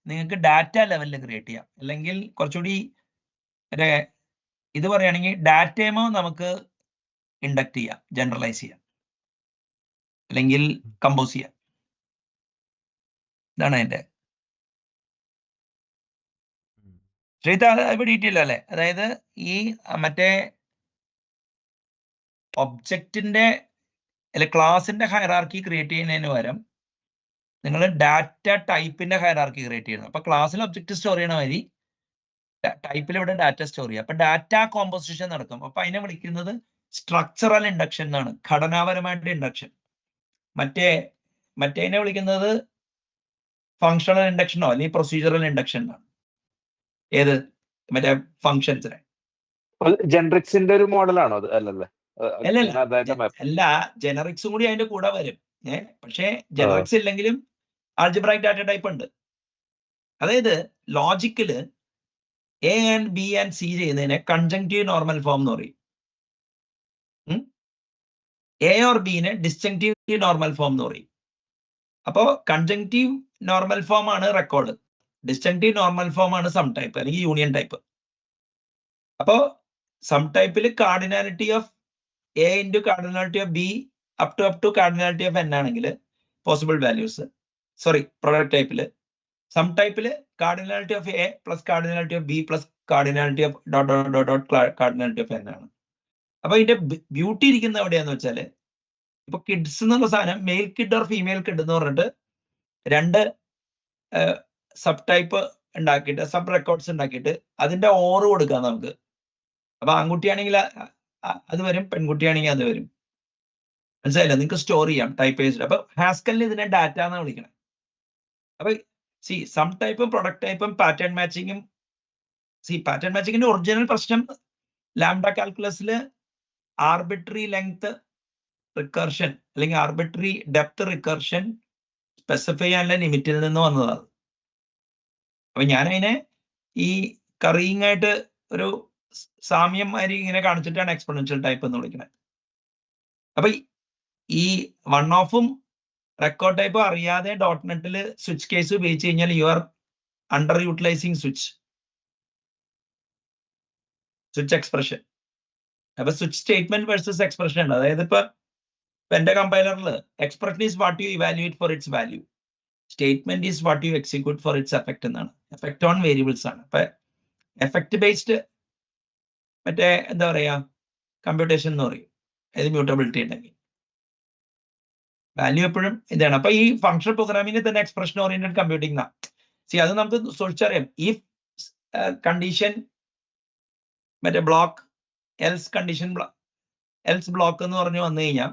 നിങ്ങൾക്ക് ഡാറ്റ ലെവലിൽ ക്രിയേറ്റ് ചെയ്യാം. അല്ലെങ്കിൽ കുറച്ചുകൂടി ഇത് പറയുകയാണെങ്കിൽ ഡാറ്റയമോ നമുക്ക് ഇൻഡക്ട് ചെയ്യാം, ജനറലൈസ് ചെയ്യാം, അല്ലെങ്കിൽ കമ്പോസ് ചെയ്യാം. ഇതാണ് അതിന്റെ ഡീറ്റെയിൽ അല്ലേ. അതായത് ഈ മറ്റേ ഒബ്ജക്റ്റിന്റെ അല്ലെ ക്ലാസിന്റെ ഹൈറാർക്കി ക്രിയേറ്റ് ചെയ്യുന്നതിന് പകരം നിങ്ങൾ ഡാറ്റ ടൈപ്പിന്റെ ഹൈറാർക്കി ക്രിയേറ്റ് ചെയ്യണം. അപ്പൊ ക്ലാസ്സിൽ ഒബ്ജക്റ്റ് സ്റ്റോർ ചെയ്യണ മാതിരി ടൈപ്പിൽ ഇവിടെ ഡാറ്റ സ്റ്റോർ ചെയ്യുക. അപ്പൊ ഡാറ്റ കോമ്പോസിഷൻ നടക്കും. അപ്പൊ അതിനെ വിളിക്കുന്നത് സ്ട്രക്ചറൽ ഇൻഡക്ഷൻ എന്നാണ്, ഘടനാപരമായിട്ട് ഇൻഡക്ഷൻ. മറ്റേതിനെ വിളിക്കുന്നത് ഫങ്ഷണൽ ഇൻഡക്ഷനോ അല്ലെങ്കിൽ പ്രൊസീജറൽ ഇൻഡക്ഷൻ എന്നാണ്. ഏത് മറ്റേ ഫങ്ഷൻസിനെ ജനറിക്സിന്റെ ഒരു മോഡലാണോ അത്? അല്ലല്ലേ, അല്ല, ജനറിക്സും കൂടി അതിന്റെ കൂടെ വരും. പക്ഷേ ജനറിക്സ് ഇല്ലെങ്കിലും ആൾജിബ്രായിക് ഡാറ്റ ടൈപ്പ് ഉണ്ട്. അതായത് ലോജിക്കില് A and B and C ചെയ്യുന്നതിനെ കൺജങ്ക്റ്റീവ് നോർമൽ ഫോം എന്ന് പറയും. A or B നെ ഡിസ്ജങ്ക്റ്റീവ് നോർമൽ ഫോം എന്ന് പറയും. അപ്പോ കൺജങ്ക്റ്റീവ് നോർമൽ ഫോം ആണ് റെക്കോർഡ്, ഡിസ്ജങ്ക്റ്റീവ് നോർമൽ ഫോം ആണ് സം ടൈപ്പ് അല്ലെങ്കിൽ യൂണിയൻ ടൈപ്പ്. അപ്പോ സം ടൈപ്പിൽ cardinality of A into cardinality of B up to cardinality of N ആണെങ്കിൽ പോസിബിൾ വാല്യൂസ്, പ്രൊഡക്റ്റ് ടൈപ്പില് സം ടൈപ്പില് cardinality of A plus cardinality of B plus cardinality of cardinality of N ആണ്. അപ്പൊ ഇതിന്റെ beauty ഇരിക്കുന്ന എവിടെയാന്ന് വെച്ചാല്, ഇപ്പൊ കിഡ്സ് എന്നുള്ള സാധനം male kid or female kid എന്ന് പറഞ്ഞിട്ട് രണ്ട് സബ് ടൈപ്പ് ഉണ്ടാക്കിയിട്ട് സബ് റെക്കോർഡ്സ് ഉണ്ടാക്കിയിട്ട് അതിന്റെ ഓറ് കൊടുക്കാം നമുക്ക്. അപ്പൊ ആൺകുട്ടിയാണെങ്കിൽ അത് വരും, പെൺകുട്ടിയാണെങ്കിൽ അത് വരും. മനസ്സിലായില്ല? നിങ്ങൾക്ക് സ്റ്റോർ ചെയ്യാം ടൈപ്പ് ചെയ്തിട്ട്. അപ്പൊ ഹാസ്കലിൽ ഇതിനെ ഡാറ്റ എന്നാണ് വിളിക്കണം. അപ്പൊ സം ടൈപ്പും പ്രൊഡക്റ്റ് ടൈപ്പും പാറ്റേൺ മാച്ചിങ്ങും പാറ്റേൺ മാച്ചിങ്ങിന്റെ ഒറിജിനൽ പ്രശ്നം ലാംഡ കാൽക്കുലസിൽ ആർബിട്രറി ലെങ്ത് റിക്കർഷൻ അല്ലെങ്കിൽ ആർബിട്രറി ഡെപ്ത് റിക്കർഷൻ സ്പെസിഫൈ ചെയ്യാനുള്ള ലിമിറ്റിൽ നിന്ന് വന്നതാണ്. അപ്പൊ ഞാൻ അതിനെ ഈ കറിയിങ് ആയിട്ട് ഒരു സാമ്യം മാതിരി ഇങ്ങനെ കാണിച്ചിട്ടാണ് എക്സ്പോണൻഷ്യൽ ടൈപ്പ് എന്ന് വിളിക്കുന്നത്. അപ്പൊ ഈ വൺ ഓഫും റെക്കോർഡ് ടൈപ്പ് അറിയാതെ ഡോട്ട് നെറ്റിൽ സ്വിച്ച് കേസ് ഉപയോഗിച്ച് കഴിഞ്ഞാൽ you are underutilizing switch expression. അപ്പൊ സ്വിച്ച് സ്റ്റേറ്റ്മെന്റ് വേഴ്സസ് എക്സ്പ്രഷൻ ഉണ്ട്. അതായത് ഇപ്പൊ എന്റെ കമ്പൈലറിൽ expression is what you evaluate for its value, statement is what you execute for its effect എന്നാണ്. എഫക്ട് ഓൺ വേരിയബിൾസ് ആണ്. അപ്പൊ എഫക്ട് ബേസ്ഡ് മറ്റേ എന്താ പറയാ കമ്പ്യൂട്ടേഷൻ എന്ന് പറയും, ഏത് മ്യൂട്ടബിലിറ്റി ഉണ്ടെങ്കിൽ. വാല്യൂ എപ്പോഴും ഇതാണ്. അപ്പൊ ഈ ഫങ്ഷണൽ പ്രോഗ്രാമിംഗിൽ തന്നെ എക്സ്പ്രഷൻ ഓറിയന്റഡ് കമ്പ്യൂട്ടിംഗ് അത് നമുക്ക് സൂക്ഷിച്ചറിയാം. ഈ കണ്ടീഷൻ മറ്റേ block else condition else block എന്ന് പറഞ്ഞു വന്നു കഴിഞ്ഞാൽ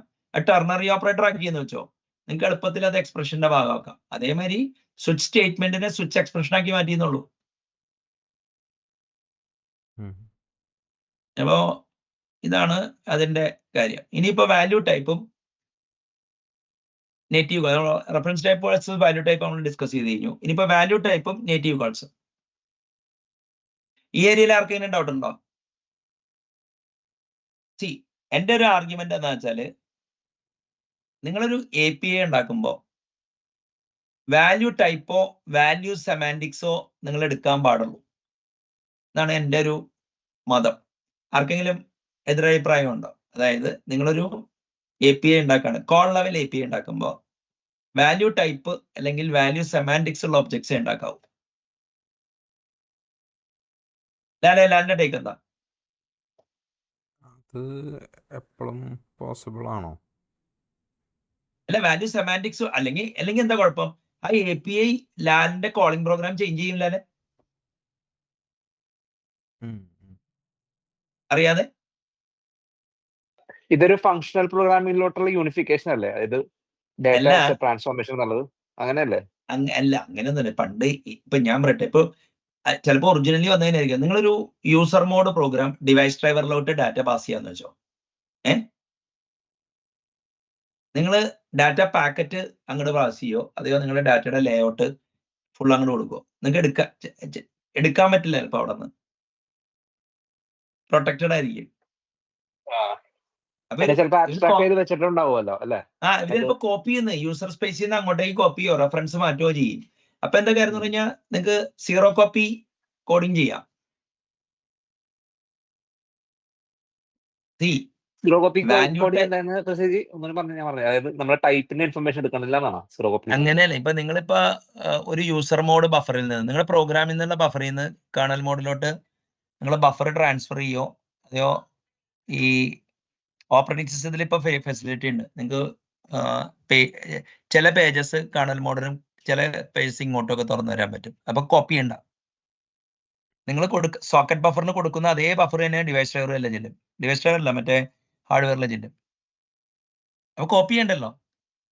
ടെർണറി ഓപ്പറേറ്റർ ആക്കിയെന്ന് വെച്ചോ, നിങ്ങൾക്ക് എളുപ്പത്തിൽ അത് എക്സ്പ്രഷന്റെ ഭാഗമാക്കാം. അതേമാതിരി സ്വിച്ച് സ്റ്റേറ്റ്മെന്റിനെ സ്വിച്ച് എക്സ്പ്രഷൻ ആക്കി മാറ്റിയെന്നുള്ളൂ. അപ്പോ ഇതാണ് അതിന്റെ കാര്യം. ഇനിയിപ്പോ വാല്യൂ ടൈപ്പും native reference type versus value type നമ്മൾ ഡിസ്കസ് ചെയ്ത് കഴിഞ്ഞു. ഇനിയിപ്പോ വാല്യൂ ടൈപ്പും നേറ്റീവ് കോൾസും. ഈ ഏരിയയിൽ ആർക്കെങ്കിലും ഡൗട്ട് ഉണ്ടോ? എന്റെ ഒരു ആർഗ്യുമെന്റ് എന്താ വെച്ചാല്, നിങ്ങളൊരു API ഉണ്ടാക്കുമ്പോൾ വാല്യൂ ടൈപ്പോ വാല്യൂ സെമാൻറ്റിക്സോ നിങ്ങൾ എടുക്കാൻ പാടുള്ളൂ എന്നാണ് എൻ്റെ ഒരു മതം. ആർക്കെങ്കിലും എതിരഭിപ്രായം ഉണ്ടോ? അതായത് നിങ്ങളൊരു API ഉണ്ടാക്കാണ്, കോൾ ലെവൽ API ഉണ്ടാക്കുമ്പോൾ വാല്യൂ ടൈപ്പ് അല്ലെങ്കിൽ വാല്യൂ സെമാൻറ്റിക്സ് ഉള്ള ഒബ്ജക്ട്സ് ഉണ്ടാക്കാവൂ. ലാലിന്റെ ടേക്ക് എന്താ? അത് എപ്പോഴും പോസിബിൾ ആണോ? അല്ല, വാല്യൂ സെമാൻറ്റിക്സ് അല്ലെങ്കിൽ എന്താ കുഴപ്പം? ആ API ലാലിന്റെ കോളിംഗ് പ്രോഗ്രാം ചേഞ്ച് ചെയ്യും ലാലെ അറിയാതെ. ഇതൊരു ഫങ്ഷണൽ പ്രോഗ്രാമിംഗിലോട്ടുള്ള യൂണിഫിക്കേഷൻ അല്ലേ? അതായത് അല്ല ഡാറ്റ ട്രാൻസ്ഫോർമേഷൻ എന്നുള്ളത് അങ്ങനെയല്ലേ? അല്ല, അങ്ങനെയൊന്നുമില്ല. പണ്ട് ഇപ്പൊ ഞാൻ പറയട്ടെ, ഇപ്പൊ ചിലപ്പോൾ ഒറിജിനലി വന്നതിനായിരിക്കും. നിങ്ങളൊരു യൂസർ മോഡ് പ്രോഗ്രാം ഡിവൈസ് ഡ്രൈവറിലോട്ട് ഡാറ്റ പാസ് ചെയ്യാന്ന് വെച്ചോ. നിങ്ങൾ ഡാറ്റ പാക്കറ്റ് അങ്ങോട്ട് പാസ് ചെയ്യോ, അതെയോ നിങ്ങളുടെ ഡാറ്റയുടെ ലേഔട്ട് ഫുൾ അങ്ങോട്ട് കൊടുക്കുമോ? നിങ്ങൾക്ക് എടുക്കാൻ പറ്റില്ല. ചിലപ്പോൾ അവിടെ നിന്ന് പ്രൊട്ടക്റ്റഡ് ആയിരിക്കും. ഇവരിപ്പോ കോപ്പി ചെയ്യുന്ന യൂസർ സ്പേസിൽ നിന്ന് അങ്ങോട്ടേക്ക് കോപ്പി ചെയ്യോ, റെഫറൻസ് മാറ്റുകയോ ചെയ്യും. അപ്പൊ എന്താ കാര്യം എന്ന് പറഞ്ഞാൽ നിങ്ങൾക്ക് സീറോ കോപ്പി കോഡിങ് ചെയ്യാം. അങ്ങനെയല്ല. ഇപ്പൊ നിങ്ങളിപ്പോ ഒരു യൂസർ മോഡ് ബഫറിൽ നിന്ന്, നിങ്ങളുടെ പ്രോഗ്രാമിൽ നിന്നുള്ള ബഫറിൽ നിന്ന് കേർണൽ മോഡിലോട്ട് നിങ്ങൾ ബഫർ ട്രാൻസ്ഫർ ചെയ്യോ, അതെയോ ഈ ഓപ്പറേറ്റിംഗ് സിസ്റ്റത്തിൽ ഇപ്പൊ ഫെസിലിറ്റി ഉണ്ട്. നിങ്ങൾക്ക് ചില പേജസ് കേർണൽ മോഡിനും ചില പേജസ് ഇങ്ങോട്ടൊക്കെ തുറന്നു വരാൻ പറ്റും. അപ്പൊ കോപ്പി ചെയ്യണ്ട. നിങ്ങൾ സോക്കറ്റ് ബഫറിന് കൊടുക്കുന്ന അതേ ബഫർ തന്നെ ഡിവൈസ് ഡ്രൈവറിൽ ചെല്ലും. ഡിവൈസ് ഡ്രൈവർ അല്ല, മറ്റേ ഹാർഡ്വെയറിൽ ചെല്ലും. അപ്പൊ കോപ്പി ചെയ്യണ്ടല്ലോ.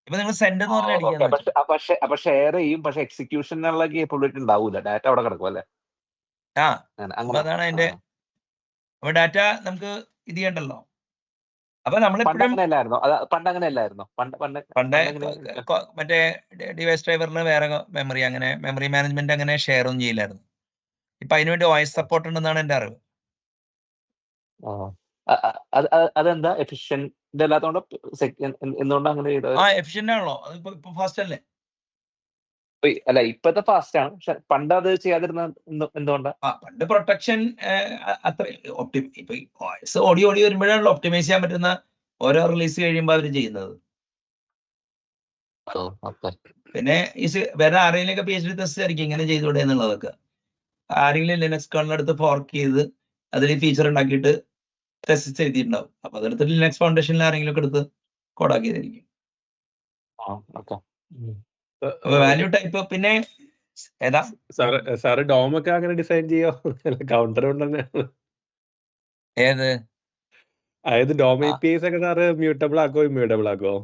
ഇപ്പൊ നിങ്ങൾ സെൻഡ് എന്ന് പറഞ്ഞാൽ ഷെയർ ചെയ്യും, പക്ഷെ എക്സിക്യൂഷനുള്ള കേപ്പബിലിറ്റി ഉണ്ടാവൂല. ഡാറ്റ അവിടെ കിടക്കും അല്ലേ? അതാണ് അതിന്റെ. അപ്പൊ ഡാറ്റ നമുക്ക് ഇത് ചെയ്യണ്ടല്ലോ. അപ്പൊ നമ്മളെപ്പോഴും പണ്ട് മറ്റേ ഡിവൈസ് ഡ്രൈവറിന് വേറെ മെമ്മറി, അങ്ങനെ മെമ്മറി മാനേജ്മെന്റ് അങ്ങനെ ഷെയർ ഒന്നും ചെയ്യില്ലായിരുന്നു. ഇപ്പൊ അതിനുവേണ്ടി OS സപ്പോർട്ട് ഉണ്ടെന്നാണ് എന്റെ അറിവ്. അതെന്താ എഫിഷ്യന്റ് അല്ലാത്തതുകൊണ്ട് എന്തുകൊണ്ട് അങ്ങനെ ചെയ്തത്? എഫിഷ്യന്റ് ആണല്ലോ, ഇപ്പൊ ഫാസ്റ്റ് അല്ലേ? അല്ല, ഇപ്പത്തെ ഫാസ്റ്റ് ആണ്, പക്ഷെ പണ്ട് അത് ചെയ്യാതിരുന്ന എന്തുകൊണ്ടാ? പണ്ട് പ്രൊട്ടക്ഷൻ അത്ര ഇപ്പൊ OS ഓടി വരുമ്പോഴാണല്ലോ ഒപ്റ്റിമൈസ് ചെയ്യാൻ പറ്റുന്ന ഓരോ റിലീസ് കഴിയുമ്പോൾ അവർ ചെയ്യുന്നത്. പിന്നെ വേറെ ആരെങ്കിലൊക്കെ PhD ടെസ്റ്റ് ആയിരിക്കും ഇങ്ങനെ ചെയ്തുകൂടെ എന്നുള്ളതൊക്കെ. ആരെങ്കിലും ലിനക്സ് കർണലെടുത്ത് ഫോർക്ക് ചെയ്ത് അതിൽ ഫീച്ചർ ഉണ്ടാക്കിയിട്ട് ടെസ്റ്റ് എഴുതിയിട്ടുണ്ടാവും. അപ്പൊ അതെടുത്തിട്ട് ലിനക്സ് ഫൗണ്ടേഷനിൽ ആരെങ്കിലും ഒക്കെ എടുത്ത് കോഡാക്കി ചെയ്തിരിക്കും. വാല്യൂ ടൈപ്പ് പിന്നെ ഏതാ സാറ് ഡോമൊക്കെ അങ്ങനെ ഡിസൈൻ ചെയ്യോ? കൗണ്ടർ കൊണ്ടുതന്നെ ഏത് അതായത് ഡോം ആ, APIs ഒക്കെ സാറ് മ്യൂട്ടബിൾ ആക്കോ ഇമ്മ്യൂട്ടബിൾ ആക്കോ?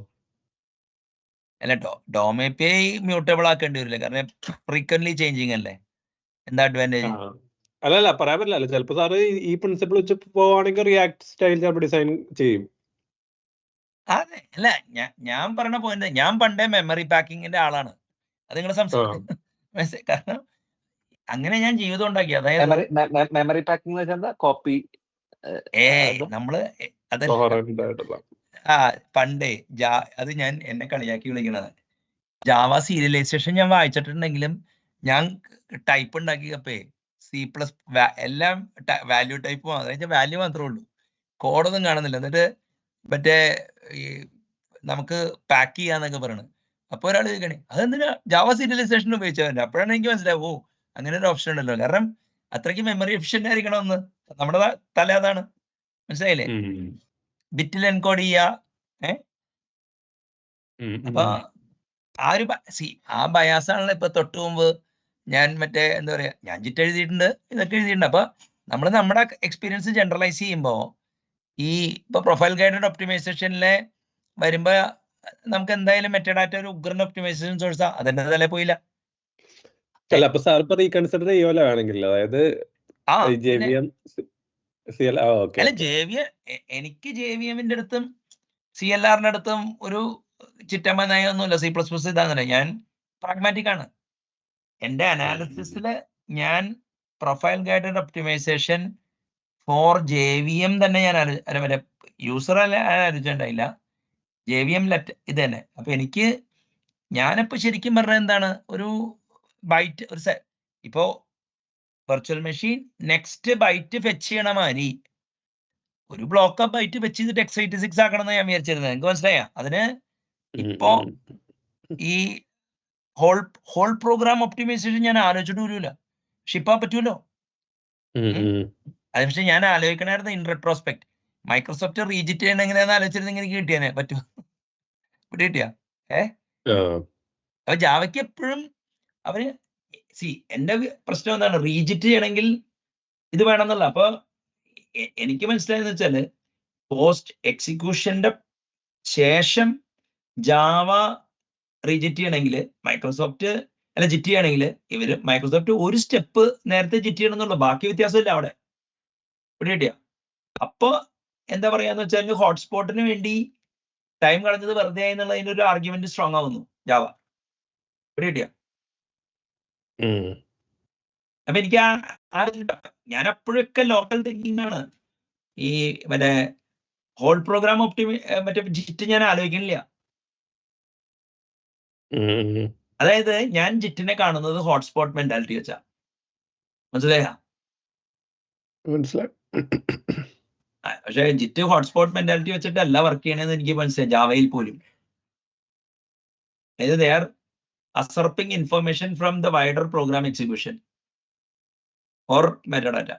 അല്ല ഡോം API മ്യൂട്ടബിൾ ആക്കേണ്ടി വരില്ല, കാരണം ഫ്രീക്വന്റ്ലി ചേഞ്ചിങ് അല്ലേ. എന്താ അഡ്വാൻറ്റേജ്? അല്ലല്ല പറയാൻ പറ്റില്ല. ചിലപ്പോ സാറ് ഈ പ്രിൻസിപ്പിൾ വെച്ച് പോവാണെങ്കിൽ റിയാക്ട് സ്റ്റൈൽ ചിലപ്പോൾ ഡിസൈൻ ചെയ്യും. അതെ, അല്ല ഞാൻ പറഞ്ഞ പോയിന്റ്, ഞാൻ പണ്ടേ മെമ്മറി പാക്കിങ്ങിന്റെ ആളാണ്. അത് നിങ്ങൾ സംസാരിക്കും. കാരണം അങ്ങനെ ഞാൻ ജീവിതം ഉണ്ടാക്കി. അതായത് മെമ്മറി പാക്കിംഗ് എന്ന് വെച്ചാൽ കോപ്പി നമ്മള് അതല്ല Coherent ആയിട്ടുള്ള. പണ്ടേ അത് ഞാൻ എന്നെ കളിയാക്കി വിളിക്കണത്. ജാവ സീരിയലൈസേഷൻ ഞാൻ വായിച്ചിട്ടുണ്ടെങ്കിലും ഞാൻ ടൈപ്പ് ഉണ്ടാക്കിയപ്പോ C++ എല്ലാം വാല്യൂ ടൈപ്പ്, അതായത് വാല്യൂ മാത്രമേ ഉള്ളൂ, കോഡൊന്നും കാണുന്നില്ല. എന്നിട്ട് മറ്റേ ഈ നമുക്ക് പാക്ക് ചെയ്യാന്നൊക്കെ പറയണത്. അപ്പൊ ഒരാൾ ചോദിക്കണേ അതെന്തിനാ ജാവ സീരിയലൈസേഷൻ ഉപയോഗിച്ചവന്റെ. അപ്പോഴാണ് എനിക്ക് മനസ്സിലാവും, ഓ അങ്ങനെ ഒരു ഓപ്ഷൻ ഉണ്ടല്ലോ. കാരണം അത്രയ്ക്ക് മെമ്മറി എഫിഷ്യന്റ് ആയിരിക്കണമെന്ന് നമ്മുടെ തല അതാണ്. മനസ്സിലായില്ലേ? ബിറ്റിൽ എൻകോഡ് ചെയ്യുക. അപ്പൊ ആ ബയാസാണല്ലോ ഇപ്പൊ തൊട്ട് മുമ്പ് ഞാൻ മറ്റേ എന്താ പറയാ, ഞാൻ ജിറ്റ് എഴുതിയിട്ടുണ്ട്, ഇതൊക്കെ എഴുതിയിട്ടുണ്ട്. അപ്പൊ നമ്മൾ നമ്മുടെ എക്സ്പീരിയൻസ് ജനറലൈസ് ചെയ്യുമ്പോൾ ഈ ഇപ്പൊ പ്രൊഫൈൽ ഗൈഡഡ് ഒപ്റ്റിമൈസേഷനിലെ വരുമ്പോ നമുക്ക് എന്തായാലും മെറ്റഡാറ്റ ഒരു ഉഗ്രൻ ഒപ്റ്റിമൈസേഷൻ സോഴ്സാ, അതെന്റെ തലേ പോയില്ല. അല്ല അപ്പൊ സാർ ഇപ്പൊ റീകൺസിഡർ ചെയ്യുമല്ലോ വേണമെങ്കിൽ, അതായത് JVM അല്ല എനിക്ക് JVMന്റെ അടുത്തും CLRന്റെ അടുത്തും ഒരു ചിറ്റമ്മ നയൊന്നുമില്ല. C++ ഇതാന്നല്ല, ഞാൻ പ്രാഗ്മാറ്റിക് ആണ്. എന്റെ അനാലിസിസില് ഞാൻ profile guided optimisation for JVM തന്നെ ഞാൻ മറ്റേ യൂസർ ആലോചിച്ചിട്ടുണ്ടായില്ല, JVM ഇത് തന്നെ. അപ്പൊ ഞാനിപ്പോ ശരിക്കും പറഞ്ഞത് എന്താണ്, ഒരു ബൈറ്റ് ഇപ്പോ virtual machine next byte fetch ചെയ്യണ മാതിരി ഒരു ബ്ലോക്ക് ഓഫ് ബൈറ്റ് ഫെച്ച് ചെയ്തിട്ട് x86 ആക്കണം എന്ന് ഞാൻ വിചാരിച്ചിരുന്നത്. എനിക്ക് മനസ്സിലായ അതിന് ഇപ്പോ ഈ ഹോൾ പ്രോഗ്രാം ഒപ്റ്റിമൈസേഷൻ ഞാൻ ആലോചിച്ചിട്ട് പോലുമില്ല. പക്ഷെ ഇപ്പൊ പറ്റൂലോ. അത് പക്ഷെ ഞാൻ ആലോചിക്കണായിരുന്നു ഇൻ റെട്രോസ്പെക്ട്. മൈക്രോസോഫ്റ്റ് റീജിറ്റ് ചെയ്യണ എങ്ങനെയാന്ന് ആലോചിച്ചിരുന്നെങ്കിൽ എനിക്ക് കിട്ടിയാനെ പറ്റുമോ, കിട്ടിയാ അപ്പൊ ജാവയ്ക്ക് എപ്പോഴും അവര് എന്റെ പ്രശ്നം എന്താണ്, റീജിറ്റ് ചെയ്യണമെങ്കിൽ ഇത് വേണമെന്നല്ല. അപ്പൊ എനിക്ക് മനസ്സിലായെന്ന് വെച്ചാല് പോസ്റ്റ് എക്സിക്യൂഷന്റെ ശേഷം ജാവ റീജിറ്റ് ചെയ്യണമെങ്കിൽ മൈക്രോസോഫ്റ്റ് ജിറ്റ് ചെയ്യണമെങ്കിൽ മൈക്രോസോഫ്റ്റ് ഒരു സ്റ്റെപ്പ് നേരത്തെ ജിറ്റ് ചെയ്യണം എന്നുള്ളൂ, ബാക്കി വ്യത്യാസമില്ല അവിടെ. കിട്ടിയ അപ്പൊ എന്താ പറയാന്ന് വെച്ചാൽ ഹോട്ട്സ്പോട്ടിന് വേണ്ടി ടൈം കളഞ്ഞത് വെറുതെ ആയി എന്നുള്ളതിന്റെ ഒരു ആർഗ്യുമെന്റ് സ്ട്രോങ് ആവുന്നു ജാവ. കിട്ടിയ അപ്പൊ എനിക്ക് ഞാൻ അപ്പോഴൊക്കെ ലോക്കൽ തിങ്കിങ് ആണ്. ഈ മറ്റേ ഹോൾ പ്രോഗ്രാം മറ്റേ ജിറ്റ് ഞാൻ ആലോചിക്കുന്നില്ല. അതായത് ഞാൻ ജിറ്റിനെ കാണുന്നത് ഹോട്ട്സ്പോട്ട് മെന്റാലിറ്റി വെച്ചാ. മനസ്സിലായ? പക്ഷെ ജിറ്റ് ഹോട്ട്സ്പോട്ട് മെന്റാലിറ്റി വെച്ചിട്ടല്ല വർക്ക് ചെയ്യണമെന്ന് എനിക്ക് മനസ്സിലായി, ജാവയിൽ പോലും. അതായത് they are usurping information from the wider program execution or metadata.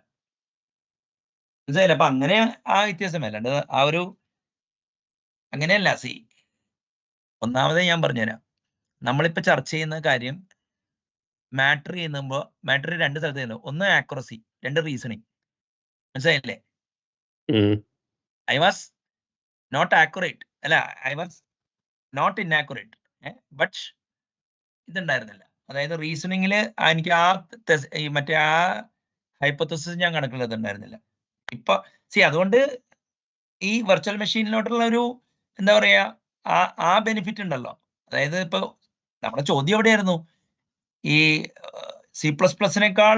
മനസ്സിലായില്ല? അപ്പൊ അങ്ങനെ ആ വ്യത്യാസം അല്ലാണ്ട് അങ്ങനെയല്ല. ഒന്നാമതേ ഞാൻ പറഞ്ഞുതരാം, നമ്മളിപ്പോ ചർച്ച ചെയ്യുന്ന കാര്യം മാറ്റർ ചെയ്യുമ്പോ മാറ്റർ രണ്ട് സ്ഥലത്ത് ചെയ്യുന്നു. ഒന്ന് ആക്യുറസി, രണ്ട് റീസണിങ്. മനസ്സിലായില്ലേ? ഐ വാസ് നോട്ട് ആക്യുറേറ്റ്, അല്ല ഐ വാസ് നോട്ട് ഇന്നാക്യുറേറ്റ്, ബട്ട് ഇതുണ്ടായിരുന്നില്ല. അതായത് റീസണിങ്ങില് എനിക്ക് മറ്റേ ആ ഹൈപ്പോത്തസിസ് ഞാൻ കണക്കിലെടുത്തുണ്ടായിരുന്നില്ല. ഇപ്പൊ അതുകൊണ്ട് ഈ വെർച്വൽ മെഷീനിലോട്ടുള്ള ഒരു എന്താ പറയാ ആ ബെനിഫിറ്റ് ഉണ്ടല്ലോ. അതായത് ഇപ്പൊ നമ്മുടെ ചോദ്യം എവിടെയായിരുന്നു, ഈ C++നേക്കാൾ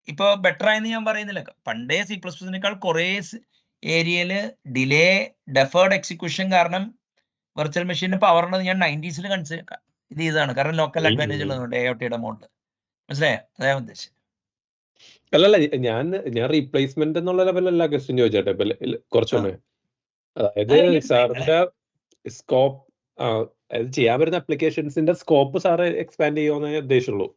ഇപ്പൊ ബെറ്റർ ആയെന്ന് ഞാൻ പറയുന്നില്ല. പണ്ടേ C++നേക്കാൾ കുറെ ഏരിയയില് ഡിലേ ഡെഫേർഡ് എക്സിക്യൂഷൻ കാരണം വെർച്വൽ മെഷീന് പവർ ഉണ്ടെന്ന് ഞാൻ 90s ഇത് ചെയ്താണ്. കാരണം ലോക്കൽ അഡ്വാൻറ്റേജ് ഉള്ളതുകൊണ്ട് AOTയുടെ മോഡല്. മനസ്സിലായോ? അതാ ഉദ്ദേശിച്ചത്. അല്ലല്ല, ഞാൻ റീപ്ലേസ്മെന്റ് എന്നുള്ള ലെവലല്ല ക്വസ്റ്റ്യൻ ചോദിച്ചോട്ടെ. ഇപ്പൊ കുറച്ചൊന്ന് അതായത് സാറിന്റെ സ്കോപ്പ് അത് ചെയ്യാൻ പറ്റുന്ന അപ്ലിക്കേഷൻസിന്റെ സ്കോപ്പ് സാറ് എക്സ്പാൻഡ് ചെയ്യുമെന്നേ ഉദ്ദേശമുള്ളൂ.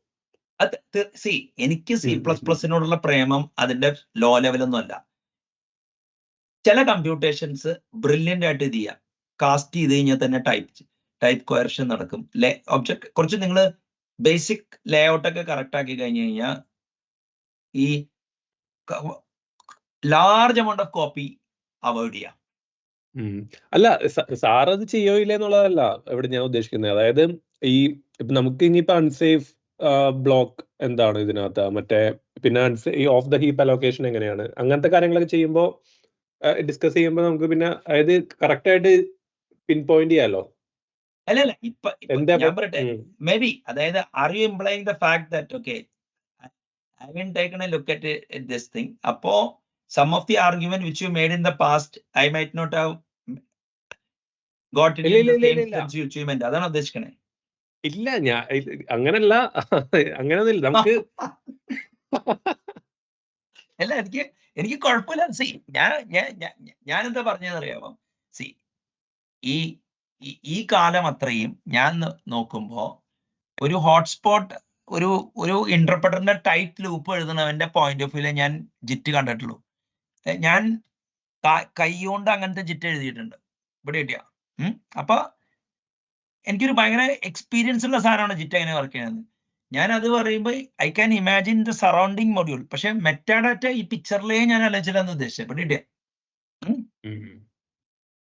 എനിക്ക് C++നോടുള്ള പ്രേമം അതിന്റെ ലോ ലെവലൊന്നും അല്ല. ചില കമ്പ്യൂട്ടേഷൻസ് ബ്രില്യൻ്റ് ആയിട്ട് ഇത് ചെയ്യാം. കാസ്റ്റ് ചെയ്ത് കഴിഞ്ഞാൽ തന്നെ ടൈപ്പ് കോയർഷൻ നടക്കും. ഒബ്ജക്ട് കുറച്ച് നിങ്ങൾ ബേസിക് ലേ ഔട്ടൊക്കെ കറക്റ്റ് ആക്കി കഴിഞ്ഞു കഴിഞ്ഞാൽ ഈ large amount of copy avoid ചെയ്യാം. അല്ല, സാർ അത് ചെയ്യോ ഇല്ല എന്നുള്ളതല്ല ഇവിടെ ഞാൻ ഉദ്ദേശിക്കുന്നത്. അതായത് ഇപ്പൊ നമുക്ക് ഇനിയിപ്പോ അൺസേഫ് ബ്ലോക്ക് എന്താണ് ഇതിനകത്ത്, മറ്റേ പിന്നെ ഈ ഓഫ് ദ ഹീപ്പ് അലോക്കേഷൻ എങ്ങനെയാണ്, അങ്ങനത്തെ കാര്യങ്ങളൊക്കെ ചെയ്യുമ്പോൾ ഡിസ്കസ് ചെയ്യുമ്പോൾ നമുക്ക് പിന്നെ അതായത് കറക്റ്റ് ആയിട്ട് പിൻ പോയിന്റ് ചെയ്യാലോ. അല്ല ഇപ്പൊ എന്താ ഞാൻ പറയട്ടെ, മേ ബി അതായത് are you implying the fact that okay I mean taken a look at this thing, അപ്പോ some of the argument which you made in the past I might not have got it in the same sense which you meant. അതാണ് ഉദ്ദേശിക്കണേ. ഇല്ല, ഞാൻ അങ്ങനല്ല, അങ്ങനെയൊന്നുമില്ല നമുക്ക്. അല്ല, എനിക്ക് കുഴപ്പമില്ല. സി ഞാൻ എന്താ പറഞ്ഞതെന്നറിയാമോ, സി ഈ കാലം അത്രയും ഞാൻ നോക്കുമ്പോ ഒരു ഹോട്ട്സ്പോട്ട് ഒരു ഇന്റർപ്രറ്ററിന്റെ ടൈറ്റ് ലൂപ്പ് എഴുതണവന്റെ പോയിന്റ് ഓഫ് വ്യൂല് ഞാൻ ജിറ്റ് കണ്ടിട്ടുള്ളൂ. ഞാൻ കൈകൊണ്ട് അങ്ങനത്തെ ജിറ്റ് എഴുതിയിട്ടുണ്ട് ഇവിടെ കിട്ടിയ. അപ്പൊ എനിക്കൊരു ഭയങ്കര എക്സ്പീരിയൻസ് ഉള്ള സാധനമാണ് ജിറ്റ് എങ്ങനെ വർക്ക് ചെയ്യുന്നത്. ഞാൻ അത് പറയുമ്പോൾ I can imagine the surrounding module. പക്ഷെ മെറ്റാഡാറ്റ ഈ പിക്ചറിലേ ഞാൻ ആലോചിച്ചില്ലെന്ന് ഉദ്ദേശിച്ചത് ഇവിടെ കിട്ടിയ.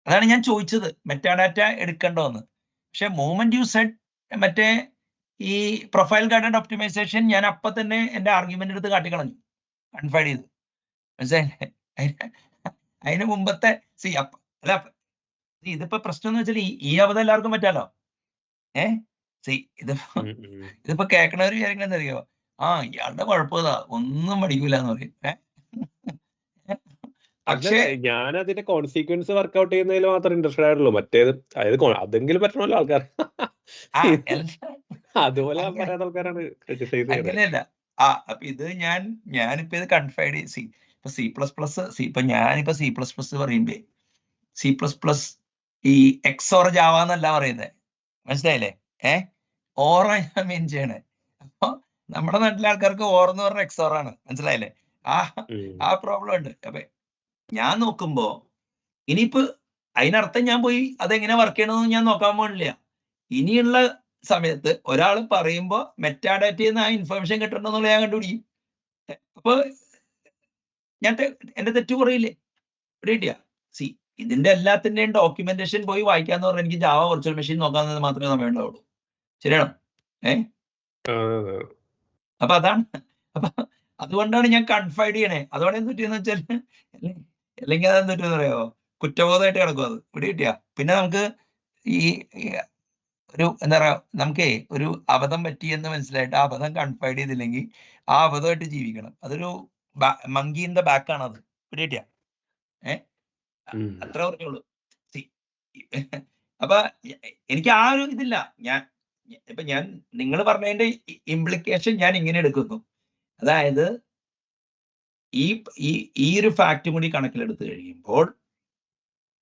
അതാണ് ഞാൻ ചോദിച്ചത്, മെറ്റാഡാറ്റ എടുക്കണ്ടോന്ന്. പക്ഷെ മൂമെന്റ് യു സെഡ് മറ്റേ ഈ പ്രൊഫൈൽ ഗൈഡഡ് ഒപ്റ്റിമൈസേഷൻ, ഞാൻ അപ്പൊ തന്നെ എന്റെ ആർഗ്യുമെന്റ് എടുത്ത് കാട്ടിക്കളഞ്ഞു, കൺഫൈഡ് ചെയ്തു. മനസ്സിലായില്ലേ? അതിന് മുമ്പത്തെ അല്ല ഇതിപ്പോ പ്രശ്നം എന്ന് വെച്ചാൽ ഈ അവധം എല്ലാവർക്കും പറ്റാലോ. ഇതിപ്പോ കേൾക്കണവര് വിചാരിക്കണെന്ന് അറിയോ, ഇയാളുടെ കുഴപ്പമില്ല, ഒന്നും പഠിക്കൂല എന്ന് പറയും. പക്ഷേ ഞാൻ അതിന്റെ കോൺസിക്വൻസ് വർക്ക്ഔട്ട് ചെയ്യുന്നതിൽ മാത്രം ഇൻട്രസ്റ്റഡ് ആയിട്ടുള്ളൂ. മറ്റേത് അതായത് അതെങ്കിലും പറ്റണമല്ലോ ആൾക്കാർ. അതുപോലെ പറയാത്ത ആൾക്കാരാണ് ക്രിട്ടിസൈസ് ചെയ്യുന്നത്. അങ്ങനെയല്ല. അപ്പൊ ഇത് ഞാനിപ്പോ ഇത് കൺഫൈഡ് ഇപ്പൊ C++, ഇപ്പൊ ഞാനിപ്പോ C++ പറയുമ്പോ C++ ഈ എക്സോർ ജാവ എന്നല്ല പറയുന്നത്, മനസ്സിലായില്ലേ? ഓറാ ഞാൻ മീൻ ചെയ്യണേ. അപ്പൊ നമ്മുടെ നാട്ടിലെ ആൾക്കാർക്ക് ഓർ എന്ന് പറഞ്ഞ എക്സോർ ആണ്, മനസ്സിലായില്ലേ? ആ പ്രോബ്ലം ഉണ്ട്. അപ്പൊ ഞാൻ നോക്കുമ്പോ ഇനിയിപ്പോ അതിനർത്ഥം ഞാൻ പോയി അതെങ്ങനെ വർക്ക് ചെയ്യണമെന്ന് ഞാൻ നോക്കാൻ പോണില്ല. ഇനിയുള്ള സമയത്ത് ഒരാൾ പറയുമ്പോ മെറ്റാഡാറ്റയിൽ നിന്ന് ആ ഇൻഫർമേഷൻ കിട്ടണമെന്നുള്ള ഞാൻ കണ്ടുപിടിക്കും. അപ്പൊ ഞാൻ എന്റെ തെറ്റ് കുറയില്ലേ? ഇവിടെ കിട്ടിയ ഇതിന്റെ എല്ലാത്തിന്റെയും ഡോക്യുമെന്റേഷൻ പോയി വായിക്കാന്ന് പറഞ്ഞാൽ എനിക്ക് ജാവ വെർച്വൽ മെഷീൻ നോക്കാവുന്നത് മാത്രമേ സമയം ഉണ്ടാവുള്ളൂ. ശരിയാണോ? അപ്പൊ അതാണ്. അപ്പൊ അതുകൊണ്ടാണ് ഞാൻ കൺഫൈഡ് ചെയ്യണേ. അതോടെ എന്ത് പറ്റിയെന്ന് വെച്ചാൽ, അല്ലെങ്കിൽ അതെന്ത് പറ്റുമെന്ന് പറയാമോ, കുറ്റബോധമായിട്ട് കിടക്കും അത്. ഇവിടെ കിട്ടിയ പിന്നെ നമുക്ക് ഈ ഒരു എന്താ പറയാ, നമുക്കേ ഒരു അബദ്ധം പറ്റിയെന്ന് മനസ്സിലായിട്ട് ആ അബദ്ധം കൺഫൈഡ് ചെയ്തില്ലെങ്കിൽ ആ അബദ്ധമായിട്ട് ജീവിക്കണം. അതൊരു മങ്കി ഇൻ ദ ബാക്ക് ആണ് അത്. ഇവിടെ കിട്ടിയ അത്ര പറഞ്ഞോളൂ. അപ്പൊ എനിക്ക് ആ ഒരു ഇതില്ല. ഞാൻ നിങ്ങൾ പറഞ്ഞതിന്റെ ഇംപ്ലിക്കേഷൻ ഞാൻ ഇങ്ങനെ എടുക്കുന്നു. അതായത് ഈ ഒരു ഫാക്ട് കൂടി കണക്കിലെടുത്ത് കഴിയുമ്പോൾ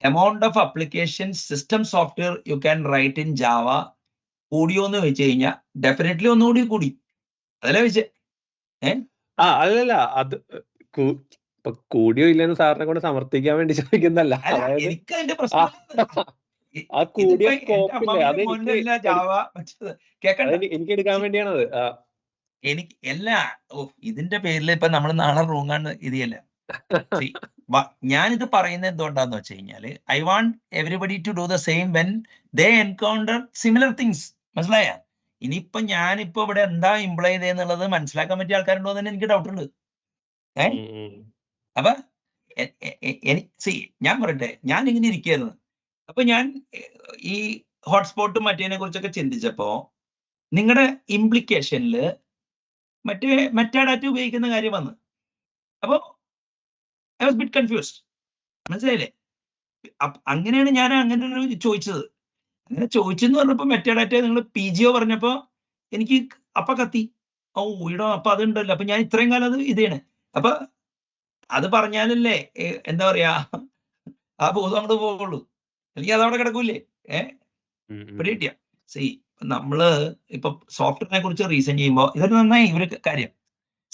amount of application system software you can write in Java കൂടിയോ എന്ന് വെച്ച് കഴിഞ്ഞാൽ ഡെഫിനറ്റ്ലി ഒന്നുകൂടി കൂടി. അതല്ലേ വെച്ച് അല്ലല്ല, അത് കൂടിയോ ഇല്ലെന്ന് സാറിനെ കൊണ്ട് സമർത്ഥിക്കാൻ വേണ്ടി ചോദിക്കുന്നല്ല. എനിക്ക് അതിന്റെ പ്രശ്നം എനിക്ക് എടുക്കാൻ വേണ്ടിയാണത്. എനിക്ക് എല്ലാ ഇതിന്റെ പേരിൽ ഇപ്പൊ നമ്മൾ നാളെ റൂങ്ങാണ് ഇതിയല്ല. ഞാനിത് പറയുന്നത് എന്തുകൊണ്ടാന്ന് വെച്ച് കഴിഞ്ഞാല് I want everybody to do the same when they encounter similar things. മനസ്സിലായ? ഇനിയിപ്പൊ ഞാനിപ്പോ ഇവിടെ എന്താ ഇംപ്ലൈ ചെയ്തെന്നുള്ളത് മനസ്സിലാക്കാൻ പറ്റിയ ആൾക്കാരുണ്ടോ എന്ന് എനിക്ക് ഡൗട്ട് ഉണ്ട്. അപ്പൊ ഞാൻ പറയട്ടെ, ഞാൻ ഇങ്ങനെ ഇരിക്കുകയായിരുന്നു. അപ്പൊ ഞാൻ ഈ ഹോട്ട്സ്പോട്ടും മറ്റേതിനെ കുറിച്ചൊക്കെ ചിന്തിച്ചപ്പോ നിങ്ങളുടെ ഇംപ്ലിക്കേഷനിൽ മെറ്റാഡാറ്റ ഉപയോഗിക്കുന്ന കാര്യം വന്ന്. അപ്പോ ഐ വാസ് ബിറ്റ് കൺഫ്യൂസ്ഡ്. മനസ്സിലായില്ലേ? അങ്ങനെയാണ് ഞാൻ അങ്ങനെ ഒരു ചോദിച്ചത്. അങ്ങനെ ചോദിച്ചെന്ന് പറഞ്ഞപ്പോ മെറ്റാഡാറ്റ നിങ്ങൾ PGO പറഞ്ഞപ്പോ എനിക്ക് അപ്പൊ കത്തി, ഇടോ അപ്പൊ അതുണ്ടല്ലോ. അപ്പൊ ഞാൻ ഇത്രയും കാലം അത് ഇതാണ്. അപ്പൊ അത് പറഞ്ഞാലല്ലേ എന്താ പറയാ ആ ബോധം അങ്ങോട്ട് പോവുള്ളൂ. അല്ലെങ്കിൽ അതവിടെ കിടക്കൂലേ? ഇവിടെ കിട്ടിയ നമ്മള് ഇപ്പൊ സോഫ്റ്റ്വെയറിനെ കുറിച്ച് റീസൺ ചെയ്യുമ്പോൾ ഇതൊരു നന്നായി ഒരു കാര്യം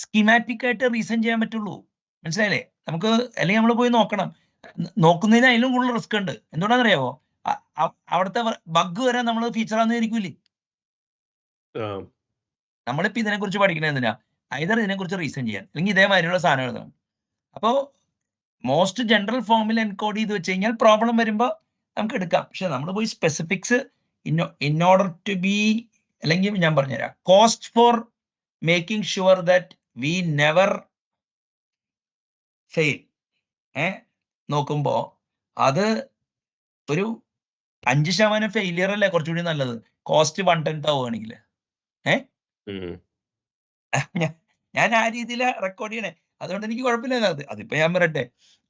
സ്കീമാറ്റിക് ആയിട്ട് റീസൺ ചെയ്യാൻ പറ്റുള്ളൂ. മനസ്സിലായില്ലേ? നമുക്ക് അല്ലെങ്കിൽ നമ്മൾ പോയി നോക്കണം. നോക്കുന്നതിന് അതിലും കൂടുതൽ റിസ്ക് ഉണ്ട്. എന്തുകൊണ്ടാണെന്നറിയാമോ? അവിടുത്തെ ബഗ് വരെ നമ്മൾ ഫീച്ചറാന്ന് വിചാരിക്കൂലേ? നമ്മളിപ്പോ ഇതിനെ കുറിച്ച് പഠിക്കണത് എന്തിനാ? ഐതർ ഇതിനെ കുറിച്ച് റീസൺ ചെയ്യാൻ അല്ലെങ്കിൽ ഇതേമാതിരിയുള്ള സാധനം എഴുതണം. അപ്പോ മോസ്റ്റ് ജനറൽ ഫോമിൽ എൻകോഡ് ചെയ്ത് വെച്ച് കഴിഞ്ഞാൽ പ്രോബ്ലം വരുമ്പോൾ നമുക്ക് എടുക്കാം. പക്ഷെ നമ്മൾ പോയി specifics in order to be, അല്ലെങ്കിൽ ഞാൻ പറഞ്ഞുതരാം, cost for making sure that we never fail നോക്കുമ്പോൾ അത് ഒരു 5% ഫെയിലിയർ അല്ലേ കുറച്ചുകൂടി നല്ലത്, കോസ്റ്റ് 1/10 ആവുകയാണെങ്കിൽ. ഞാൻ ആ രീതിയിൽ റെക്കോർഡ് ചെയ്യണേ, അതുകൊണ്ട് എനിക്ക് കുഴപ്പമില്ല. അതിപ്പോ ഞാൻ പറയട്ടെ,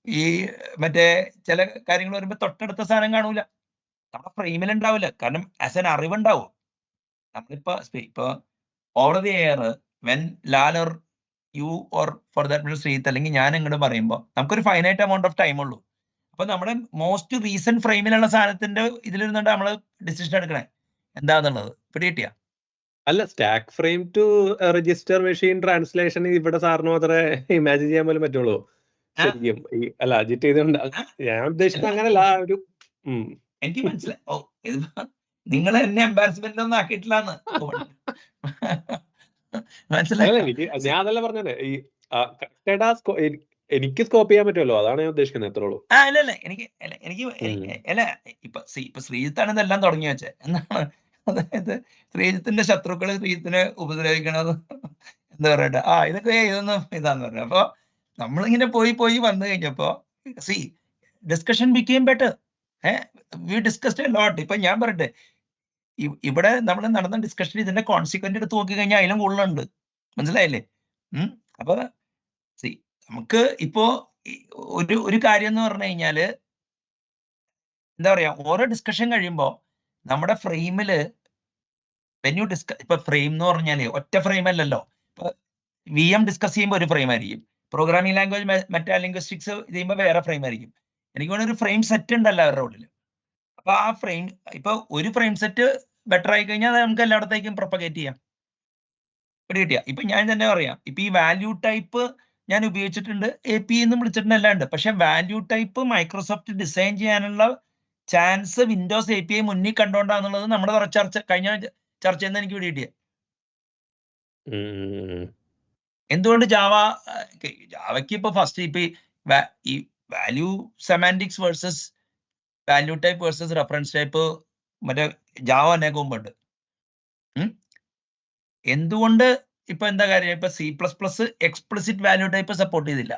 ഈ മറ്റേ ചില കാര്യങ്ങൾ വരുമ്പോ തൊട്ടടുത്ത സാധനം കാണൂല, നമ്മുടെ ഫ്രെയിമിൽ ഉണ്ടാവില്ല. കാരണം ആസ് എൻ അറിവുണ്ടാവും. നമ്മളിപ്പോ over the air when Lal or you or for that Sreeth അല്ലെങ്കിൽ ഞാൻ ഇങ്ങോട്ട് പറയുമ്പോൾ നമുക്കൊരു ഫൈനൈറ്റ് എമൗണ്ട് ഓഫ് ടൈം ഉള്ളൂ. അപ്പൊ നമ്മുടെ മോസ്റ്റ് റീസെന്റ് ഫ്രെയിമിലുള്ള സാധനത്തിന്റെ ഇതിലിരുന്നുകൊണ്ട് നമ്മൾ ഡിസിഷൻ എടുക്കണേ എന്താന്നുള്ളത് പിടികിട്ടിയ. അല്ല, stack frame to register machine translation ഇവിടെ സാറിന് മാത്രമേ ഇമാജിൻ ചെയ്യാൻ പോലും പറ്റുള്ളൂ ശരിക്കും. അല്ല, അജിറ്റ് ചെയ്തുകൊണ്ട് ഞാൻ ഉദ്ദേശിച്ചത് അങ്ങനല്ല. ഒരു എനിക്ക് മനസ്സിലായി. ഓ, നിങ്ങൾ എന്നെ എംബാരസ്മെന്റ് ഒന്നും ആക്കിയിട്ടില്ലാന്ന് മനസ്സിലായി. എനിക്ക് ഞാൻ അതല്ല പറഞ്ഞത്, ഈ എനിക്ക് സ്കോപ്പ് ചെയ്യാൻ പറ്റുമല്ലോ, അതാണ് ഞാൻ ഉദ്ദേശിക്കുന്നത്. എത്ര ഉള്ളൂ. അല്ല എനിക്ക് ഇപ്പൊ ശ്രീജിത്താണ് ഇതെല്ലാം തുടങ്ങി വെച്ചേ എന്നാണ്. അതായത് ശ്രീജിത്തിന്റെ ശത്രുക്കള് ശ്രീജിത്തിനെ ഉപദ്രവിക്കണത് എന്താ പറയട്ടെ, ഇതൊക്കെ ഇതൊന്നും ഇതാന്ന് പറഞ്ഞു. അപ്പൊ നമ്മളിങ്ങനെ പോയി വന്നു കഴിഞ്ഞപ്പോ discussion became better. We discussed a lot. ഇപ്പൊ ഞാൻ പറയട്ടെ, ഇവിടെ നമ്മൾ നടന്ന ഡിസ്കഷൻ ഇതിന്റെ കോൺസിക്വന്റ് എടുത്ത് നോക്കി കഴിഞ്ഞാൽ അതിലും കൂടുതലുണ്ട്. മനസ്സിലായില്ലേ? അപ്പൊ നമുക്ക് ഇപ്പോ ഒരു കാര്യം എന്ന് പറഞ്ഞു കഴിഞ്ഞാല് എന്താ പറയാ, ഓരോ ഡിസ്കഷൻ കഴിയുമ്പോ നമ്മുടെ ഫ്രെയിമില് ഇപ്പൊ ഫ്രെയിം എന്ന് പറഞ്ഞാല് ഒറ്റ ഫ്രെയിം അല്ലല്ലോ. ഇപ്പൊ VM ഡിസ്കസ് ചെയ്യുമ്പോൾ ഒരു ഫ്രെയിം ആയിരിക്കും, പ്രോഗ്രാമിംഗ് ലാംഗ്വേജ് മെറ്റാലിംഗ്വിസ്റ്റിക്സ് ചെയ്യുമ്പോൾ വേറെ ഫ്രെയിം ആയിരിക്കും. എനിക്ക് വേണമെങ്കിൽ ഒരു ഫ്രെയിം സെറ്റ് ഉണ്ട് എല്ലാവരുടെ ഉള്ളിൽ. അപ്പൊ ആ ഫ്രെയിം ഇപ്പൊ ഒരു ഫ്രെയിം സെറ്റ് ബെറ്റർ ആയി കഴിഞ്ഞാൽ നമുക്ക് എല്ലായിടത്തേക്കും പ്രൊപ്പഗേറ്റ് ചെയ്യാം. കിട്ടിയ ഇപ്പൊ ഞാൻ തന്നെ പറയാം, ഇപ്പൊ ഈ വാല്യൂ ടൈപ്പ് ഞാൻ ഉപയോഗിച്ചിട്ടുണ്ട്, API എന്നും വിളിച്ചിട്ടുണ്ട്, എല്ലാം ഉണ്ട്. പക്ഷെ വാല്യൂ ടൈപ്പ് മൈക്രോസോഫ്റ്റ് ഡിസൈൻ ചെയ്യാനുള്ള ചാൻസ് വിൻഡോസ് API മുന്നിൽ കണ്ടോണ്ടാന്നുള്ളത് നമ്മുടെ കഴിഞ്ഞ ചർച്ചയിൽ നിന്ന് എനിക്ക് കിട്ടിയ. എന്തുകൊണ്ട് ജാവയ്ക്ക് ഇപ്പൊ ഫസ്റ്റ് ഇപ്പൊ ഈ value semantics versus value type versus reference type മറ്റേ ജാവ അനേകം മുമ്പുണ്ട്. എന്തുകൊണ്ട് ഇപ്പൊ എന്താ കാര്യം, ഇപ്പൊ C++ explicit value type support ചെയ്തില്ല.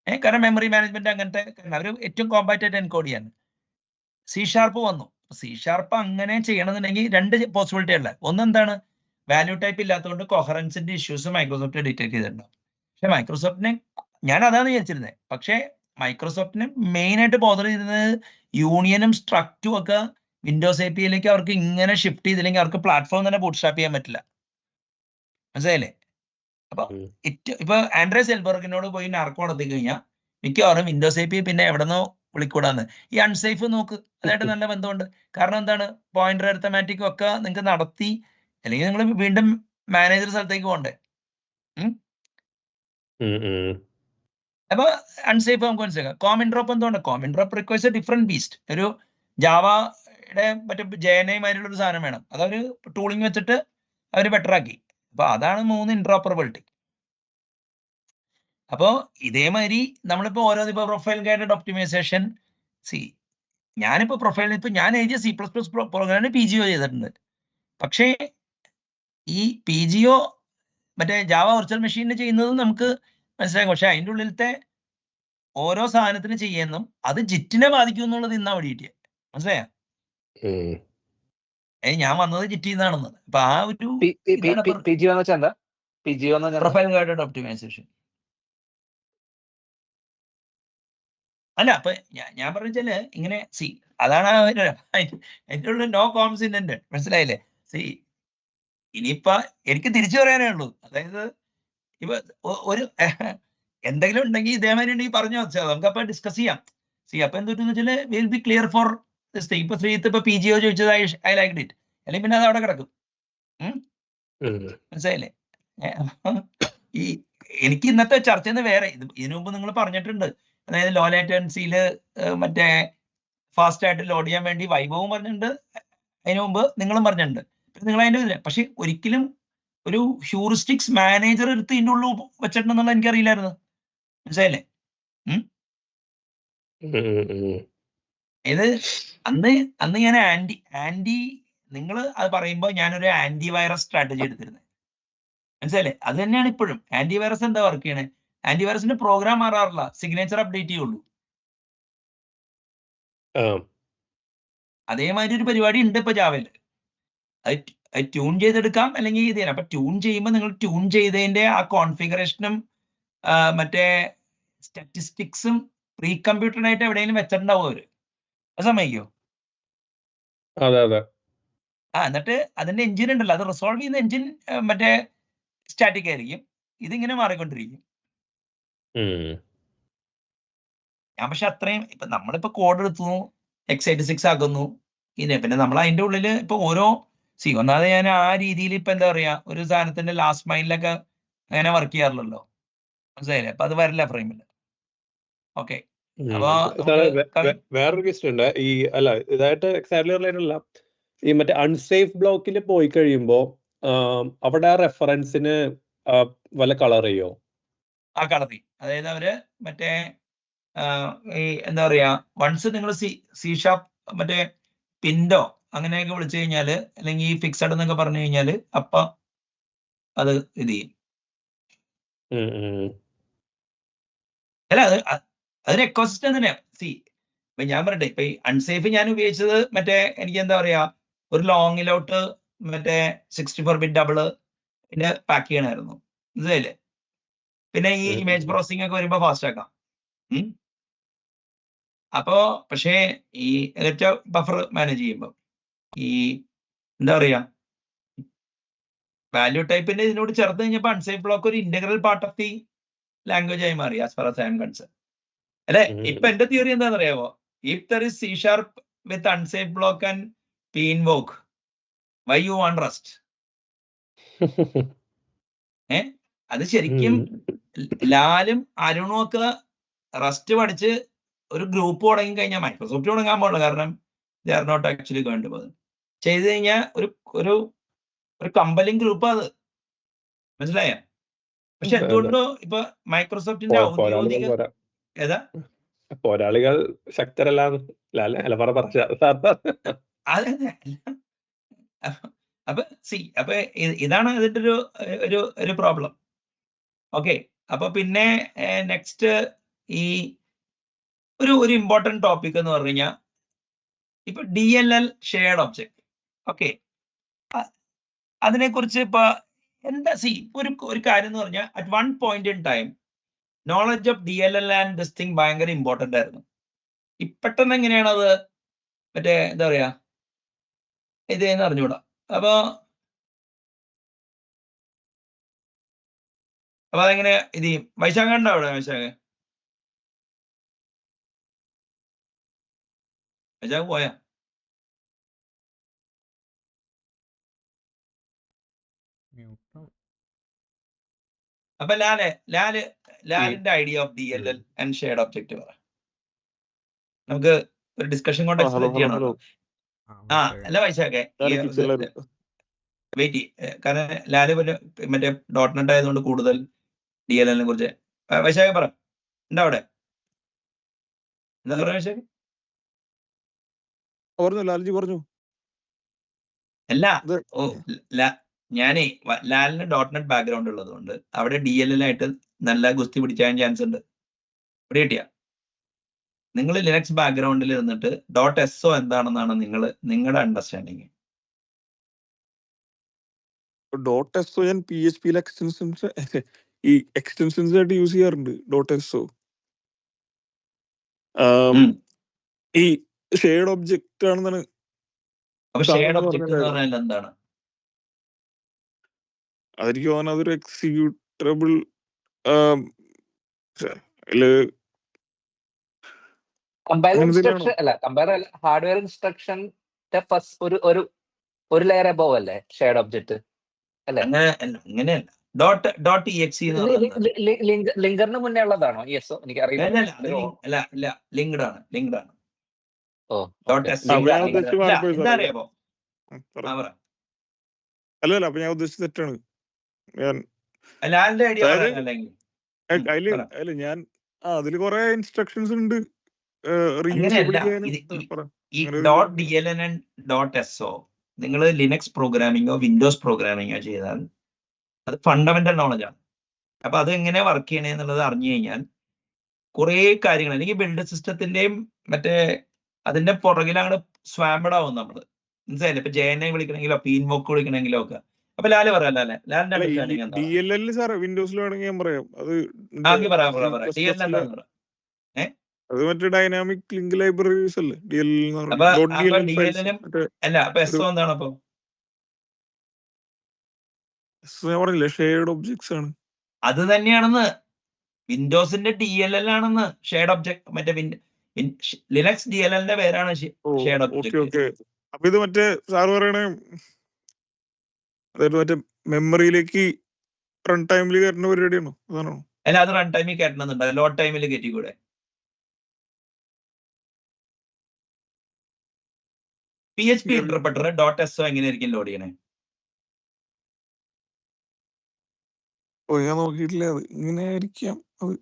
കാരണം മെമ്മറി മാനേജ്മെന്റ് അങ്ങനത്തെ അവർ ഏറ്റവും കോമ്പാക്റ്റ് എൻകോഡ് ചെയ്യാൻ. C# വന്നു. C# അങ്ങനെ ചെയ്യണമെന്നുണ്ടെങ്കിൽ രണ്ട് പോസിബിലിറ്റി ഉള്ളത്. ഒന്നെന്താണ്, വാല്യൂ ടൈപ്പ് ഇല്ലാത്തതുകൊണ്ട് കൊഹറൻസിന്റെ ഇഷ്യൂസ് മൈക്രോസോഫ്റ്റ് ഡിറ്റക്ട് ചെയ്തിട്ടുണ്ടാവും. പക്ഷെ മൈക്രോസോഫ്റ്റിനെ ഞാൻ അതാണ് വിചാരിച്ചിരുന്നത്. പക്ഷെ മൈക്രോസോഫ്റ്റിന് മെയിൻ ആയിട്ട് ബോധർ ചെയ്തിരുന്നത് യൂണിയനും സ്ട്രക്റ്റും ഒക്കെ വിൻഡോസ് APIയിലേക്ക് അവർക്ക് ഇങ്ങനെ ഷിഫ്റ്റ് ചെയ്തില്ലെങ്കിൽ അവർക്ക് പ്ലാറ്റ്ഫോം തന്നെ ബൂട്ട്സ്ട്രാപ്പ് ചെയ്യാൻ പറ്റില്ല. മനസ്സിലായില്ലേ? അപ്പൊ ഇപ്പൊ ആൻഡ്രേ സെൽബർഗിനോട് പോയി നാർക്കോ നടത്തി കഴിഞ്ഞാൽ മിക്കവാറും വിൻഡോസ് API പിന്നെ എവിടെന്നോ വിളിക്കൂടാന്ന്. ഈ അൺസേഫ് നോക്ക്, അതായിട്ട് നല്ല ബന്ധമുണ്ട്. കാരണം എന്താണ്, പോയിന്റർ അരിത്തമാറ്റിക് ഒക്കെ നിങ്ങൾക്ക് നടത്തി, അല്ലെങ്കിൽ നിങ്ങൾ വീണ്ടും മാനേജർ സ്ഥലത്തേക്ക് പോകണ്ടേ. അപ്പൊ അൺസേഫ് നമുക്ക് മനസ്സിലാക്കാം. കോമൺ ഡ്രോപ്പ് എന്തുകൊണ്ട്, common drop requires A different beast. ഒരു ജാവയുടെ മറ്റേ JNI-മാരുള്ള ഒരു സാധനം വേണം, അതൊരു ടൂളിംഗ് വെച്ചിട്ട് അവർ ബെറ്റർ ആക്കി. അപ്പൊ അതാണ് 3 ഇന്ററോപ്പറബിലിറ്റി. അപ്പോ ഇതേമാതിരി നമ്മളിപ്പോ ഓരോ പ്രൊഫൈൽ ഗൈഡഡ് ഒപ്റ്റിമൈസേഷൻ ഞാനിപ്പോ പ്രൊഫൈൽ ഇപ്പൊ ഞാൻ എഴുതിയ C++ പ്രോഗ്രാമിന് PGO ചെയ്തിട്ടുണ്ട്. പക്ഷേ ഈ PGO മറ്റേ ജാവ വെർച്വൽ മെഷീനിൽ ചെയ്യുന്നത് നമുക്ക് മനസ്സിലാക്കാം. പക്ഷെ അതിൻ്റെ ഉള്ളിലത്തെ ഓരോ സാധനത്തിന് ചെയ്യുന്നതും അത് ജിറ്റിനെ ബാധിക്കും എന്നുള്ളത് ഇന്നാ വഴി കിട്ടിയ. മനസ്സിലായോ? ഞാൻ വന്നത് ജിറ്റിൽ നിന്നാണെന്ന്. അപ്പൊ ആ ഒരു പ്രൊഫൈൽ ഗൈഡഡ് ഒപ്റ്റിമൈസേഷൻ അല്ല. അപ്പൊ ഞാൻ പറഞ്ഞാല് ഇങ്ങനെ അതാണ് എൻ്റെ ഉള്ളിൽ നോ കോംസ് ഇൻറ്റൻഡ്. മനസ്സിലായില്ലേ? ഇനിയിപ്പ എനിക്ക് തിരിച്ചു പറയാനേ ഉള്ളൂ. അതായത് ഇപ്പൊ ഒരു എന്തെങ്കിലും ഉണ്ടെങ്കിൽ ഇതേമാതിരി ഉണ്ടെങ്കിൽ പറഞ്ഞു വെച്ചാൽ നമുക്ക് അപ്പൊ ഡിസ്കസ് ചെയ്യാം. അപ്പൊ എന്തെന്ന് വെച്ചാൽ വിൽ ബി ക്ലിയർ ഫോർ ഇപ്പൊ ഇപ്പൊ PGO ചോദിച്ചത് ഐ ലൈക്ക് ഇറ്റ്, അല്ലെങ്കിൽ പിന്നെ അത് അവിടെ കിടക്കും. മനസ്സിലായില്ലേ? ഈ എനിക്ക് ഇന്നത്തെ ചർച്ചയിൽ നിന്ന് വേറെ ഇതിനു മുമ്പ് നിങ്ങൾ പറഞ്ഞിട്ടുണ്ട്, അതായത് ലോ ലേറ്റൻസിയില് മറ്റേ ഫാസ്റ്റ് ആയിട്ട് ലോഡ് ചെയ്യാൻ വേണ്ടി വൈഭവവും പറഞ്ഞിട്ടുണ്ട്, അതിനു മുമ്പ് നിങ്ങളും പറഞ്ഞിട്ടുണ്ട്. നിങ്ങൾ അതിൻ്റെ പക്ഷെ ഒരിക്കലും ഒരു ഹ്യൂറിസ്റ്റിക്സ് മാനേജർ എടുത്ത് ഇതിൻ്റെ ഉള്ളിൽ വെച്ചിട്ടുണ്ടെന്നുള്ള എനിക്കറിയില്ലായിരുന്നു. മനസ്സിലായില്ലേ? ഇത് അന്ന് അന്ന് ഞാൻ ആന്റി നിങ്ങൾ അത് പറയുമ്പോൾ ഞാനൊരു ആന്റി വൈറസ് സ്ട്രാറ്റജി എടുത്തിരുന്നത്. മനസ്സിലല്ലേ? അത് തന്നെയാണ് ഇപ്പോഴും. ആന്റി വൈറസ് എന്താ വർക്ക് ചെയ്യണേ? ആന്റി വൈറസിന്റെ പ്രോഗ്രാം മാറാറില്ല, സിഗ്നേച്ചർ അപ്ഡേറ്റ് ചെയ്യുള്ളൂ. അതേമാതിരി ഒരു പരിപാടി ഉണ്ട് ഇപ്പൊ ജാവയില്. അത് ട്യൂൺ ചെയ്തെടുക്കാം, അല്ലെങ്കിൽ ഇത് ചെയ്യാം. അപ്പൊ ട്യൂൺ ചെയ്യുമ്പോൾ നിങ്ങൾ ട്യൂൺ ചെയ്തതിന്റെ ആ കോൺഫിഗറേഷനും മറ്റേ സ്റ്റാറ്റിസ്റ്റിക്സും പ്രീ കമ്പ്യൂട്ടഡ് ആയിട്ട് എവിടെയെങ്കിലും വെച്ചിട്ടുണ്ടാവും അവര്. അത് സമ്മതിക്കോ? അതെ. എന്നിട്ട് അതിന്റെ എഞ്ചിൻ ഉണ്ടല്ലോ, അത് റിസോൾവ് ചെയ്യുന്ന എഞ്ചിൻ മറ്റേ സ്റ്റാറ്റിക് ആയിരിക്കും. ഇതിങ്ങനെ മാറിക്കൊണ്ടിരിക്കും. ഞാൻ പക്ഷെ അത്രയും ഇപ്പൊ നമ്മളിപ്പോ കോഡ് എടുത്തു, x86 ആക്കുന്നു, പിന്നെ നമ്മൾ അതിന്റെ ഉള്ളില് ഇപ്പൊ ഓരോ ഒന്നാമത് ഞാൻ ആ രീതിയിൽ ഇപ്പൊ എന്താ പറയാ, ഒരു സാധനത്തിന്റെ ലാസ്റ്റ് മൈലിലൊക്കെ അങ്ങനെ വർക്ക് ചെയ്യാറില്ലല്ലോ. മനസ്സിലായില്ലേ? അപ്പൊ അത് വരില്ല ഫ്രെയിമിൽ. ഓക്കെ, അപ്പൊ വേറൊരു ക്വസ്റ്റ്യൻ ഉണ്ട്. ഇതായിട്ട് എക്സാക്ട്ലി റിലേറ്റഡ് അല്ല. ഈ മറ്റേ അൺസേഫ് ബ്ലോക്കിൽ പോയി കഴിയുമ്പോ അവിടെ ആ റെഫറൻസിന് വല്ല കളർ ചെയ്യോ? ആ കളറി, അതായത് അവര് മറ്റേ ഈ എന്താ പറയാ, വൺസ് നിങ്ങൾ സി ഷാർപ്പ് മറ്റേ പിൻഡോ അങ്ങനെയൊക്കെ വിളിച്ചു കഴിഞ്ഞാല്, അല്ലെങ്കിൽ ഈ ഫിക്സഡ് എന്നൊക്കെ പറഞ്ഞു കഴിഞ്ഞാല്, അപ്പൊ അത് ഇത് ചെയ്യും. അല്ല, അതൊരു എക്കോസിസ്റ്റം തന്നെയാണ്. ഇപ്പൊ ഞാൻ പറയട്ടെ, ഇപ്പൊ ഈ അൺസേഫ് ഞാൻ ഉപയോഗിച്ചത് മറ്റേ എനിക്ക് എന്താ പറയാ, ഒരു ലോങ്ങിലോട്ട് മറ്റേ 64 ബിറ്റ് ഡബിള് പിന്നെ പാക്ക് ചെയ്യണമായിരുന്നു. ഇതല്ലേ? പിന്നെ ഈ ഇമേജ് പ്രോസസിംഗ് ഒക്കെ വരുമ്പോ ഫാസ്റ്റ് ആക്കാം. അപ്പോ പക്ഷേ ഈ എലക്ട്ര ബഫർ മാനേജ് ചെയ്യുമ്പോൾ ഈ എന്താ പറയാ, വാല്യൂ ടൈപ്പിന്റെ ഇതിനോട് ചേർത്ത് കഴിഞ്ഞപ്പോൾ അൺസേഫ് ബ്ലോക്ക് ഒരു integral part of the language ആയി മാറി, as far as I am concern. അല്ലെ? ഇപ്പൊ എന്റെ തിയറി എന്താണെന്ന് അറിയാമോ? If there is C# with unsafe block and p invoke, why you want Rust? അത് ശരിക്കും ലാലും അരുണും ഒക്കെ റസ്റ്റ് പഠിച്ച് ഒരു ഗ്രൂപ്പ് തുടങ്ങി കഴിഞ്ഞാൽ, മൈക്രോസോഫ്റ്റ് തുടങ്ങാൻ പാടില്ല, കാരണം they are not actually going to ചെയ്ത് കഴിഞ്ഞാൽ ഒരു കമ്പലിംഗ് ഗ്രൂപ്പ് അത്. മനസ്സിലായ? പക്ഷെ എന്തുകൊണ്ടോ ഇപ്പൊ മൈക്രോസോഫ്റ്റിന്റെ ഔദ്യോഗിക ഏതാ പോരാളികൾ ശക്തരല്ല. അതെ. അപ്പൊ ഇതാണ് അതിന്റെ ഒരു പ്രോബ്ലം. ഓക്കെ, അപ്പൊ പിന്നെ നെക്സ്റ്റ് ഈ ഒരു ഇമ്പോർട്ടന്റ് ടോപ്പിക് എന്ന് പറഞ്ഞു കഴിഞ്ഞാൽ ഇപ്പൊ DLL ഷെയർഡ് ഒബ്ജക്ട്. ഓക്കെ, അതിനെക്കുറിച്ച് ഇപ്പൊ എന്താ ഒരു കാര്യം എന്ന് പറഞ്ഞാൽ, at one point in time knowledge of DLL and this thing ഭയങ്കര ഇമ്പോർട്ടന്റ് ആയിരുന്നു. പെട്ടെന്ന് എങ്ങനെയാണ് അത് മറ്റേ എന്താ പറയാ ഇതെന്ന് അറിഞ്ഞൂടാ. അപ്പൊ അതെങ്ങനെ ഇത് ചെയ്യും? വൈശാഖ ഉണ്ടോ അവിടെ? വൈശാഖ് പോയാ? അപ്പൊ ലാലിന്റെ idea of DLL and shared object പറ. നമുക്ക് ഒരു ഡിസ്കഷൻ കൊണ്ട് എക്സ്പ്ലെയിൻ ചെയ്യണമല്ലോ. അല്ല വൈശാഖെ, വെയിറ്റ് കാരണം ലാല് മറ്റേ .NET ആയതുകൊണ്ട് കൂടുതൽ DLL കുറിച്ച് വൈശാഖ പറ. ഉണ്ടോ അവിടെ? എന്താ പറയാ വൈശാഖ്? പറഞ്ഞു. അല്ല, ഞാനേ ലാലിന് .NET ബാക്ക്ഗ്രൗണ്ട് ഉള്ളതുകൊണ്ട് അവിടെ DLL ആയിട്ട് നല്ല ഗുസ്തി പിടിക്കാൻ ചാൻസ് ഉണ്ട്. ഇവിടെ കിട്ടിയ നിങ്ങൾ ലിനക്സ് ബാക്ക്ഗ്രൗണ്ടിൽ ഇരുന്നിട്ട് .SO എന്താണെന്നാണ് നിങ്ങളുടെ അണ്ടർസ്റ്റാൻഡിങ്? .SO ഞാൻ PHP ഈ എക്സ്റ്റൻഷൻസ് ആയിട്ട് യൂസ് ചെയ്യാറുണ്ട്. .SO ഈ ഷെയർഡ് ഒബ്ജക്റ്റ് ആണെന്നാണ്. അപ്പൊ ഷെയർഡ് ഒബ്ജക്റ്റ് എന്ന് പറഞ്ഞാൽ എന്താണ്? അതെനിക്ക് തോന്നുന്നത് അതൊരു എക്സിക്യൂട്ടബിൾ ഹാർഡ്വെയർ ഇൻസ്ട്രക്ഷൻ ഒരു ലെയർ അബോവ് അല്ലേ ഷെയർഡ് ഒബ്ജക്റ്റ്? അല്ലേ? അങ്ങനെയല്ല. .exe ലിങ്കറിന് മുന്നേ ഉള്ളതാണോ ESO? എനിക്ക് അറിയില്ല. ലിങ്ക്ഡ് ആണ്. എന്താ അറിയാമോ? അല്ല അപ്പൊ ഞാൻ ഉദ്ദേശിച്ചത് തെറ്റാണ്. അതില് കുറെ ഇൻസ്ട്രക്ഷൻസ് ഉണ്ട്. റീയൂസബിൾ അങ്ങനെയല്ല. ചെയ്യാനും ഈ dot DLN and dot SO നിങ്ങൾ ലിനക്സ് പ്രോഗ്രാമിങ്ങോ വിൻഡോസ് പ്രോഗ്രാമിങ്ങോ ചെയ്താൽ അത് ഫണ്ടമെന്റൽ നോളജ് ആണ്. അപ്പൊ അത് എങ്ങനെ വർക്ക് ചെയ്യണേ എന്നുള്ളത് അറിഞ്ഞു കഴിഞ്ഞാൽ കുറേ കാര്യങ്ങൾ, അല്ലെങ്കിൽ ബിൽഡ് സിസ്റ്റത്തിന്റെയും മറ്റേ അതിന്റെ പുറകിലാണ് സ്വാമ്പഡ് ആവും നമ്മള്. മനസ്സിലായില്ലേ? ഇപ്പൊ JNI വിളിക്കണമെങ്കിലോ പീൻവോക്ക് വിളിക്കണമെങ്കിലോ ഒക്കെ. അപ്പൊ ലാല് പറയാം, ലാലിന്റെ അണ്ടർസ്റ്റാൻഡിങ് എന്താ? DLL സാറേ വിൻഡോസിൽ വേണമെങ്കിൽ ഞാൻ പറയാം. അത് പറയാം. DLL എന്താന്ന് പറയാം. അത് മറ്റേ ഡൈനാമിക് ലിങ്ക് ലൈബ്രറീസ് അല്ലേ DLL എന്ന് അപ്പൊ പറയുന്നത്. DLL-നും അല്ല, അപ്പൊ SO എന്താണ്? അപ്പൊ ഞാൻ പറഞ്ഞില്ലേ ഷെയർഡ് ഒബ്ജക്ട്സ് ആണ്. അത് തന്നെയാണെന്ന്. വിൻഡോസിന്റെ DLL ആണെന്ന് ഷെയർഡ് ഒബ്ജക്ട്. മറ്റേ ലിനക്സ് DLL-ന്റെ പേരാണ് ഷെയർഡ് ഒബ്ജക്ട്. ഓക്കെ. അപ്പൊ ഇത് മറ്റേ സാറ് പറയണേ അതായത് മറ്റേ മെമ്മറിയിലേക്ക് റൺ ടൈമിൽ കയറ്റുന്ന പരിപാടിയാണോ? അതാണോ? അല്ല, അത് റൺ ടൈമിൽ കയറ്റണമെന്നുണ്ട്. ലോഡ് ടൈമിൽ കയറ്റിക്കൂടെ? PHP ഇന്റർപ്രറ്റർ .SO എങ്ങനെയായിരിക്കും ലോഡ് ചെയ്യണേ? ഞാൻ നോക്കിയിട്ടില്ല. അത് ഇങ്ങനെ ആയിരിക്കാം. അത്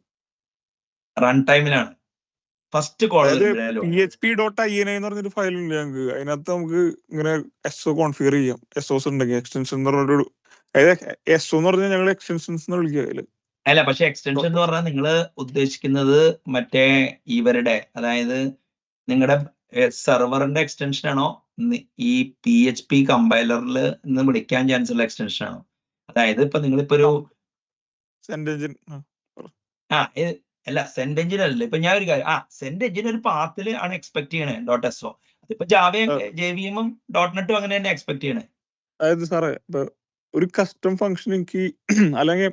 റൺ ടൈമിലാണ് ഫസ്റ്റ് കോൾ. PHP.ini എന്ന് പറഞ്ഞൊരു ഫയൽ ഉണ്ട് ഞങ്ങൾക്ക്. അതിനകത്ത് നമുക്ക് ഇങ്ങനെ SO കോൺഫിഗർ ചെയ്യാം. SOs ഉണ്ടെങ്കിൽ എക്സ്റ്റൻഷൻ എന്ന് പറഞ്ഞൊരു, അതായത് SO എന്ന് പറഞ്ഞാൽ ഞങ്ങൾ എക്സ്റ്റൻഷൻസ് എന്ന് വിളിക്കുക അതില്. അല്ല, പക്ഷെ എക്സ്റ്റൻഷൻ എന്ന് പറഞ്ഞാൽ നിങ്ങൾ ഉദ്ദേശിക്കുന്നത് മറ്റേ ഇവരുടെ, അതായത് നിങ്ങളുടെ സെർവറിന്റെ എക്സ്റ്റൻഷൻ ആണോ ഈ PHP കമ്പൈലറിൽ നിന്ന് വിളിക്കാൻ ചാൻസ് ഉള്ള എക്സ്റ്റൻഷൻ ആണോ? അതായത് ഇപ്പൊ നിങ്ങളിപ്പോ ഒരു സെൻഡ് എഞ്ചിൻ അല്ല, സെൻഡ് എഞ്ചിൻ അല്ലേ. ഇപ്പൊ ഞാൻ ഒരു കാര്യം, സെൻഡ് എഞ്ചിൻ ഒരു പാത്തിൽ ആണ് എക്സ്പെക്ട് ചെയ്യണേ .SO. അതിപ്പോ ജാവയും JVM-ഉം .NET-ഉം അങ്ങനെ തന്നെ എക്സ്പെക്ട് ചെയ്യണേ. അതായത് സാറേ ഇപ്പൊ ഒരു കസ്റ്റം ഫംഗ്ഷൻ എനിക്ക് അല്ലെങ്കിൽ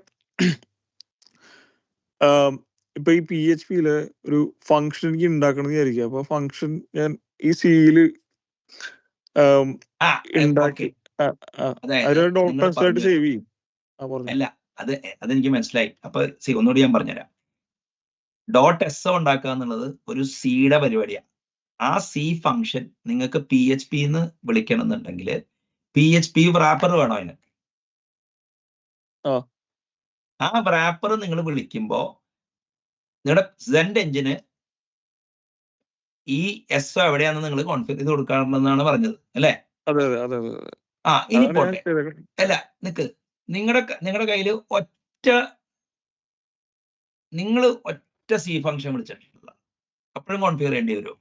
ഇപ്പൊ ഈ PHP-യില് ഒരു ഫംഗ്ഷൻ എനിക്ക് ഉണ്ടാക്കണം എന്ന് വിചാരിക്കുക. അപ്പൊ ഫംഗ്ഷൻ ഞാൻ ഈ സിയില് ഉണ്ടാക്കി ആയിട്ട് സേവ് ചെയ്യും. അല്ല, അതെനിക്ക് മനസ്സിലായി. അപ്പൊ ഒന്നുകൂടി ഞാൻ പറഞ്ഞുതരാം. .SO ഉണ്ടാക്കുക എന്നുള്ളത് ഒരു സിയുടെ പരിപാടിയാണ്. ആ C ഫംഗ്ഷൻ നിങ്ങൾക്ക് PHP-ന്ന് വിളിക്കണം എന്നുണ്ടെങ്കിൽ PHP റാപ്പർ വേണം അതിന്. ആ റാപ്പർ നിങ്ങൾ വിളിക്കുമ്പോ നിങ്ങളുടെ സെൻഡ് എഞ്ചിന് ഈ SO എവിടെയാണെന്ന് നിങ്ങൾ കോൺഫിഗർ ചെയ്ത് കൊടുക്കണമെന്നാണ് പറഞ്ഞത് അല്ലേ? ഇനി പോട്ടെ. അല്ല, നിങ്ങളുടെ കയ്യിൽ ഒറ്റ C ഫംഗ്ഷൻ വിളിച്ചിട്ടില്ല, അപ്പോഴും കോൺഫിഗർ ചെയ്യേണ്ടി വരും.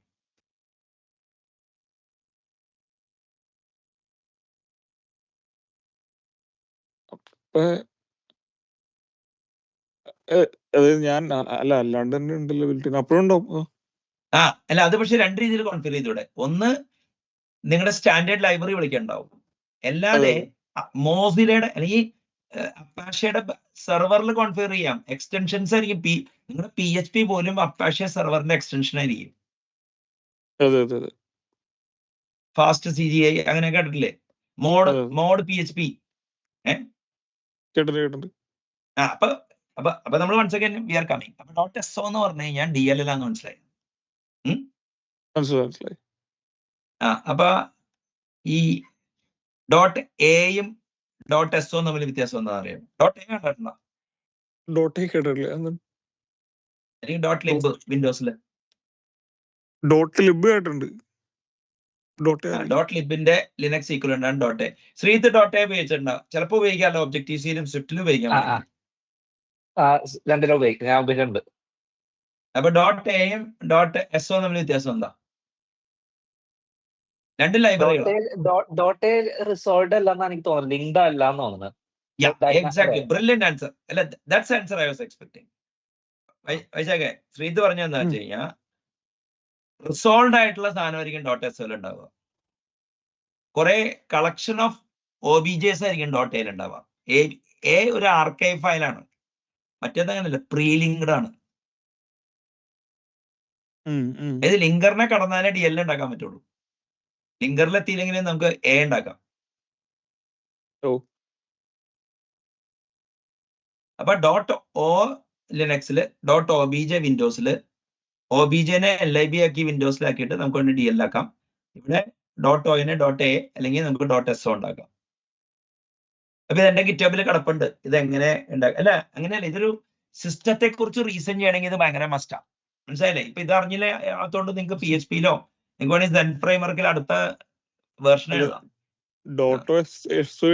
ഞാൻ അല്ലാണ്ട് തന്നെ ഉണ്ടല്ലോ ബിൽറ്റ് അപ്പോഴുണ്ടോ? അല്ല, അത് പക്ഷെ രണ്ട് രീതിയിൽ കോൺഫിഗർ ചെയ്തൂടെ. ഒന്ന്, നിങ്ങളുടെ സ്റ്റാൻഡേർഡ് ലൈബ്രറി വിളിക്കാനുണ്ടാവും. അല്ലാതെ മോസിലയുടെ അല്ലെങ്കിൽ അപ്പാഷയുടെ സെർവറിൽ കോൺഫിഗർ ചെയ്യാം. എക്സ്റ്റൻഷൻസ് ആയിരിക്കും. നിങ്ങളുടെ PHP പോലും അപ്പാഷ സെർവറിന്റെ എക്സ്റ്റൻഷൻ ആയിരിക്കും. ഫാസ്റ്റ് CGI അങ്ങനെ കേട്ടിട്ടില്ലേ? Mod PHP. അപ്പൊ നമ്മൾ one second we are coming. അപ്പൊ .SO എന്ന് പറഞ്ഞു കഴിഞ്ഞാൽ DLL ആണെന്ന് മനസ്സിലായി. അപ്പൊ ഈ .A-യും .SO തമ്മിൽ വ്യത്യാസം എന്താ അറിയാം? .A കണ്ടിട്ടുണ്ടോ? അല്ലെങ്കിൽ .lib വിൻഡോസിൽ കേട്ടിട്ടുണ്ട്. .libന്റെ ലിനക്സ് ഈക്വലന്റ് ആണ് .A. ശ്രീത്ത് .A ഉപയോഗിച്ചിട്ടുണ്ടോ? ചിലപ്പോൾ ഉപയോഗിക്കാമല്ലോ. ഒബ്ജക്റ്റീവ് സിയിലും സ്വിഫ്റ്റിലും ഉപയോഗിക്കാൻ. രണ്ടിലും ഉപയോഗിക്കും, ഞാൻ ഉപയോഗിച്ചിട്ടുണ്ട്. അപ്പൊ .A-യും .SO തമ്മിൽ വ്യത്യാസം എന്താ? രണ്ട് ലൈബ്രറികൾ. റിസോൾവ്ഡ് അല്ലെന്നാണ് എനിക്ക് തോന്നുന്നത്, ലിങ്ക്ഡ് അല്ലാന്ന് തോന്നുന്നത്. Exactly, brilliant answer. അല്ല, that's answer I was expecting. വൈശാഖേ, ശ്രീത്ത് പറഞ്ഞെന്താ വെച്ച് കഴിഞ്ഞാൽ റിസോൾവ്ഡ് ആയിട്ടുള്ള സാധനമായിരിക്കും .SO ഉണ്ടാവുക. കുറെ കളക്ഷൻ ഓഫ് OBJs ആയിരിക്കും .A ഉണ്ടാവുക. ഒരു ആർക്കൈവ് ഫയലാണ്. മറ്റേത് അങ്ങനെയല്ല, പ്രീ ലിങ്ക്ഡ് ആണ്. ഇത് ലിങ്കറിനെ കടന്നാലേ DL ഉണ്ടാക്കാൻ പറ്റുള്ളൂ. ലിങ്കറിൽ എത്തിയില്ലെങ്കിൽ നമുക്ക് A ഉണ്ടാക്കാം. അപ്പൊ .O ലിനക്സില്, .OBJ വിൻഡോസില്, OBJനെ LIB ആക്കി വിൻഡോസിലാക്കിയിട്ട് നമുക്ക് വേണ്ടി DL ആക്കാം. ഇവിടെ .O-നെ .A അല്ലെങ്കിൽ നമുക്ക് .SO ഉണ്ടാക്കാം. അപ്പൊ ഇതെന്റെ ഗിറ്റബിൽ കിടപ്പുണ്ട്. ഇതെങ്ങനെ ഉണ്ടാക്കാം? അല്ല, അങ്ങനെയല്ല, ഇതൊരു സിസ്റ്റത്തെ കുറിച്ച് റീസൺ ചെയ്യണമെങ്കിൽ ഇത് ഭയങ്കര മസ്റ്റാ. മനസ്സിലായില്ലേ? ഇപ്പൊ ഇത് അറിഞ്ഞില്ലേ അതുകൊണ്ട് നിങ്ങൾക്ക് PHP-ലോ നിങ്ങൾക്ക് വേണമെങ്കിൽ സെൻ ഫ്രെയിംവർക്കിൽ അടുത്ത വേർഷൻ അല്ല, എഴുതാം. ഡോട്ടോ എസ്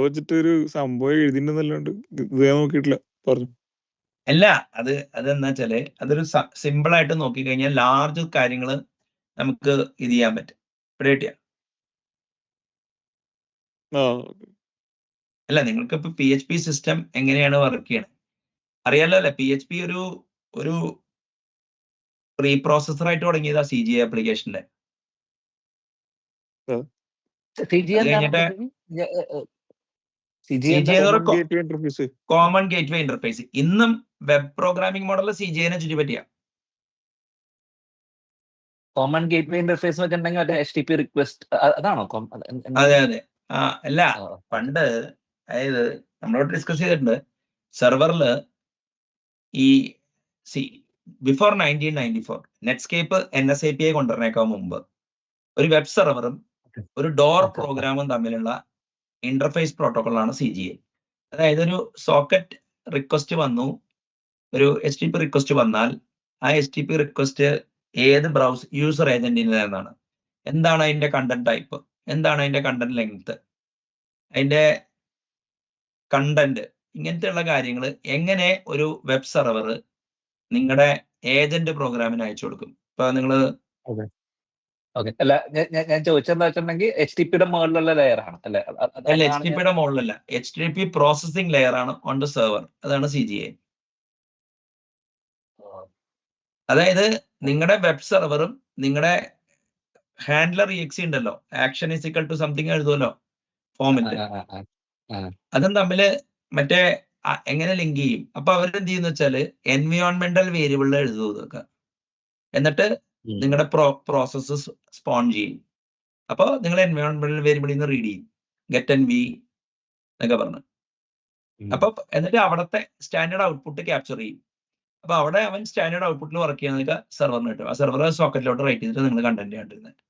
വെച്ചിട്ട് ഒരു സംഭവം എഴുതിണ്ടെന്നല്ലാണ്ട് ഇത് ഞാൻ നോക്കിയിട്ടില്ല. പറഞ്ഞു. അല്ല, അതെന്താ വെച്ചാല് അതൊരു സിമ്പിൾ ആയിട്ട് നോക്കിക്കഴിഞ്ഞാൽ ലാർജ് കാര്യങ്ങൾ നമുക്ക് ഇത് ചെയ്യാൻ പറ്റും. പിടികിട്ടിയ? ആ അല്ല, നിങ്ങൾക്ക് ഇപ്പൊ PHP സിസ്റ്റം എങ്ങനെയാണ് വർക്ക് ചെയ്യണത് അറിയാലോ അല്ലെ? PHP ഒരു പ്രീ പ്രോസസർ ആയിട്ട് തുടങ്ങിയതാ CGI ആപ്ലിക്കേഷന്റെ. CGI അത് എന്താണ്? കഴിഞ്ഞിട്ട് CGI CGI എന്ന് കോമൺ പറഞ്ഞ gateway interface. Common gateway interface. ഇന്നും വെബ് പ്രോഗ്രാമിംഗ് മോഡൽ CGI-നെ ചുറ്റിപ്പറ്റിയ. കോമൺ ഗേറ്റ്വേ ഇന്റർഫേസ് വെച്ചിട്ടുണ്ടെങ്കിൽ മറ്റേ HTTP റിക്വസ്റ്റ് അതാണോ? അതെ അതെ. അല്ല, പണ്ട് അതായത് നമ്മളോട് ഡിസ്കസ് ചെയ്തിട്ടുണ്ട് സെർവറില് ഈ ബിഫോർ 1994 നെറ്റ്സ്കേപ്പ് NSAPI കൊണ്ടുവരണേക്കാൾ മുമ്പ് ഒരു വെബ് സെർവറും ഒരു ഡോർ Okay. പ്രോഗ്രാമും തമ്മിലുള്ള ഇന്റർഫേസ് പ്രോട്ടോകോളാണ് CGI. അതായത് ഒരു സോക്കറ്റ് റിക്വസ്റ്റ് വന്നു, ഒരു HTTP റിക്വസ്റ്റ് വന്നാൽ ആ HTTP റിക്വസ്റ്റ് ഏത് യൂസർ ഏജന്റിനാണ്, എന്താണ് അതിന്റെ കണ്ടന്റ് ടൈപ്പ്, എന്താണ് അതിന്റെ കണ്ടന്റ് ലെങ്ത്, അതിന്റെ കണ്ടന്റ്, ഇങ്ങനത്തെയുള്ള കാര്യങ്ങൾ എങ്ങനെ ഒരു വെബ് സെർവർ നിങ്ങളുടെ ഏജന്റ് പ്രോഗ്രാമിന് അയച്ചു കൊടുക്കും. ഇപ്പൊ നിങ്ങള് ഓക്കെ. അല്ല, ഞാൻ ചോദിച്ചെന്താ വെച്ചിട്ടുണ്ടെങ്കിൽ HTTP-യുടെ മുകളിലുള്ള ലെയർ ആണ് അല്ലെ? അല്ല, HTTP-യുടെ മുകളിലല്ല, HTTP പ്രോസസിംഗ് ലെയർ ആണ് ഓൺ ദ സെർവർ. അതാണ് CGI. അതായത് നിങ്ങളുടെ വെബ് സെർവറും നിങ്ങളുടെ ഹാൻഡ്ലർ EXE ഉണ്ടല്ലോ, action is equal to something എഴുതുമല്ലോ ഫോമിൽ, അതും തമ്മില് മറ്റേ എങ്ങനെ ലിങ്ക് ചെയ്യും? അപ്പൊ അവരെന്ത് ചെയ്യുന്ന വെച്ചാല് എൻവയോൺമെന്റൽ വേരിയബിളിൽ എഴുതും ഇതൊക്കെ, എന്നിട്ട് നിങ്ങളുടെ പ്രോസസ്സ് സ്പോൺ ചെയ്യും. അപ്പൊ നിങ്ങൾ എൻവയോൺമെന്റൽ വേരിയബിളിൽ നിന്ന് റീഡ് ചെയ്യും, ഗെറ്റ് NV എന്നൊക്കെ പറഞ്ഞു. അപ്പൊ എന്നിട്ട് അവിടുത്തെ സ്റ്റാൻഡേർഡ് ഔട്ട്പുട്ട് ക്യാപ്ചർ ചെയ്യും. അപ്പൊ അവിടെ അവൻ സ്റ്റാൻഡേർഡ് ഔട്ട്പുട്ടിൽ വർക്ക് ചെയ്യുന്നതൊക്കെ സെർവറിന് കിട്ടും. ആ സെർവർ സോക്കറ്റിലോട്ട് റൈറ്റ് ചെയ്തിട്ട് നിങ്ങൾ കണ്ടന്റ് കണ്ടിരുന്നത്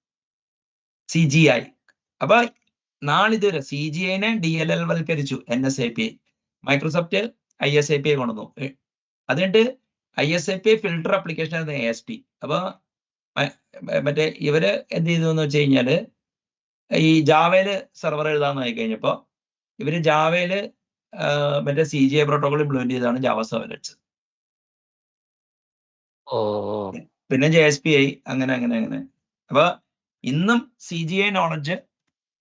CGI. അപ്പൊ നാളിതുവരെ CGI-നെ DLL വൽക്കരിച്ചു NSAPI. മൈക്രോസോഫ്റ്റ് ISAPI കൊണ്ടുവന്നു. അതുകൊണ്ട് ISAPI ഫിൽട്ടർ ആപ്ലിക്കേഷൻ ആയിരുന്നു ASP. അപ്പൊ മറ്റേ ഇവര് എന്ത് ചെയ്തു എന്ന് വെച്ച് കഴിഞ്ഞാല് ഈ ജാവയില് സെർവർ എഴുതാന്ന് ആയി കഴിഞ്ഞപ്പോ ഇവര് ജാവയില് മറ്റേ CGI പ്രോട്ടോകോൾ ഇംപ്ലിമെന്റ് ചെയ്താണ് ജാവ സെർവ്ലെറ്റ്സ്. പിന്നെ JSP-I, അങ്ങനെ അങ്ങനെ അങ്ങനെ. അപ്പൊ ഇന്നും CGI നോളജ്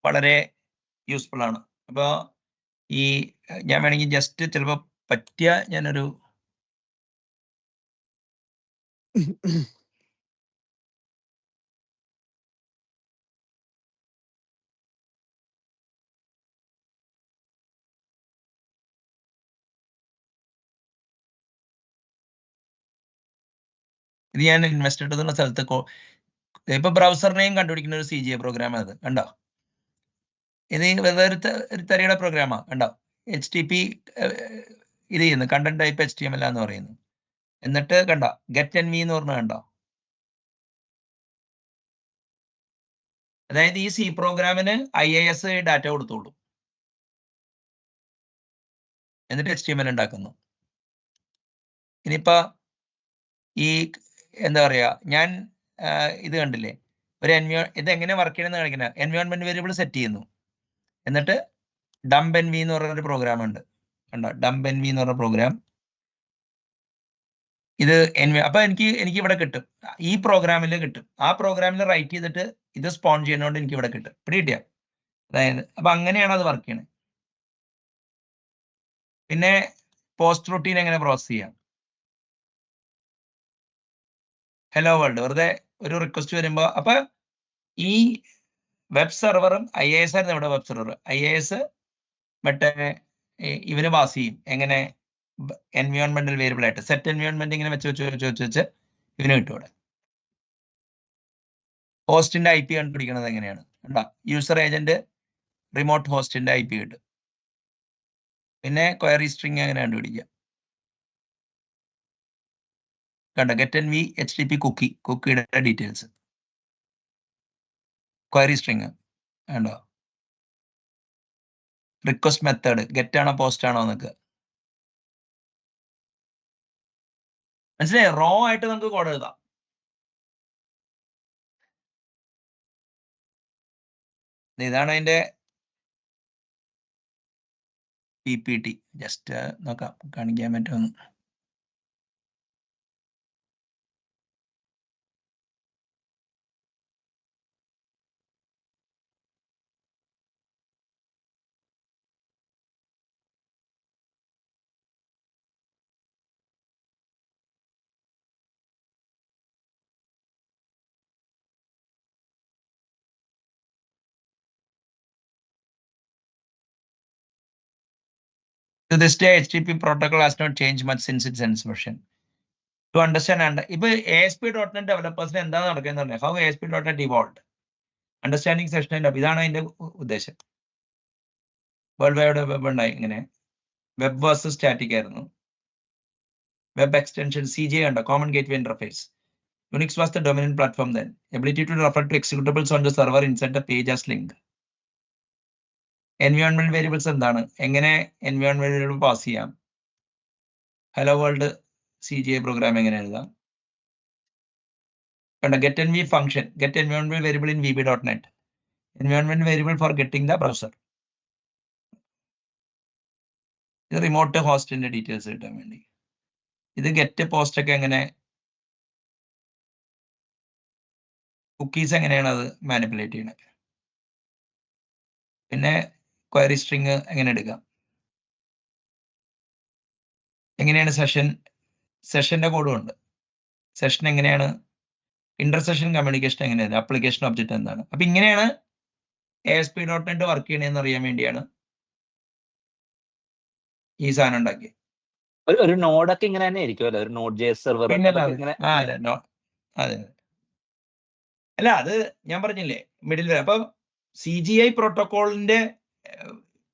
വളരെ യൂസ്ഫുൾ ആണ്. അപ്പൊ ഈ ഞാൻ വേണമെങ്കിൽ ജസ്റ്റ് ചിലപ്പോ പറ്റിയ ഞാനൊരു ഇത് ഞാൻ ഇൻവെസ്റ്റഡ് എന്നുള്ള സ്ഥലത്ത് ഇപ്പൊ ബ്രൗസറിനെയും കണ്ടുപിടിക്കുന്ന ഒരു CGI പ്രോഗ്രാം അത് കണ്ടോ? ഇത് വെറുതെ ഒരു തരിയുടെ പ്രോഗ്രാമാ കണ്ടോ? HTTP ഇത് ചെയ്യുന്നു, കണ്ടന്റ് ടൈപ്പ് HTML എന്ന് പറയുന്നു. എന്നിട്ട് കണ്ടോ ഗെറ്റ് NV എന്ന് പറഞ്ഞ കണ്ടോ? അതായത് ഈ C പ്രോഗ്രാമിന് IIS ഡാറ്റ കൊടുത്തോളൂ, എന്നിട്ട് HTML ഉണ്ടാക്കുന്നു. ഇനിയിപ്പോ ഈ എന്താ പറയാ, ഞാൻ ഇത് കണ്ടില്ലേ, ഒരു ഇത് എങ്ങനെ വർക്ക് ചെയ്യണമെന്ന് കാണിക്കുന്ന എൻവയോൺമെന്റ് വേരിയബിൾ സെറ്റ് ചെയ്യുന്നു, എന്നിട്ട് ഡംപ് NV എന്ന് പറഞ്ഞൊരു പ്രോഗ്രാം ഉണ്ട് കണ്ടോ? ഡംപ് NV എന്ന് പറഞ്ഞ പ്രോഗ്രാം ഇത് അപ്പൊ എനിക്ക് ഇവിടെ കിട്ടും, ഈ പ്രോഗ്രാമിൽ കിട്ടും. ആ പ്രോഗ്രാമിൽ റൈറ്റ് ചെയ്തിട്ട് ഇത് സ്പോൺ ചെയ്യുന്നതുകൊണ്ട് എനിക്ക് ഇവിടെ കിട്ടും. പിടികിട്ടിയ? അതായത് അപ്പൊ അങ്ങനെയാണ് അത് വർക്ക് ചെയ്യണത്. പിന്നെ പോസ്റ്റ് റൂട്ടീൻ എങ്ങനെ പ്രോസസ് ചെയ്യാം? ഹലോ വേൾഡ് വെറുതെ ഒരു റിക്വസ്റ്റ് വരുമ്പോ, അപ്പൊ ഈ വെബ് സെർവറും IIS ആയിരുന്നു ഇവിടെ വെബ് സെർവർ. IIS മറ്റേ ഇവന് പാസ് ചെയ്യും എങ്ങനെ എൻവയോൺമെന്റൽ വേരിയബിൾ ആയിട്ട് സെറ്റ് എൻവയോൺമെന്റ് ഇങ്ങനെ വെച്ച് ഇവന് കിട്ടും. ഇവിടെ ഹോസ്റ്റിന്റെ IP കണ്ടുപിടിക്കുന്നത് എങ്ങനെയാണ് കണ്ടാ? യൂസർ ഏജന്റ് റിമോട്ട് ഹോസ്റ്റിന്റെ IP കിട്ടും. പിന്നെ ക്വയറി സ്ട്രിങ് എങ്ങനെ കണ്ടുപിടിക്കാം കണ്ട? ഗെറ്റ് NV HTTP കുക്കിയുടെ ഡീറ്റെയിൽസ്, ക്വയറി സ്ട്രിങ് കണ്ടോ? റിക്വസ്റ്റ് മെത്തേഡ് ഗെറ്റ് ആണോ പോസ്റ്റ് ആണോ എന്നൊക്കെ. മനസ്സിലായി? റോ ആയിട്ട് നമുക്ക് കോഡ് എഴുതാം. ഇതാണ് അതിന്റെ PPT. ജസ്റ്റ് നോക്കാം കാണിക്കാൻ പറ്റുമെന്ന്. To this day, HTTP protocol has not changed much since its inception. To understand, ഇപ്പോൾ ASP.NET ഡെവലപ്പേഴ്സിന് എന്താണ് നടക്കുന്നത് പറഞ്ഞാൽ how ASP.NET evolved. Understanding session ഇതാണ് അതിന്റെ ഉദ്ദേശം. വേൾഡ് വൈഡ് വെബ് ഉണ്ടായി. ഇങ്ങനെ വെബ് വേഴ്സസ് സ്റ്റാറ്റിക് ആയിരുന്നു. വെബ് എക്സ്റ്റൻഷൻ CGI ഉണ്ട്, common gateway interface. Unix was the dominant platform then. Ability to refer to executables on the server inside the page as link. Environment variables എന്താണ്, എങ്ങനെ environment variable pass ചെയ്യാം, hello world CGI programme എങ്ങനെ എഴുതാം. കണ്ട get env function, get environment variable in VB.NET. Environment variable for getting the browser. ഇത് remote ഹോസ്റ്റിന്റെ details കിട്ടാൻ വേണ്ടി. ഇത് ഗെറ്റ് പോസ്റ്റ് ഒക്കെ എങ്ങനെ, കുക്കീസ് എങ്ങനെയാണ് അത് മാനിപ്പുലേറ്റ് ചെയ്യണത്. പിന്നെ ക്വയറി സ്ട്രിങ് എങ്ങനെ എടുക്കാം, എങ്ങനെയാണ് സെഷന്റെ കോഡും ഉണ്ട്. സെഷൻ എങ്ങനെയാണ്, ഇന്റർസെഷൻ കമ്മ്യൂണിക്കേഷൻ എങ്ങനെയാണ്, ആപ്ലിക്കേഷൻ ഒബ്ജക്റ്റ് എന്താണ്. അപ്പൊ ഇങ്ങനെയാണ് ASP.NET വർക്ക് ചെയ്യണമെന്ന് അറിയാൻ വേണ്ടിയാണ് ഈ സാധനം ഉണ്ടാക്കിയത്. ഒരു നോഡൊക്കെ ഇങ്ങനെ തന്നെ ആയിരിക്കും അല്ലെ, ഒരു നോഡ് JS സെർവർ പിന്നെ ഇങ്ങനെ. അതെ അല്ല, അത് ഞാൻ പറഞ്ഞില്ലേ മിഡിൽ വരെ. അപ്പൊ CGI പ്രോട്ടോകോളിന്റെ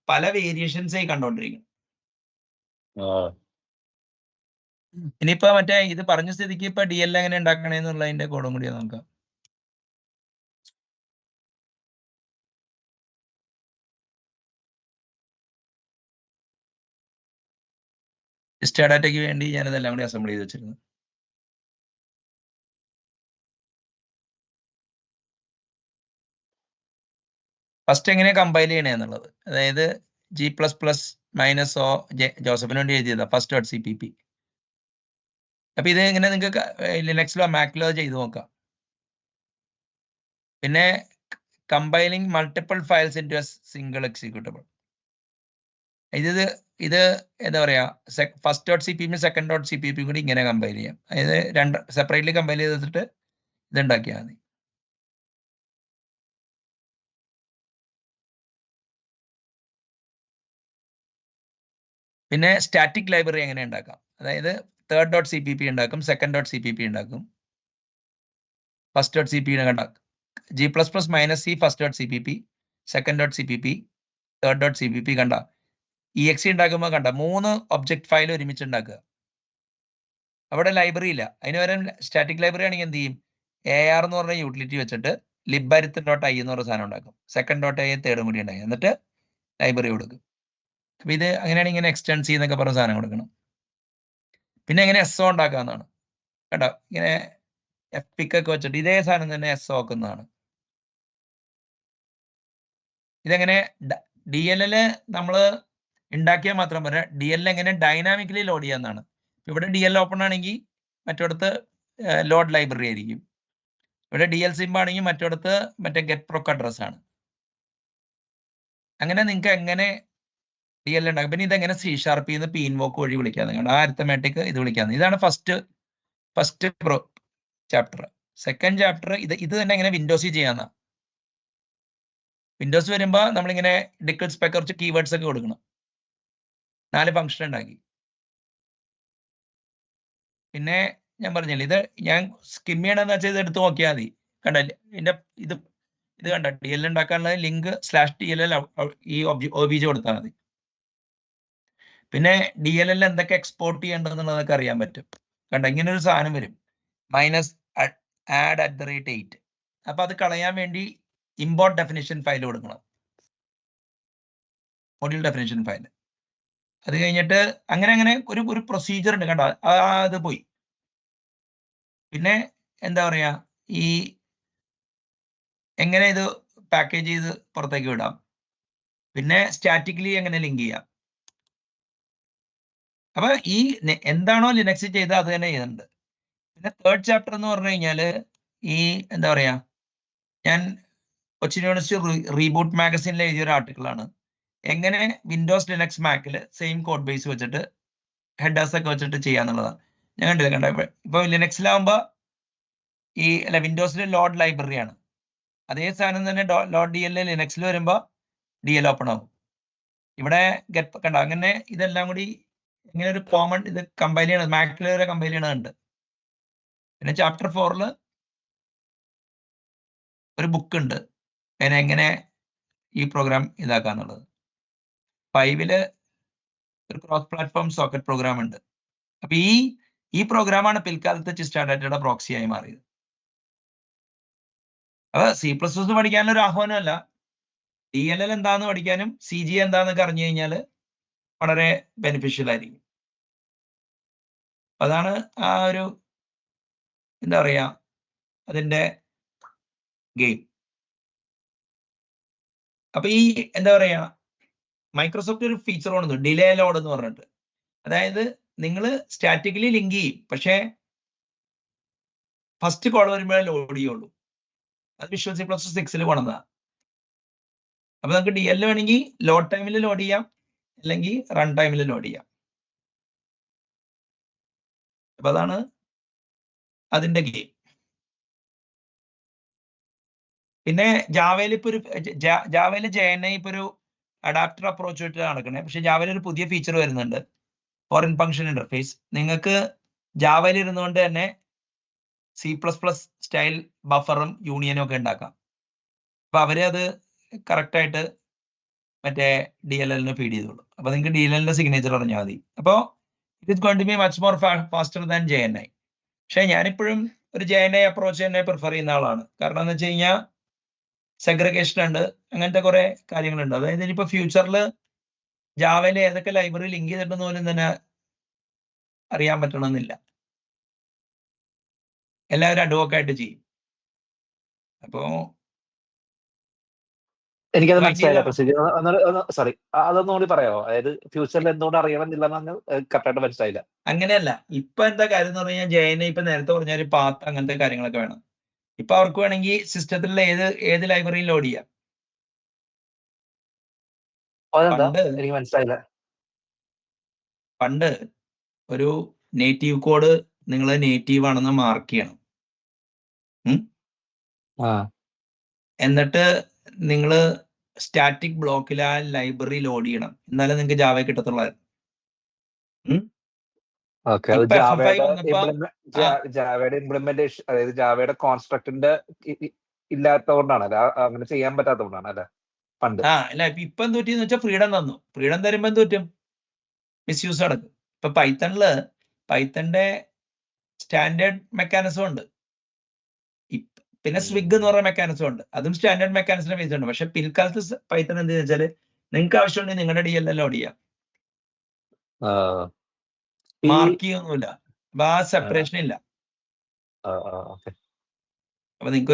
പല വേരിയേഷൻസ് ആയി കണ്ടോണ്ടിരിക്കും. ഇനിയിപ്പോ മറ്റേ ഇത് പറഞ്ഞ സ്ഥിതിക്ക് ഇപ്പൊ DL എങ്ങനെ ഉണ്ടാക്കണേന്നുള്ളതിന്റെ കോഡും കൂടി നോക്കാം. സ്റ്റാഡാറ്റയ്ക്ക് വേണ്ടി ഞാനിതെല്ലാം കൂടി അസംബിൾ ചെയ്ത് വെച്ചിരുന്നു. ഫസ്റ്റ് എങ്ങനെ കമ്പൈൽ ചെയ്യണേ എന്നുള്ളത്, അതായത് G++ -O ജോസഫിന് വേണ്ടി എഴുതിയതാ first.cpp. അപ്പൊ ഇത് ഇങ്ങനെ നിങ്ങൾക്ക് ലിനക്സിലോ മാക്കിലോ ചെയ്ത് നോക്കാം. പിന്നെ compiling multiple files into A single executable. ഇത് എന്താ പറയാ, first.cpp second.cpp കൂടി ഇങ്ങനെ കമ്പൈൽ ചെയ്യാം. അതായത് രണ്ട് സെപ്പറേറ്റ്ലി കമ്പൈൽ ചെയ്തിട്ട് ഇത് ഉണ്ടാക്കിയാൽ മതി. പിന്നെ സ്റ്റാറ്റിക് ലൈബ്രറി എങ്ങനെ ഉണ്ടാക്കാം, അതായത് third.cpp ഉണ്ടാക്കും, second.cpp ഉണ്ടാക്കും, first.cpp ഉണ്ടാക്കും. G++ -C first.cpp, second.cpp, third.cpp കണ്ട. exe ഉണ്ടാക്കുമ്പോൾ കണ്ട 3 ഒബ്ജക്ട് ഫയൽ ഒരുമിച്ച് ഉണ്ടാക്കുക. അവിടെ ലൈബ്രറി ഇല്ല. അതിന് പകരം സ്റ്റാറ്റിക് ലൈബ്രറി ആണെങ്കിൽ എന്ത് ചെയ്യും, AR എന്ന് പറഞ്ഞ യൂട്ടിലിറ്റി വെച്ചിട്ട് libArith.i എന്ന് പറഞ്ഞ സാധനം ഉണ്ടാക്കും. second.i തേർഡും കൂടി ഉണ്ടാക്കി, എന്നിട്ട് ലൈബ്രറി കൊടുക്കും. അപ്പൊ ഇത് അങ്ങനെയാണ് ഇങ്ങനെ എക്സ്റ്റൻസി എന്നൊക്കെ പറഞ്ഞ സാധനം കൊടുക്കണം. പിന്നെ എങ്ങനെ SO ഉണ്ടാക്കാന്നാണ് കേട്ടോ. ഇങ്ങനെ FPIC ഒക്കെ വെച്ചിട്ട് ഇതേ സാധനം തന്നെ SO ആക്കുന്നതാണ്. ഇതെങ്ങനെ DLL നമ്മൾ ഉണ്ടാക്കിയാൽ മാത്രം പോരാ, DL എങ്ങനെ ഡൈനാമിക്കലി ലോഡ് ചെയ്യാന്നാണ്. ഇവിടെ DL ഓപ്പൺ ആണെങ്കിൽ മറ്റോടത്ത് ലോഡ് ലൈബ്രറി ആയിരിക്കും. ഇവിടെ DL സിംബ് ആണെങ്കിൽ മറ്റോടത്ത് മറ്റേ ഗെറ്റ് പ്രൊക്ക് അഡ്രസ് ആണ്. അങ്ങനെ നിങ്ങൾക്ക് എങ്ങനെ DL ഉണ്ടാക്കും. പിന്നെ ഇതെങ്ങനെ C# P ഇൻവോക്ക് വഴി വിളിക്കാന്ന്, ആ അരിത്തമാറ്റിക് ഇത് വിളിക്കാന്ന്. ഇതാണ് ഫസ്റ്റ് ചാപ്റ്റർ. സെക്കൻഡ് ചാപ്റ്റർ ഇത് തന്നെ എങ്ങനെ വിൻഡോസിൽ ചെയ്യാന്ന. വിൻഡോസ് വരുമ്പോൾ നമ്മളിങ്ങനെ ഡിക്കിൾ സ്പെക്ക് കുറച്ച് കീവേഡ്സ് ഒക്കെ കൊടുക്കണം. 4 ഫംഗ്ഷൻ ഉണ്ടാക്കി. പിന്നെ ഞാൻ പറഞ്ഞില്ലേ, ഇത് ഞാൻ സ്കിം ചെയ്യണമെന്ന് വെച്ചാൽ ഇത് എടുത്ത് നോക്കിയാൽ മതി. കണ്ടല്ലേ ഇതിന്റെ ഇത് കണ്ട DL ഉണ്ടാക്കാനുള്ള ലിങ്ക് /DLL ഈ OBJ കൊടുത്താൽ മതി. പിന്നെ DLL എന്തൊക്കെ എക്സ്പോർട്ട് ചെയ്യേണ്ടതെന്നുള്ളതൊക്കെ അറിയാൻ പറ്റും. കണ്ട ഇങ്ങനെ ഒരു സാധനം വരും, -add@8. അപ്പൊ അത് കളയാൻ വേണ്ടി ഇമ്പോർട്ട് ഡെഫിനിഷൻ ഫയൽ കൊടുക്കണം, മൊഡ്യൂൾ ഡെഫിനിഷൻ ഫയൽ. അത് കഴിഞ്ഞിട്ട് അങ്ങനെ ഒരു പ്രൊസീജിയർ ഉണ്ട് കണ്ട, അത് പോയി. പിന്നെ എന്താ പറയാ, ഈ എങ്ങനെ ഇത് പാക്കേജ് ചെയ്ത് പുറത്തേക്ക് വിടാം, പിന്നെ സ്റ്റാറ്റിക്കലി എങ്ങനെ ലിങ്ക് ചെയ്യാം. അപ്പൊ ഈ എന്താണോ ലിനക്സ് ചെയ്തത് അത് തന്നെ ചെയ്യുന്നുണ്ട്. പിന്നെ തേർഡ് ചാപ്റ്റർ എന്ന് പറഞ്ഞു കഴിഞ്ഞാല് ഈ എന്താ പറയാ, ഞാൻ കൊച്ചിൻ യൂണിവേഴ്സിറ്റി റീബൂട്ട് മാഗസിനിൽ എഴുതിയ ഒരു ആർട്ടിക്കിളാണ്, എങ്ങനെ വിൻഡോസ് ലിനക്സ് മാക്കിൽ സെയിം കോഡ് ബേസ് വെച്ചിട്ട് ഹെഡേഴ്സ് ഒക്കെ വെച്ചിട്ട് ചെയ്യാന്നുള്ളതാണ്. ഞാൻ കണ്ടില്ല ഇപ്പൊ ലിനക്സിലാവുമ്പോ ഈ അല്ല വിൻഡോസിൽ ലോഡ് ലൈബ്രറി ആണ്, അതേ സാധനം തന്നെ ലോഡ് DL ലിനക്സിൽ വരുമ്പോൾ DL ഓപ്പൺ ആവും. ഇവിടെ ഗെറ്റ് കണ്ട അങ്ങനെ ഇതെല്ലാം കൂടി ഇങ്ങനെ ഒരു കോമൺ ഇത് കമ്പൈൽ ചെയ്യണത്, മാക്കിൽ വരെ കമ്പൈൽ ചെയ്യണതുണ്ട്. പിന്നെ ചാപ്റ്റർ 4 ഒരു ബുക്ക് ഉണ്ട് എങ്ങനെ ഈ പ്രോഗ്രാം ഇതാക്കാന്നുള്ളത്. 5 ഒരു ക്രോസ് പ്ലാറ്റ്ഫോം സോക്കറ്റ് പ്രോഗ്രാം ഉണ്ട്. അപ്പൊ ഈ പ്രോഗ്രാമാണ് പിൽക്കാലത്ത് ചിസ്റ്റാഡാറ്റയുടെ പ്രോക്സിയായി മാറിയത്. അപ്പൊ C++ പഠിക്കാനൊരു ആഹ്വാനമല്ല, DLL എന്താന്ന് പഠിക്കാനും CG എന്താന്നൊക്കെ അറിഞ്ഞു കഴിഞ്ഞാൽ വളരെ ബെനിഫിഷ്യൽ ആയിരിക്കും. അതാണ് ആ ഒരു എന്താ പറയാ അതിന്റെ ഗെയിം. അപ്പൊ ഈ എന്താ പറയാ മൈക്രോസോഫ്റ്റ് ഒരു ഫീച്ചർ കൊണ്ടു ഡിലേ ലോഡ് എന്ന് പറഞ്ഞിട്ട്, അതായത് നിങ്ങൾ സ്റ്റാറ്റിക്കലി ലിങ്ക് ചെയ്യും, പക്ഷേ ഫസ്റ്റ് കോൾ വരുമ്പോഴേ ലോഡ് ചെയ്യുള്ളൂ. അത് വിഷ്വൽ C++6 കൊണ്ടതാ. അപ്പൊ നമുക്ക് DL വേണമെങ്കിൽ ലോഡ് ടൈമിൽ ലോഡ് ചെയ്യാം, അല്ലെങ്കിൽ റൺ ടൈമിൽ ലോഡ് ചെയ്യാം. അപ്പൊ അതാണ് അതിന്റെ ഗെയിം. പിന്നെ ജാവയിൽ ഇപ്പൊ ഒരു ജാവയിൽ JNI ഇപ്പൊ ഒരു അഡാപ്റ്റർ അപ്രോച്ച് വെച്ച് നടക്കണേ. പക്ഷെ ജാവയിൽ ഒരു പുതിയ ഫീച്ചർ വരുന്നുണ്ട്, ഫോറിൻ ഫംഗ്ഷൻ ഇന്റർഫേസ്. നിങ്ങൾക്ക് ജാവയിൽ ഇരുന്നുകൊണ്ട് തന്നെ C++ സ്റ്റൈൽ ബഫറും യൂണിയനും ഒക്കെ ഉണ്ടാക്കാം. അപ്പൊ അവര് അത് കറക്റ്റ് ആയിട്ട് മറ്റേ DLL ഫീഡ് ചെയ്തോളൂ. അപ്പൊ നിങ്ങൾക്ക് DLL സിഗ്നേച്ചർ അറിഞ്ഞാൽ മതി. അപ്പോൾ it is going to be much more faster than JNI. പക്ഷെ ഞാനിപ്പോഴും ഒരു JNI അപ്രോച്ച് തന്നെ പ്രിഫർ ചെയ്യുന്ന ആളാണ്. കാരണം എന്ന് വെച്ച് കഴിഞ്ഞാൽ സെഗ്രിഗേഷൻ ഉണ്ട്, അങ്ങനത്തെ കുറെ കാര്യങ്ങളുണ്ട്. അതായത് ഇനിയിപ്പോ ഫ്യൂച്ചറിൽ ജാവയിൽ ഏതൊക്കെ ലൈബ്രറി ലിങ്ക് ചെയ്തിട്ടുണ്ടെന്ന് പോലും തന്നെ അറിയാൻ പറ്റണമെന്നില്ല. എല്ലാവരും അഡ്വോക്കായിട്ട് ചെയ്യും. അപ്പോ എനിക്കത് മനസ്സിലായില്ല പ്രസിദ്ധി. സോറി, അതൊന്നും കൂടി പറയാമോ? അതായത് ഫ്യൂച്ചറിൽ എന്തുകൊണ്ട് അറിയണമെന്നില്ല കറക്റ്റായിട്ട് മനസ്സിലായില്ല. അങ്ങനെയല്ല, ഇപ്പൊ എന്താ കാര്യം എന്ന് പറഞ്ഞു കഴിഞ്ഞാൽ JNI ഇപ്പൊ നേരത്തെ പറഞ്ഞ ഒരു പാത്ത് അങ്ങനത്തെ കാര്യങ്ങളൊക്കെ വേണം. ഇപ്പൊ അവർക്ക് വേണമെങ്കിൽ സിസ്റ്റത്തിലുള്ള ഏത് ലൈബ്രറിയും ലോഡ് ചെയ്യാം. എനിക്ക് മനസ്സിലായില്ല. പണ്ട് ഒരു നേറ്റീവ് കോഡ് നിങ്ങൾ നേറ്റീവ് ആണെന്ന് മാർക്ക് ചെയ്യണം, എന്നിട്ട് നിങ്ങൾ സ്റ്റാറ്റിക് ബ്ലോക്കിൽ ആ ലൈബ്രറി ലോഡ് ചെയ്യണം, എന്നാലേ നിങ്ങൾക്ക് ജാവ കിട്ടത്തുള്ളായിരുന്നു. ജാവയുടെ ഇംപ്ലിമെന്റേഷൻ, അതായത് ജാവയുടെ കോൺസ്ട്രക്റ്റിന്റെ ഇല്ലാത്തതുകൊണ്ടാണ് അങ്ങനെ ചെയ്യാൻ പറ്റാത്തതുകൊണ്ടാണ് അല്ലെ പണ്ട്. അല്ല ഇപ്പൊ എന്ത് പറ്റിയെന്ന് വെച്ചാൽ ഫ്രീഡം തന്നു. ഫ്രീഡം തരുമ്പോ എന്ത് പറ്റും? മിസ്യൂസ് നടക്കും. ഇപ്പൊ പൈത്തന്റെ സ്റ്റാൻഡേർഡ് മെക്കാനിസം ഉണ്ട്, പിന്നെ സ്വിഗ് എന്ന് പറയുന്ന മെക്കാനിസം ഉണ്ട്, അതും സ്റ്റാൻഡേർഡ് മെക്കാനിസം ബേസ് ഉണ്ട്. പക്ഷെ പിൽക്കാലത്ത് പൈത്തൺ എന്ത് വെച്ചാല് നിങ്ങൾക്ക് ആവശ്യമുണ്ടെങ്കിൽ നിങ്ങളുടെ DLL ലോഡ് ചെയ്യാം, മാർക്ക് ചെയ്യൊന്നുമില്ല. അപ്പൊ ആ സെപ്പറേഷൻ ഇല്ല. അപ്പൊ നിങ്ങൾക്ക്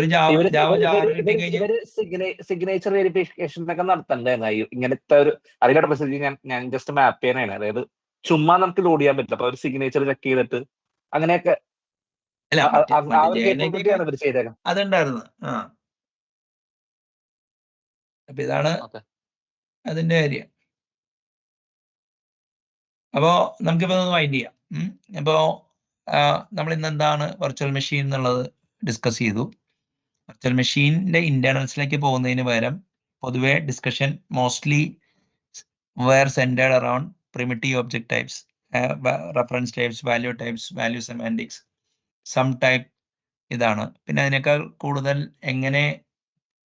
ഒരു സിഗ്നേച്ചർ വെരിഫിക്കേഷൻ ഒക്കെ നടത്തണ്ടേ ഇങ്ങനത്തെ ഒരു അതിന്റെ മെസ്സേജ് ഞാൻ ജസ്റ്റ് മാപ്പ് ചെയ്യാനാണ്. അതായത് ചുമ്മാ നമുക്ക് ലോഡ് ചെയ്യാൻ പറ്റില്ല. അപ്പൊ ഒരു സിഗ്നേച്ചർ ചെക്ക് ചെയ്തിട്ട് അങ്ങനെയൊക്കെ അതുണ്ടായിരുന്നു. അപ്പൊ ഇതാണ് അതിന്റെ കാര്യം. അപ്പോ നമുക്കിപ്പോ ഒന്ന് വൈൻഡ് ചെയ്യാം. അപ്പോ നമ്മൾ ഇന്ന് എന്താണ് വെർച്വൽ മെഷീൻ എന്നുള്ളത് ഡിസ്കസ് ചെയ്തു. വെർച്വൽ മെഷീനിന്റെ ഇന്റേണൽസിലേക്ക് പോകുന്നതിന് പകരം പൊതുവെ discussion mostly were centred around primitive object types, reference types, value types, value semantics, sum type ഇതാണ്. പിന്നെ അതിനേക്കാൾ കൂടുതൽ എങ്ങനെ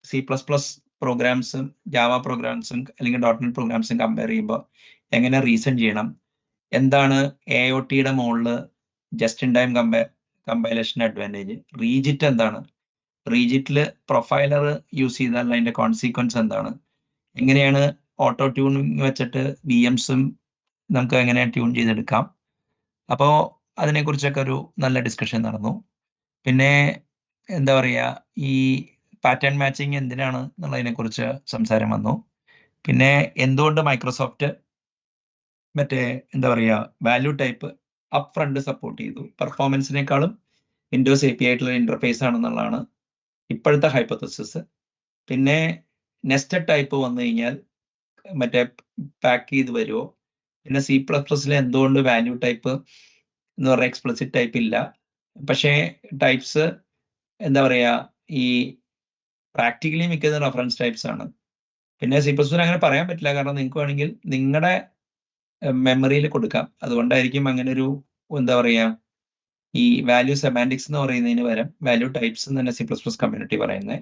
C++ പ്രോഗ്രാംസും ജാവ പ്രോഗ്രാംസും അല്ലെങ്കിൽ .NET പ്രോഗ്രാംസും കമ്പയർ ചെയ്യുമ്പോൾ എങ്ങനെ റീസൺ ചെയ്യണം, എന്താണ് AOTയുടെ മുകളിൽ just in time compilation advantage, rejit എന്താണ്, റീജിറ്റിൽ പ്രൊഫൈലർ യൂസ് ചെയ്താൽ അതിന്റെ കോൺസിക്വൻസ് എന്താണ്, എങ്ങനെയാണ് ഓട്ടോ ട്യൂണിങ് വെച്ചിട്ട് VMസും നമുക്ക് എങ്ങനെ ട്യൂൺ ചെയ്തെടുക്കാം. അപ്പോൾ അതിനെക്കുറിച്ചൊക്കെ ഒരു നല്ല ഡിസ്കഷൻ നടന്നു. പിന്നെ എന്താ പറയുക, ഈ പാറ്റേൺ മാച്ചിങ് എന്തിനാണ് എന്നുള്ളതിനെ കുറിച്ച് സംസാരം വന്നു. പിന്നെ എന്തുകൊണ്ട് മൈക്രോസോഫ്റ്റ് മറ്റേ എന്താ പറയുക value type up front support ചെയ്തു, പെർഫോമൻസിനേക്കാളും വിൻഡോസ് API ആയിട്ടുള്ള ഇന്റർഫേസ് ആണെന്നുള്ളതാണ് ഇപ്പോഴത്തെ ഹൈപ്പോത്തസിസ്. പിന്നെ നെസ്റ്റഡ് ടൈപ്പ് വന്നു കഴിഞ്ഞാൽ മറ്റേ പാക്ക് ചെയ്ത് വരുമോ. പിന്നെ C++ൽ എന്തുകൊണ്ട് വാല്യൂ ടൈപ്പ് എന്ന് പറഞ്ഞ എക്സ്പ്ലിസിറ്റ് ടൈപ്പ് ഇല്ല, പക്ഷേ ടൈപ്സ് എന്താ പറയുക ഈ പ്രാക്ടിക്കലി മിക്കത് റെഫറൻസ് ടൈപ്സ് ആണ്. പിന്നെ C++ അങ്ങനെ പറയാൻ പറ്റില്ല, കാരണം നിങ്ങൾക്ക് വേണമെങ്കിൽ നിങ്ങളുടെ മെമ്മറിയിൽ കൊടുക്കാം. അതുകൊണ്ടായിരിക്കും അങ്ങനെ ഒരു എന്താ പറയുക ഈ വാല്യൂ സെമാൻറ്റിക്സ് എന്ന് പറയുന്നതിന് പകരം വാല്യൂ ടൈപ്സ് എന്ന് തന്നെ C++ കമ്മ്യൂണിറ്റി പറയുന്നത്.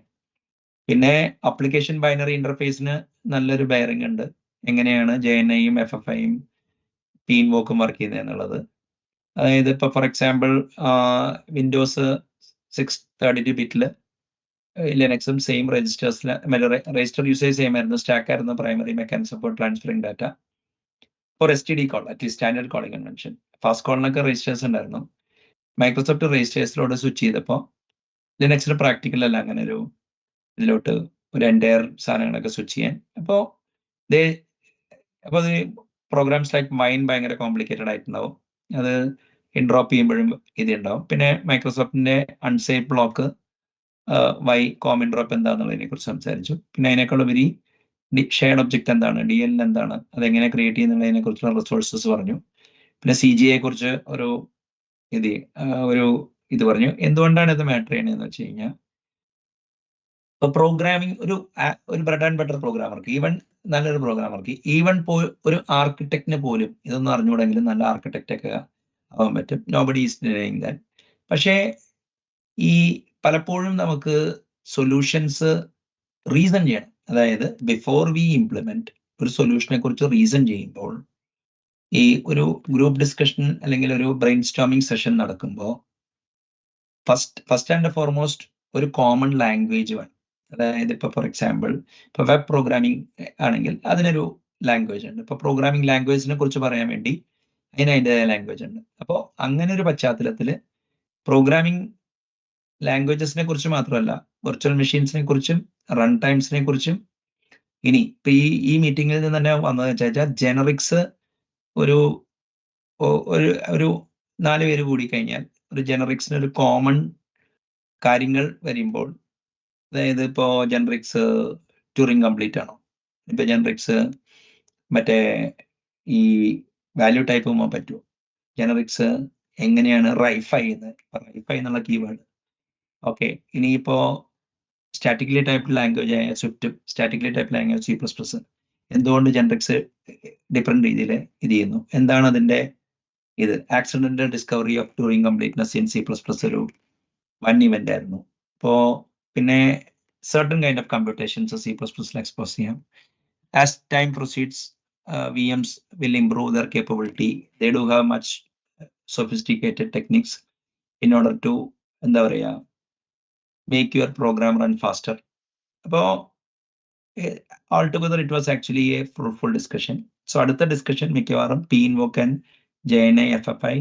പിന്നെ അപ്ലിക്കേഷൻ ബൈനറി ഇന്റർഫേസിന് നല്ലൊരു ബെയറിംഗ് ഉണ്ട്, എങ്ങനെയാണ് JNIയും FFIയും PINVOKും വർക്ക് ചെയ്യുന്നത് എന്നുള്ളത്. അതായത് ഇപ്പോൾ ഫോർ എക്സാമ്പിൾ വിൻഡോസ് 632-ബിറ്റിൽ ലിനക്സും സെയിം രജിസ്റ്റേഴ്സിൽ രജിസ്റ്റർ യൂസേജ് സെയിം ആയിരുന്നു, സ്റ്റാക്ക് ആയിരുന്നു primary mechanism for transferring data for STD call, at least standard calling convention. Fast കോളിനൊക്കെ രജിസ്റ്റേഴ്സ് ഉണ്ടായിരുന്നു. മൈക്രോസോഫ്റ്റ് രജിസ്റ്റേഴ്സിലോട് സ്വിച്ച് ചെയ്തപ്പോൾ ലിനക്സിൽ പ്രാക്ടിക്കൽ അല്ല അങ്ങനെ ഒരു ഇതിലോട്ട് ഒരു എൻറ്റയർ സാധനങ്ങളൊക്കെ സ്വിച്ച് ചെയ്യാൻ. അപ്പോൾ അത് പ്രോഗ്രാംസ് ലൈക്ക് മൈൻ ഭയങ്കര കോംപ്ലിക്കേറ്റഡ് ആയിട്ടുണ്ടാവും, അത് ഇൻഡ്രോപ്പ് ചെയ്യുമ്പോഴും ഇത് ഉണ്ടാവും. പിന്നെ മൈക്രോസോഫ്റ്റിന്റെ അൺസേഫ് ബ്ലോക്ക് കോം ഇൻഡ്രോപ്പ് എന്താണെന്നുള്ളതിനെ കുറിച്ച് സംസാരിച്ചു. പിന്നെ അതിനേക്കാളുപരി ഷെയർഡ് ഒബ്ജക്റ്റ് എന്താണ്, DL എന്താണ്, അതെങ്ങനെ ക്രിയേറ്റ് ചെയ്യുന്നതിനെ കുറിച്ചുള്ള റിസോഴ്സസ് പറഞ്ഞു. പിന്നെ CGI കുറിച്ച് ഒരു ഇത് പറഞ്ഞു. എന്തുകൊണ്ടാണ് ഇത് മാറ്റർ ചെയ്യണമെന്ന് വെച്ച് കഴിഞ്ഞാൽ ഇപ്പൊ പ്രോഗ്രാമിംഗ് ഒരു ബ്രെഡ് ആൻഡ് ബട്ടർ പ്രോഗ്രാമർക്ക്, ഈവൻ നല്ലൊരു പ്രോഗ്രാമർക്ക്, ഈവൻ ഒരു ആർക്കിടെക്റ്റിന് പോലും ഇതൊന്നും അറിഞ്ഞുകൂടെങ്കിലും നല്ല ആർക്കിടെക്റ്റ് ഒക്കെ ആവാൻ പറ്റും. Nobody is denying that. പക്ഷേ ഈ പലപ്പോഴും നമുക്ക് സൊല്യൂഷൻസ് റീസൺ ചെയ്യണം. അതായത് ബിഫോർ വി ഇംപ്ലിമെന്റ് ഒരു സൊല്യൂഷനെ കുറിച്ച് റീസൺ ചെയ്യുമ്പോൾ ഈ ഒരു ഗ്രൂപ്പ് ഡിസ്കഷൻ അല്ലെങ്കിൽ ഒരു ബ്രെയിൻ സ്റ്റോമിംഗ് സെഷൻ നടക്കുമ്പോൾ ഫസ്റ്റ് ആൻഡ് ഫോർമോസ്റ്റ് ഒരു കോമൺ ലാംഗ്വേജ് വേണം. അതായത് ഇപ്പോൾ ഫോർ എക്സാമ്പിൾ ഇപ്പോൾ വെബ് പ്രോഗ്രാമിംഗ് ആണെങ്കിൽ അതിനൊരു ലാംഗ്വേജ് ഉണ്ട്. ഇപ്പോൾ പ്രോഗ്രാമിംഗ് ലാംഗ്വേജിനെ കുറിച്ച് പറയാൻ വേണ്ടി അതിൻ്റെതായ ലാംഗ്വേജ് ഉണ്ട്. അപ്പോൾ അങ്ങനെ ഒരു പശ്ചാത്തലത്തിൽ പ്രോഗ്രാമിംഗ് ലാംഗ്വേജസിനെ കുറിച്ച് മാത്രമല്ല വെർച്വൽ മെഷീൻസിനെ കുറിച്ചും റൺ ടൈംസിനെ കുറിച്ചും ഇനി ഇപ്പൊ ഈ മീറ്റിംഗിൽ നിന്ന് തന്നെ വന്നതെന്ന് വെച്ചാൽ ജനറിക്സ് ഒരു 4 പേര് കൂടി കഴിഞ്ഞാൽ ഒരു ജനറിക്സിന് ഒരു കോമൺ കാര്യങ്ങൾ വരുമ്പോൾ, അതായത് ഇപ്പോ ജനറിക്സ് ട്യൂറിംഗ് കംപ്ലീറ്റ് ആണോ, ഇപ്പൊ ജനറിക്സ് മറ്റേ ഈ വാല്യൂ ടൈപ്പ് പോകാൻ പറ്റുമോ, ജനറിക്സ് എങ്ങനെയാണ് റൈഫൈ എന്നുള്ള കീവേഡ്. ഓക്കെ, ഇനിയിപ്പോ സ്റ്റാറ്റിക്കലി ടൈപ്പ് ലാംഗ്വേജ് ആയ സ്വിഫ്റ്റും സ്റ്റാറ്റിക്കലി ടൈപ്പ് ലാംഗ്വേജ് C++, എന്തുകൊണ്ട് ജനറിക്സ് ഡിഫറെന്റ് രീതിയിൽ ഇത് ചെയ്യുന്നു, എന്താണ് അതിന്റെ ഇത്. Accidental discovery of Turing completeness in C++ ഒരു വൺ ഇവന്റ് ആയിരുന്നു. അപ്പോ പിന്നെ certain kind of computations C++ expose ചെയ്യാം. As time proceeds, VMs will improve their capability. They do have much sophisticated techniques in order to എന്താ പറയുക make your program run faster. അപ്പോൾ altogether it was actually a fruitful discussion. So അടുത്ത discussion മിക്കവാറും PINVOK and JNI FFI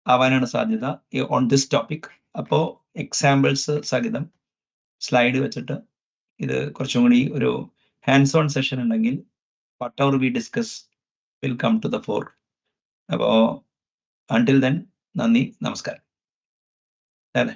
ആവാനാണ് സാധ്യത on this topic. അപ്പോൾ examples സഹിതം slide വെച്ചിട്ട് ഇത് കുറച്ചും കൂടി ഒരു ഹാൻഡ്സ് ഓൺ സെഷൻ ഉണ്ടെങ്കിൽ whatever we discuss will come to the fore. അപ്പോൾ until then നന്ദി, നമസ്കാരം. അല്ലേ?